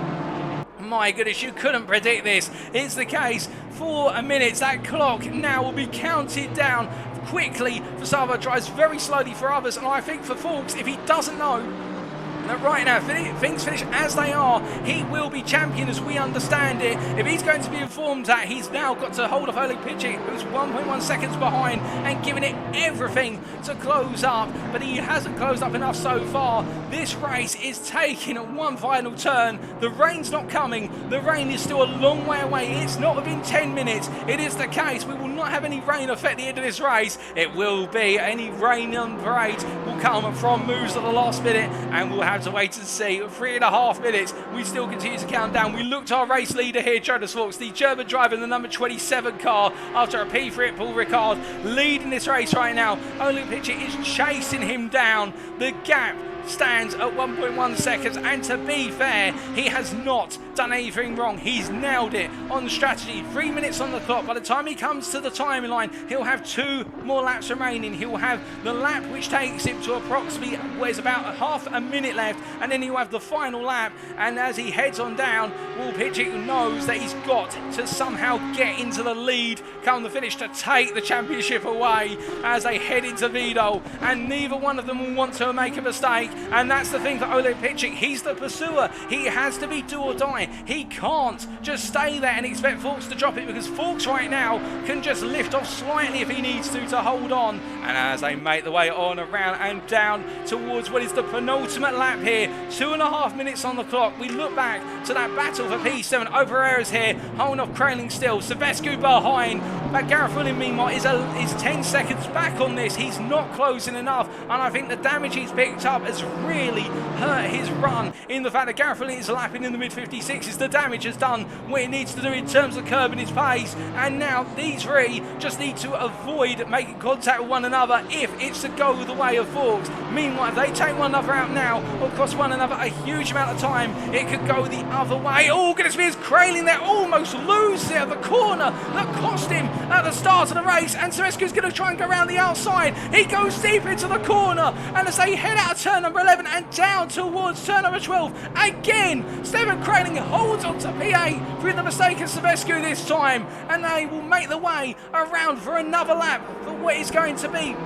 My goodness, you couldn't predict this. It's the case. 4 minutes, that clock now will be counted down quickly for some, drives very slowly for others, and I think for Fawkes, if he doesn't know that right now, things finish as they are, he will be champion as we understand it. If he's going to be informed that he's now got to hold off Oleg Pichik, who's 1.1 seconds behind and giving it everything to close up, but he hasn't closed up enough so far. This race is taking one final turn. The rain's not coming. The rain is still a long way away. It's not within 10 minutes. It is the case. We will not have any rain affect the end of this race. It will be any rain on parade will come from moves at the last minute, and we'll have to wait and see. 3.5 minutes. We still continue to count down. We look to our race leader here, Jonas Fuchs, the German driver in the number 27 car, after a P3 at Paul Ricard, leading this race right now. Oleg Pichik is chasing him down. The gap stands at 1.1 seconds, and to be fair, he has not done anything wrong. He's nailed it on the strategy. 3 minutes on the clock. By the time he comes to the timeline, he'll have 2 more laps remaining. He'll have the lap which takes him to approximately where's about half a minute left, and then he'll have the final lap. And as he heads on down, Will Pichik knows that he's got to somehow get into the lead come the finish to take the championship away as they head into Vidal, and neither one of them will want to make a mistake. And that's the thing for Oleg Pichik. He's the pursuer. He has to be do or die. He can't just stay there and expect Fuchs to drop it, because Fuchs right now can just lift off slightly if he needs to hold on. And as they make the way on, around and down towards what is the penultimate lap here, 2.5 minutes on the clock. We look back to that battle for P7. Opereras here, holding off Kraling still. Silvescu behind. But Gareth William, meanwhile, is 10 seconds back on this. He's not closing enough. And I think the damage he's picked up has really hurt his run, in the fact that Gareth Williams is lapping in the mid-56s. The damage has done what it needs to do in terms of curbing his pace, and now these three just need to avoid making contact with one another if it's to go the way of Fuchs. Meanwhile, if they take one another out now, or cost one another a huge amount of time, it could go the other way. Oh, goodness me, it's Kraling there, almost loses it at the corner that cost him at the start of the race, and Silvescu's going to try and go around the outside. He goes deep into the corner, and as they head out of turn number 11 and down towards turn number 12, again, Stefan Kraling holds on to P8 through the mistake of Silvescu this time, and they will make the way around for another lap for what is going to be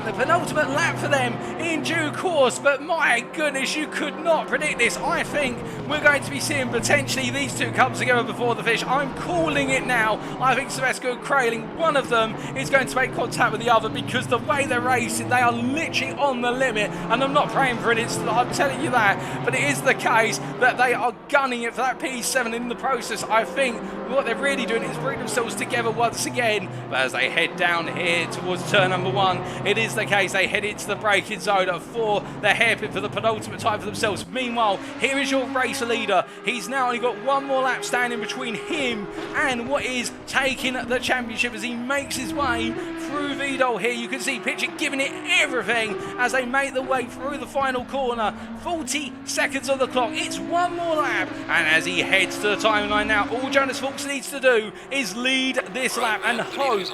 the penultimate lap for them in due course. But my goodness, you could not predict this. I think we're going to be seeing potentially these two come together before the finish. I'm calling it now. I think Silvescu and Kraling, one of them is going to make contact with the other, because the way they're racing, they are literally on the limit, and I'm not praying for an instant, I'm telling you that, but it is the case that they are gunning it for that P7 in the process. I think what they're really doing is bring themselves together once again. But as they head down here towards turn number 1, it is the case they head into the braking zone for the hairpin for the penultimate time for themselves. Meanwhile, here is your race leader. He's now only got one more lap standing between him and what is taking the championship as he makes his way through Vidal here. You can see Pichik giving it everything as they make the way through the final corner. 40 seconds on the clock. It's one more lap, and as he heads to the timeline now, all Jonas Fuchs needs to do is lead this lap and hope,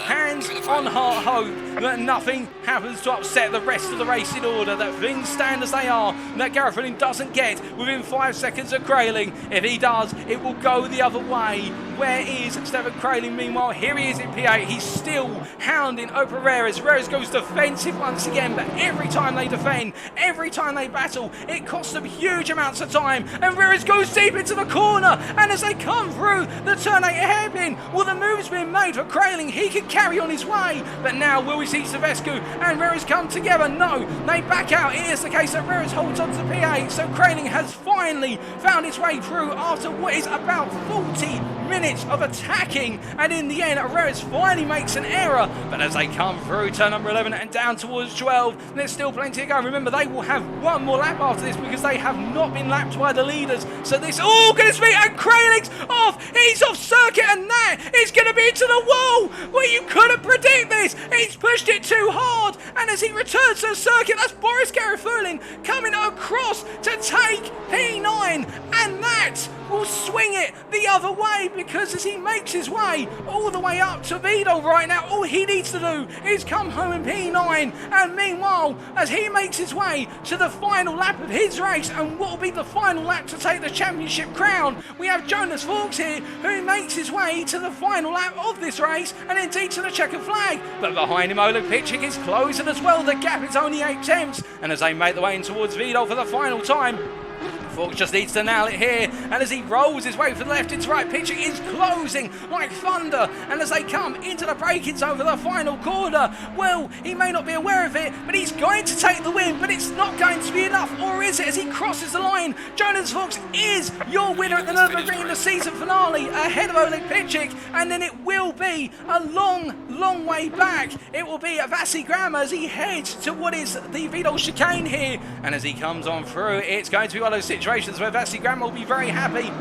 hands on heart, hope that nothing happens to upset the rest of the racing order, that things stand as they are, and that Gareth Williams doesn't get within 5 seconds of Kraling. If he does, it will go the other way. Where is Stefan Kraling? Meanwhile, here he is in P8. He's still hounding Opereras. Reres goes defensive once again, but every time they defend, every time they battle, it costs them huge amounts of time, and Reres goes deep into the corner, and as they come through the turn 8 hairpin, well, the move's been made for Kraling. He can carry on his way, but now will we see Silvescu and Reres come together? No, they back out. It is the case that Reres holds on to P8, so Kraling has finally found his way through after what is about 40 minutes of attacking, and in the end, Reres finally makes an error. But as they come through turn number 11 and down towards 12, there's still plenty to go. Remember, they will have one more lap after this, because they have not been lapped by the leaders. So this, oh goodness me, and Kraling's off. He's off circuit, and that is going to be into the wall. Well, you couldn't predict this. He's pushed it too hard, and as he returns to the circuit, that's Boris Garifullin coming across to take P9, and that yet will swing it the other way, because as he makes his way all the way up to Vidal right now, all he needs to do is come home in P9. And meanwhile, as he makes his way to the final lap of his race, and what will be the final lap to take the championship crown, we have Jonas Vaux here, who makes his way to the final lap of this race, and indeed to the checkered flag. But behind him, Oleg Pitchik is closing as well. The gap is only 8 tenths, and as they make their way in towards Vidal for the final time, Vaux just needs to nail it here, and as he rolls his way from left into right, Pitchik is closing like thunder, and as they come into the braking zone for the final corner, well, he may not be aware of it, but he's going to take the win, but it's not going to be enough, or is it, as he crosses the line? Jonas Vaux is your winner at the Nurburgring in the season finale, ahead of Oleg Pitchik, and then it will be a long way back. It will be Vasi Grama as he heads to what is the Vidal chicane here, and as he comes on through, it's going to be one of those situations where Vasi Grama will be very happy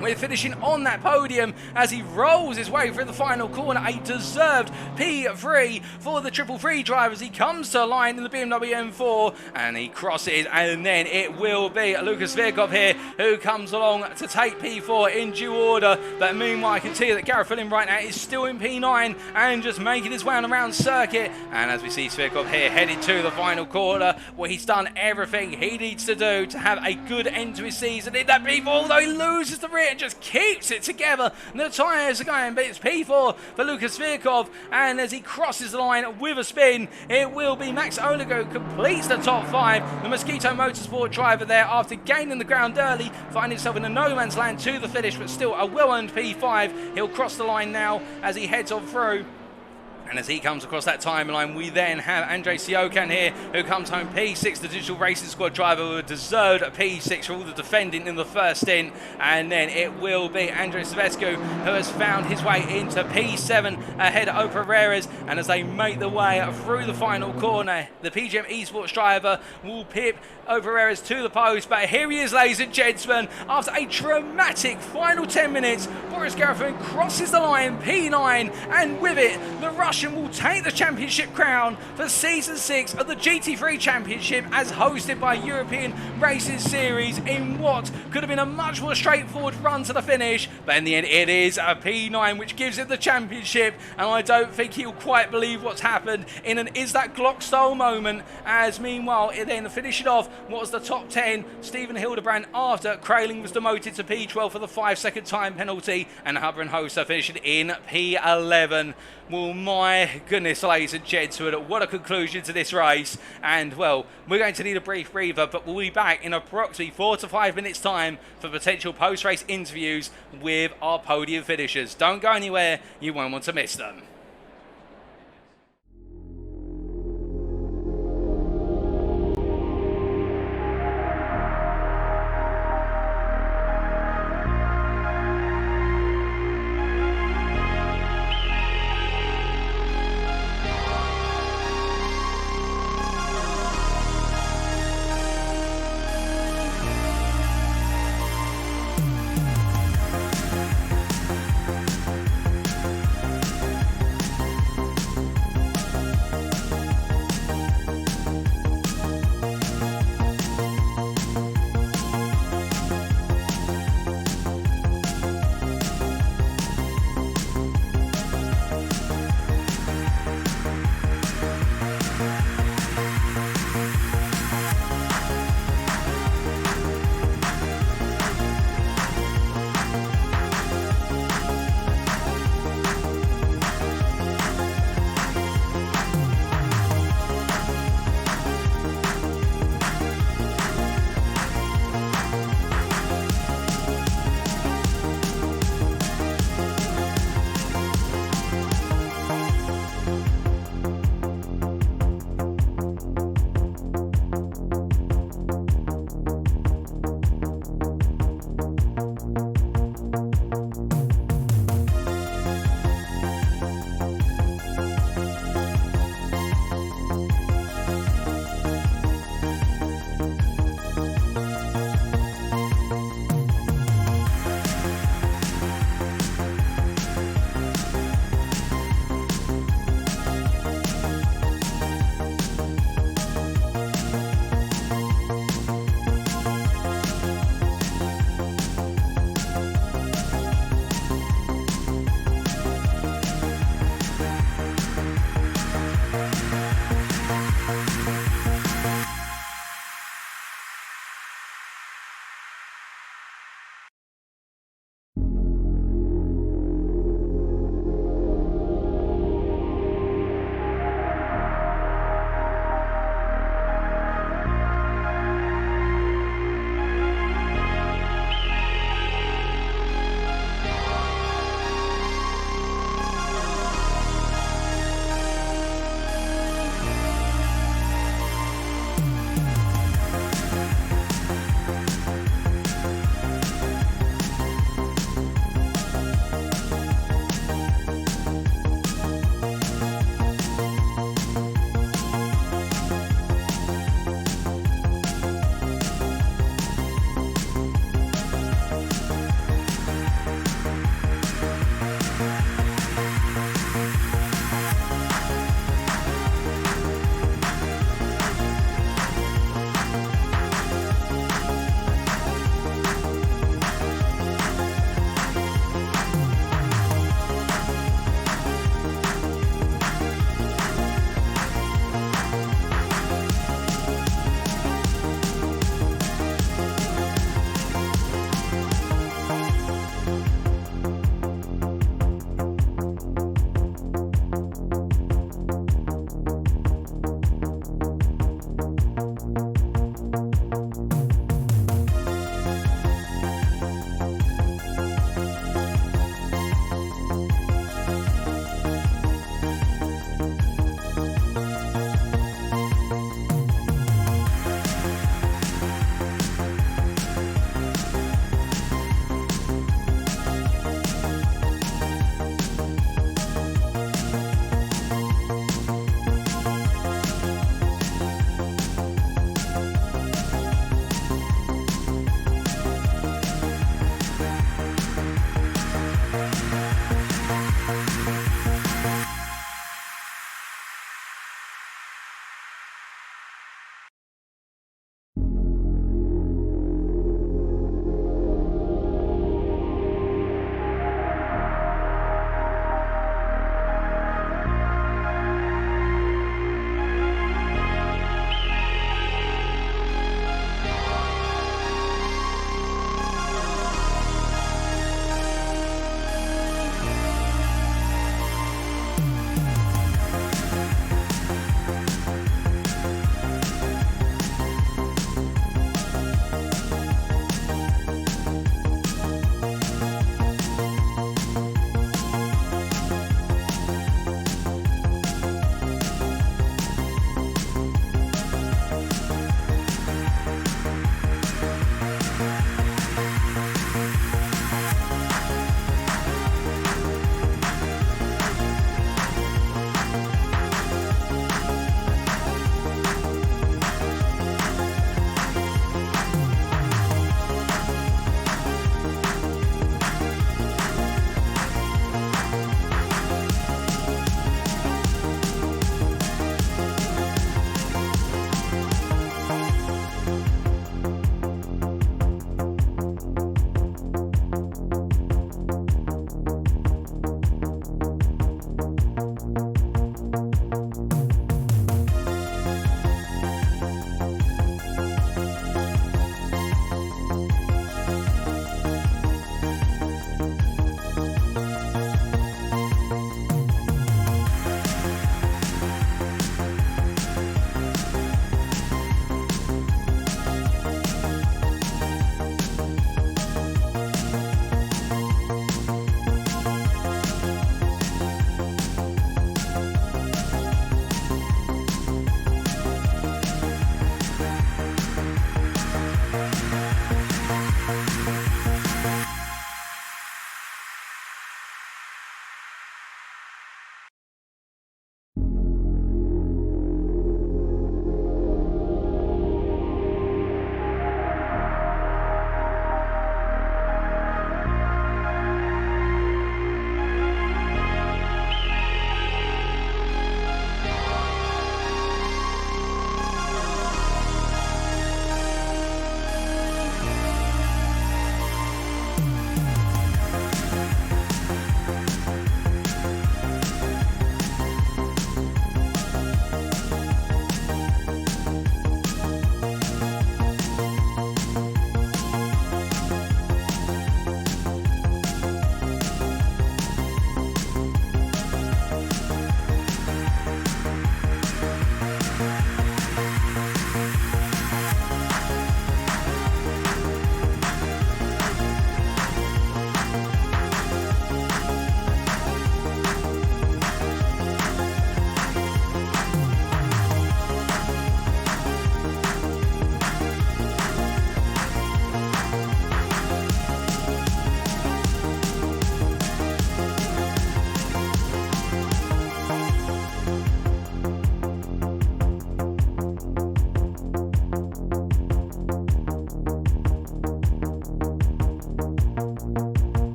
with finishing on that podium as he rolls his way through the final corner. A deserved P3 for the 333 driver as he comes to a line in the BMW M4 and he crosses, and then it will be Lukas Virkov here who comes along to take P4 in due order. But meanwhile, I can see that Gareth Filling right now is still in P9 and just making his way on around circuit. And as we see Virkov here headed to the final corner, where he's done everything he needs to do to have a good end to his season in that P4, although he loses the rear and just keeps it together. And the tyres are going, but it's P4 for Lukas Virkov, and as he crosses the line with a spin, it will be Max Olago who completes the top 5. The Mosquito Motorsport driver there, after gaining the ground early, finding himself in a no man's land to the finish, but still a well-earned P5. He'll cross the line now as he heads on through. And as he comes across that timeline, we then have Andrei Siokan here, who comes home P6, the Digital Racing Squad driver, who deserved a P6 for all the defending in the first stint. And then it will be Andrei Savescu, who has found his way into P7 ahead of Opa Rares. And as they make their way through the final corner, the PGM Esports driver will pip Opa Rares to the post. But here he is, ladies and gentlemen, after a dramatic final 10 minutes, Boris Garifin crosses the line, P9, and with it, the Russian will take the championship crown for Season 6 of the GT3 Championship as hosted by European Racing Series in what could have been a much more straightforward run to the finish. But in the end, it is a P9 which gives him the championship, and I don't think he'll quite believe what's happened in an Is That Glock style moment, as meanwhile, it then finishing off what was the top 10, Stephen Hildebrand, after Kraling was demoted to P12 for the 5-second time penalty, and Huber and Hosa finishing in P11. Well, my goodness, ladies and gentlemen, what a conclusion to this race. And, well, we're going to need a brief breather, but we'll be back in approximately 4 to 5 minutes' time for potential post-race interviews with our podium finishers. Don't go anywhere, you won't want to miss them.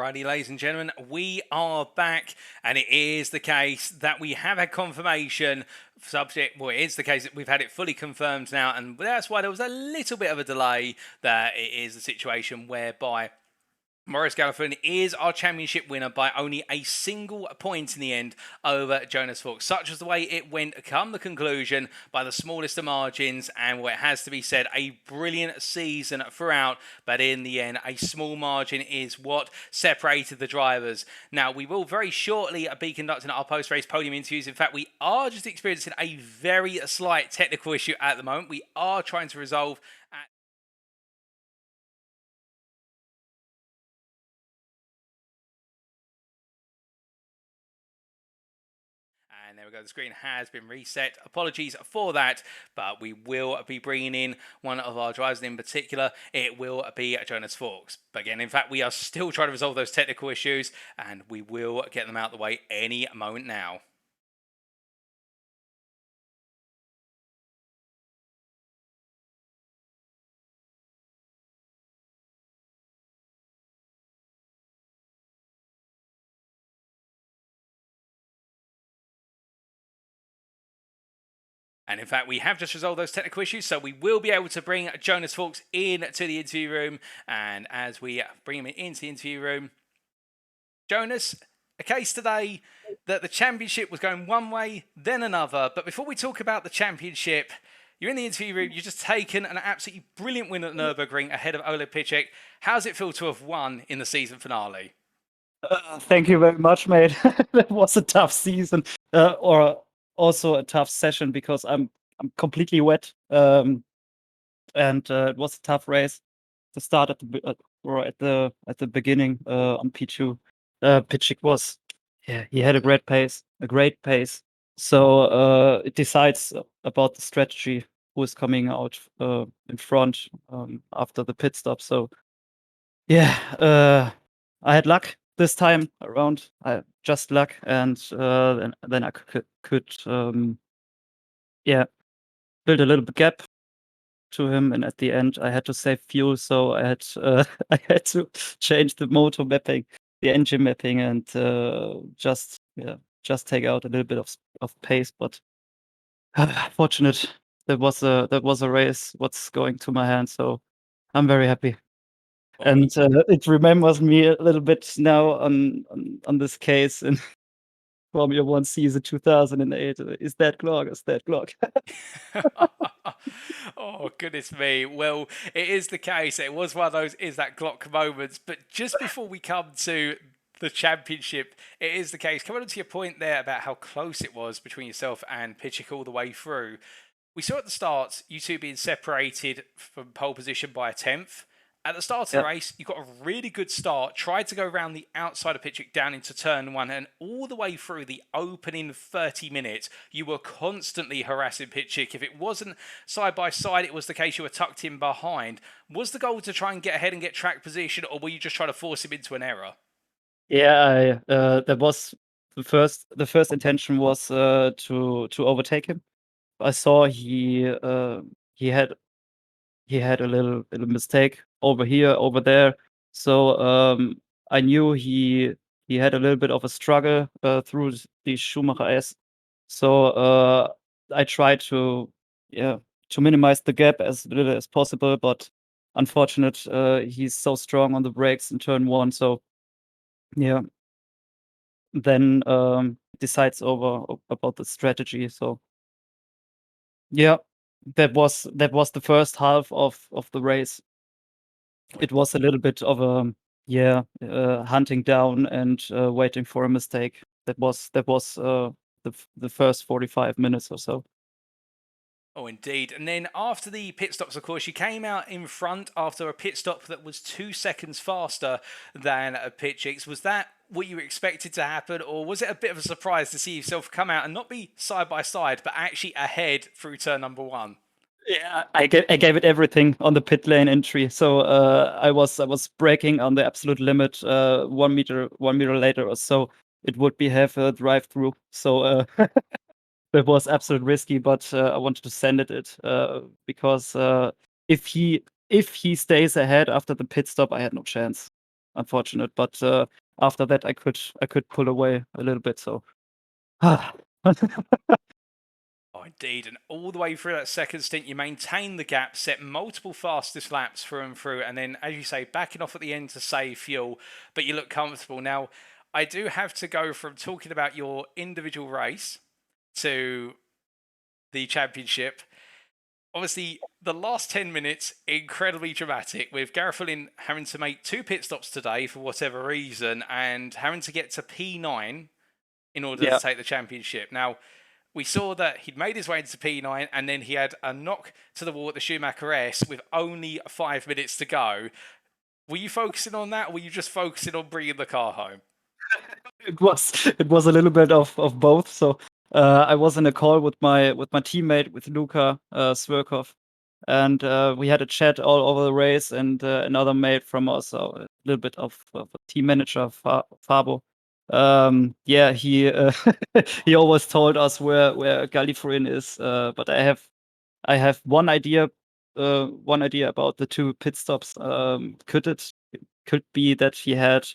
Alrighty, ladies and gentlemen, we are back, and it is the case that we have had confirmation. Well, it is the case that we've had it fully confirmed now, and that's why there was a little bit of a delay. That it is a situation whereby Maurice Gallifin is our championship winner by only a single point in the end over Jonas Fox. Such was the way it went come the conclusion by the smallest of margins, and what has to be said, a brilliant season throughout, but in the end, a small margin is what separated the drivers. Now, we will very shortly be conducting our post-race podium interviews. In fact, we are just experiencing a very slight technical issue at the moment. We are trying to resolve And there we go, the screen has been reset. Apologies for that, but we will be bringing in one of our drivers in particular. It will be Jonas Fawkes. But again, in fact, we are still trying to resolve those technical issues, and we will get them out of the way any moment now. And in fact, we have just resolved those technical issues, so we will be able to bring Jonas Fawkes in to the interview room. And as we bring him into the interview room, Jonas, a case today that the championship was going one way, then another. But before we talk about the championship, you're in the interview room, you've just taken an absolutely brilliant win at Nurburgring ahead of Oleg Pichek. How does it feel to have won in the season finale? Thank you very much, mate. That was a tough season, or also a tough session because I'm completely wet, and it was a tough race to start at the beginning on P2. Pichik was, yeah, he had a great pace. So it decides about the strategy, who is coming out in front after the pit stop. So yeah, I had luck this time around. Just luck, and then I could yeah, build a little bit gap to him, and at the end I had to save fuel, so I had I had to change the motor mapping, the engine mapping, and just take out a little bit of pace. But fortunate, that was a race what's going to my hand, so I'm very happy. And it remembers me a little bit now on this case in Formula One season 2008. Is that Glock? Is that Glock? Oh, goodness me. Well, it is the case. It was one of those is that Glock moments. But just before we come to the championship, it is the case. Coming on to your point there about how close it was between yourself and Pichik all the way through. We saw at the start you two being separated from pole position by a tenth. At the start of the race, you got a really good start, tried to go around the outside of Pichik down into turn one, and all the way through the opening 30 minutes, you were constantly harassing Pichik. If it wasn't side by side, it was the case you were tucked in behind. Was the goal to try and get ahead and get track position, or were you just trying to force him into an error? Yeah, that was the first intention was to overtake him. I saw he had a little mistake over here, over there. So I knew he had a little bit of a struggle through the Schumacher S. So I tried to minimize the gap as little as possible, but unfortunate, he's so strong on the brakes in turn one. So yeah, then decides about the strategy. So yeah, that was the first half of the race. It was a little bit of a hunting down and waiting for a mistake. That was the first 45 minutes or so. Oh, indeed. And then after the pit stops, of course, you came out in front after a pit stop that was 2 seconds faster than Pitchik's. Was that what you expected to happen, or was it a bit of a surprise to see yourself come out and not be side by side, but actually ahead through turn number one? Yeah, I gave it everything on the pit lane entry. So I was braking on the absolute limit. 1 meter later or so, it would be have a drive through. So that was absolutely risky, but I wanted to send it because if he stays ahead after the pit stop, I had no chance. unfortunate. But after that, I could pull away a little bit. So. Oh, indeed. And all the way through that second stint, you maintained the gap, set multiple fastest laps through and through, and then, as you say, backing off at the end to save fuel, but you look comfortable. Now, I do have to go from talking about your individual race to the championship. Obviously, the last 10 minutes, incredibly dramatic, with Gareth Lynn having to make 2 pit stops today for whatever reason, and having to get to P9 in order to Yeah. take the championship. Now, we saw that he'd made his way into P9 and then he had a knock to the wall at the Schumacher S with only 5 minutes to go. Were you focusing on that, or were you just focusing on bringing the car home? It was a little bit of both. So I was in a call with my teammate with Luka Svirkov, and we had a chat all over the race. And another mate from us, a little bit of a team manager, Fabo. Yeah, he he always told us where Gallifreyin is. But I have one idea about the 2 pit stops. Could be that he had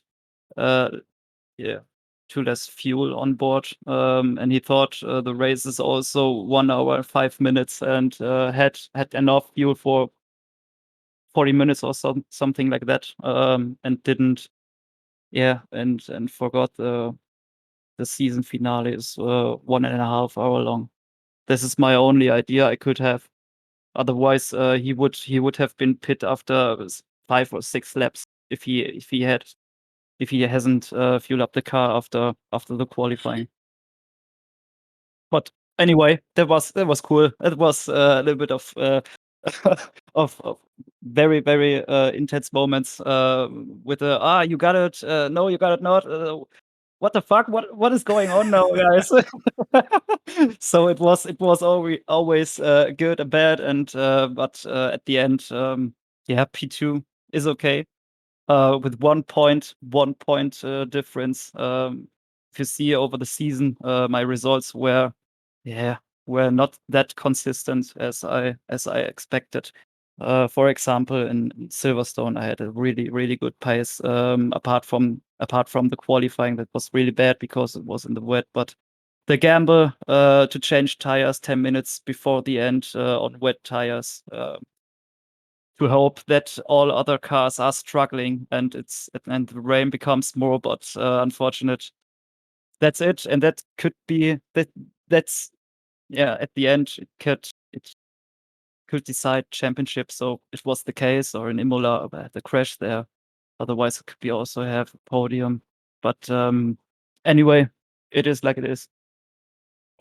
uh, yeah, too less fuel on board. And he thought the race is also 1 hour and 5 minutes, and had enough fuel for 40 minutes or something like that. And didn't, and forgot the season finale is 1.5 hour long. This is my only idea I could have. Otherwise, he would have been pit after 5 or 6 laps if he hasn't fueled up the car after the qualifying. But anyway, that was cool. It was a little bit of of very very intense moments with the you got it, no you got it not. What the fuck? What is going on now, guys? So it was always good and bad, and but at the end, yeah, P2 is okay with 1 point difference. If you see over the season, my results yeah, were not that consistent as I expected. For example, in Silverstone, I had a really really good pace. Apart from the qualifying, that was really bad because it was in the wet. But the gamble to change tires 10 minutes before the end on wet tires, to hope that all other cars are struggling and the rain becomes more, but unfortunate. That's it, and that could be that's yeah. At the end, it could decide championship. So it was the case, or in Imola, I had the crash there. Otherwise, it could be also have a podium. But anyway, it is like it is.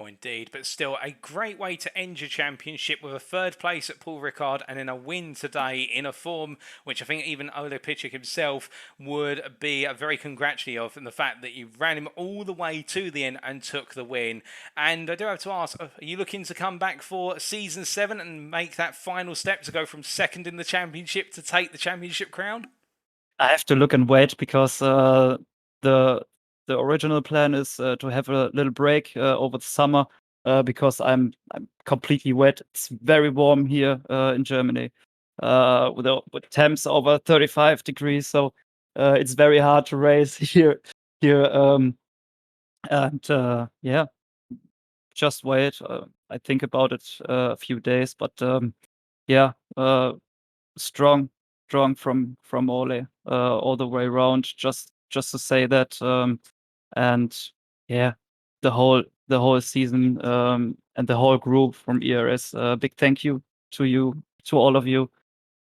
Oh, indeed, but still a great way to end your championship with a third place at Paul Ricard and then a win today in a form which I think even Ole Pitchik himself would be very congratulative of, in the fact that you ran him all the way to the end and took the win. And I do have to ask, are you looking to come back for season 7 and make that final step to go from second in the championship to take the championship crown? I have to look and wait because the the original plan is to have a little break over the summer because I'm completely wet. It's very warm here in Germany with temps over 35 degrees, so it's very hard to race here. And yeah, just wait. I think about it a few days, but yeah. Strong strong from Ole all the way around. Just to say that, and yeah, the whole season, and the whole group from ERS. Big thank you to you, to all of you,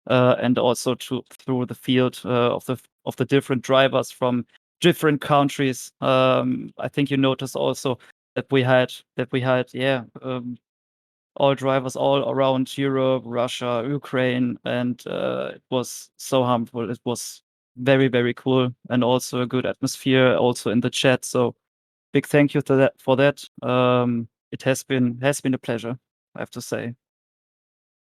and also to through the field of the different drivers from different countries. I think you noticed also that we had yeah, all drivers all around Europe, Russia, Ukraine, and it was so harmful. It was very, very cool, and also a good atmosphere also in the chat. So big thank you to that for that. It has been a pleasure, I have to say.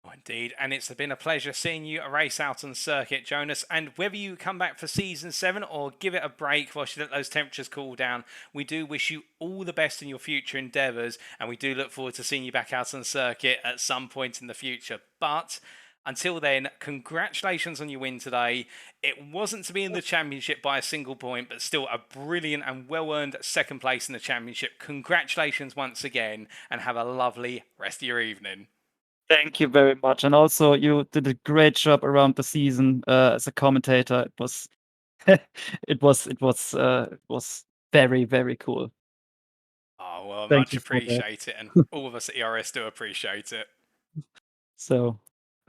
Oh, indeed, and it's been a pleasure seeing you race out on the circuit, Jonas. And whether you come back for season 7 or give it a break whilst you let those temperatures cool down, we do wish you all the best in your future endeavours, and we do look forward to seeing you back out on the circuit at some point in the future. But Until then, congratulations on your win today. It wasn't to be in the championship by a single point, but still a brilliant and well-earned second place in the championship. Congratulations once again, and have a lovely rest of your evening. Thank you very much. And also, you did a great job around the season as a commentator. It was, it was very, very cool. Oh, well, Thank much you for that. appreciate it, and all of us at ERS do appreciate it. So,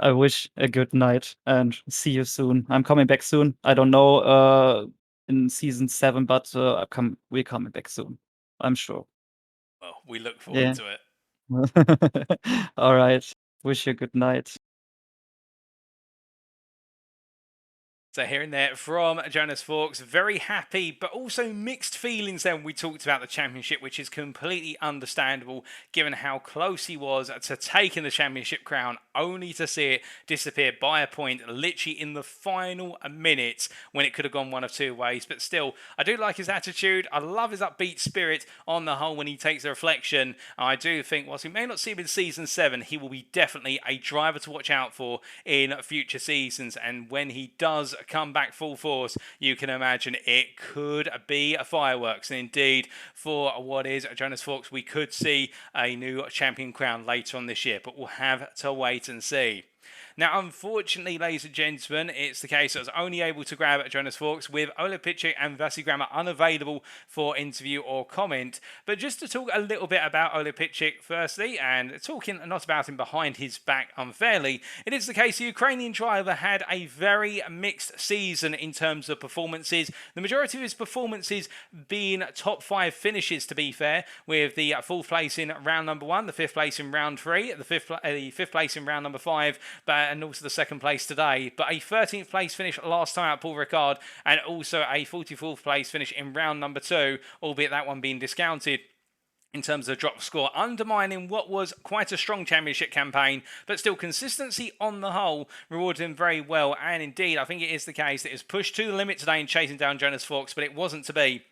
I wish a good night and see you soon. I'm coming back soon. I don't know in season 7, but we're coming back soon. I'm sure. Well, we look forward Yeah. to it. All right. Wish you a good night. So hearing that from Jonas Fawkes, very happy, but also mixed feelings then we talked about the championship, which is completely understandable given how close he was to taking the championship crown, only to see it disappear by a point literally in the final minutes when it could have gone one of two ways. But still, I do like his attitude. I love his upbeat spirit on the whole when he takes the reflection. I do think, whilst we may not see him in season 7, he will be definitely a driver to watch out for in future seasons. And when he does come back full force, you can imagine it could be a fireworks. And indeed, for what is Jonas Fawkes, we could see a new champion crown later on this year, but we'll have to wait and see. Now, unfortunately, ladies and gentlemen, it's the case that I was only able to grab Jonas Fawkes with Ola Pitchik and Vasi Grammer unavailable for interview or comment. But just to talk a little bit about Ola Pitchik firstly, and talking not about him behind his back unfairly, it is the case the Ukrainian driver had a very mixed season in terms of performances. The majority of his performances being top 5 finishes, to be fair, with the 4th place in round number 1, the 5th place in round 3, the 5th place in round number 5, and also the 2nd place today. But a 13th place finish last time at Paul Ricard, and also a 44th place finish in round number 2, albeit that one being discounted in terms of drop score, undermining what was quite a strong championship campaign, but still consistency on the whole rewarded him very well. And indeed, I think it is the case that it was pushed to the limit today in chasing down Jonas Fawkes, but it wasn't to be.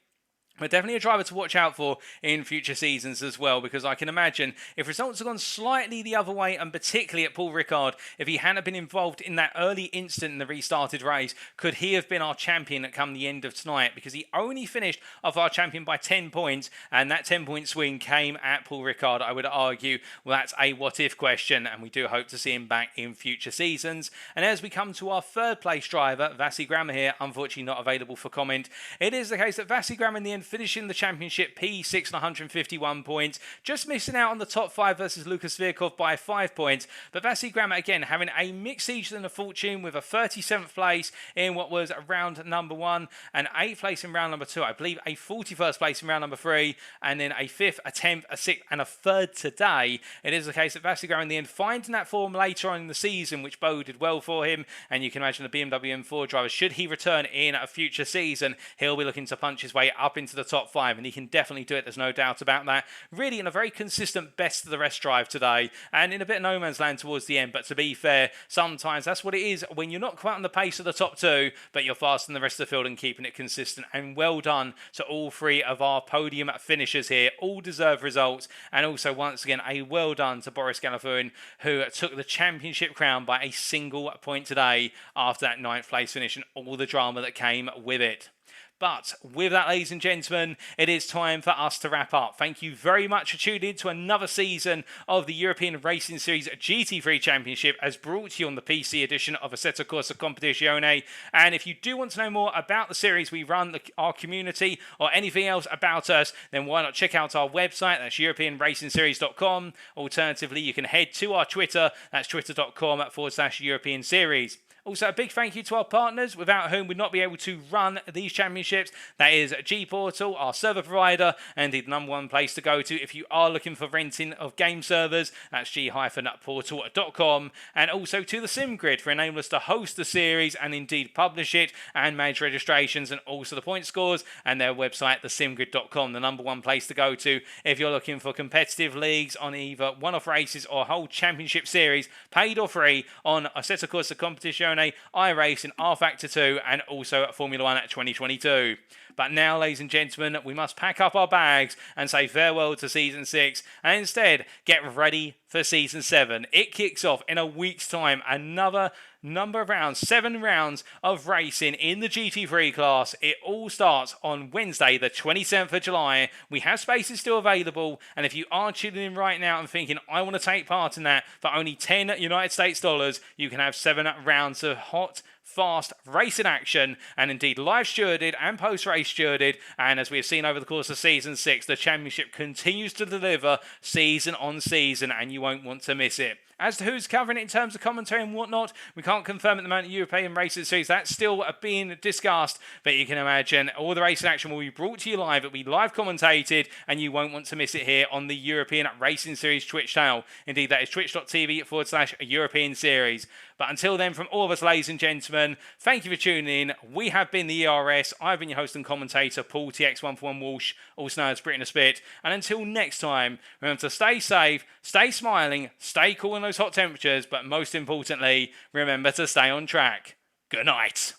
But definitely a driver to watch out for in future seasons as well, because I can imagine if results had gone slightly the other way, and particularly at Paul Ricard, if he hadn't been involved in that early instant in the restarted race, could he have been our champion at come the end of tonight? Because he only finished off our champion by 10 points, and that 10-point swing came at Paul Ricard. I would argue, well, that's a what-if question, and we do hope to see him back in future seasons. And as we come to our 3rd place driver, Vasi Grammer here, unfortunately not available for comment, it is the case that Vasi Grammer in the end finishing the championship P6 and 151 points, just missing out on the top 5 versus Lucas Virkov by 5 points. But Vasi Grammer again having a mixed season of fortune with a 37th place in what was round number 1, an 8th place in round number 2, I believe a 41st place in round number 3, and then a 5th, a 10th, a 6th, and a 3rd today. It is the case that Vasi Grammer in the end finding that form later on in the season, which boded well for him. And you can imagine the BMW M4 driver, should he return in a future season, he'll be looking to punch his way up into the top 5, and he can definitely do it, there's no doubt about that. Really in a very consistent best of the rest drive today, and in a bit of no man's land towards the end. But to be fair, sometimes that's what it is when you're not quite on the pace of the top 2, but you're faster than the rest of the field and keeping it consistent. And well done to all 3 of our podium finishers here, all deserved results. And also once again a well done to Boris Galifuin, who took the championship crown by a single point today after that 9th place finish and all the drama that came with it. But with that, ladies and gentlemen, it is time for us to wrap up. Thank you very much for tuning in to another season of the European Racing Series GT3 Championship, as brought to you on the PC edition of Assetto Corsa Competizione. And if you do want to know more about the series we run, our community, or anything else about us, then why not check out our website, that's EuropeanRacingSeries.com. Alternatively, you can head to our Twitter, that's twitter.com/European Series. Also, a big thank you to our partners, without whom we'd not be able to run these championships. That is GPORTAL, our server provider, and the number 1 place to go to if you are looking for renting of game servers. That's g-portal.com. And also to the SimGrid for enabling us to host the series and indeed publish it and manage registrations and also the point scores, and their website, thesimgrid.com, the number 1 place to go to if you're looking for competitive leagues on either one-off races or whole championship series, paid or free, on Assetto Corsa Competizione Competizione, iRacing, R Factor 2, and also Formula 1 at 2022. But now, ladies and gentlemen, we must pack up our bags and say farewell to Season 6 and instead get ready for Season 7. It kicks off in a week's time. Another number of rounds, 7 rounds of racing in the GT3 class. It all starts on Wednesday, the 27th of July. We have spaces still available, and if you are tuning in right now and thinking, I want to take part in that for only 10 United States dollars, you can have 7 rounds of hot, fast racing action, and indeed live stewarded and post-race stewarded. And as we have seen over the course of Season 6, the championship continues to deliver season on season, and you won't want to miss it. As to who's covering it in terms of commentary and whatnot, we can't confirm at the moment. European Racing Series, that's still being discussed, but you can imagine all the racing action will be brought to you live. It'll be live commentated, and you won't want to miss it here on the European Racing Series Twitch channel. Indeed, that is twitch.tv/European Series. But until then, from all of us, ladies and gentlemen, thank you for tuning in. We have been the ERS. I've been your host and commentator, Paul TX141 Walsh, also known as Britain a Spit. And until next time, remember to stay safe, stay smiling, stay cool in those hot temperatures, but most importantly, remember to stay on track. Good night.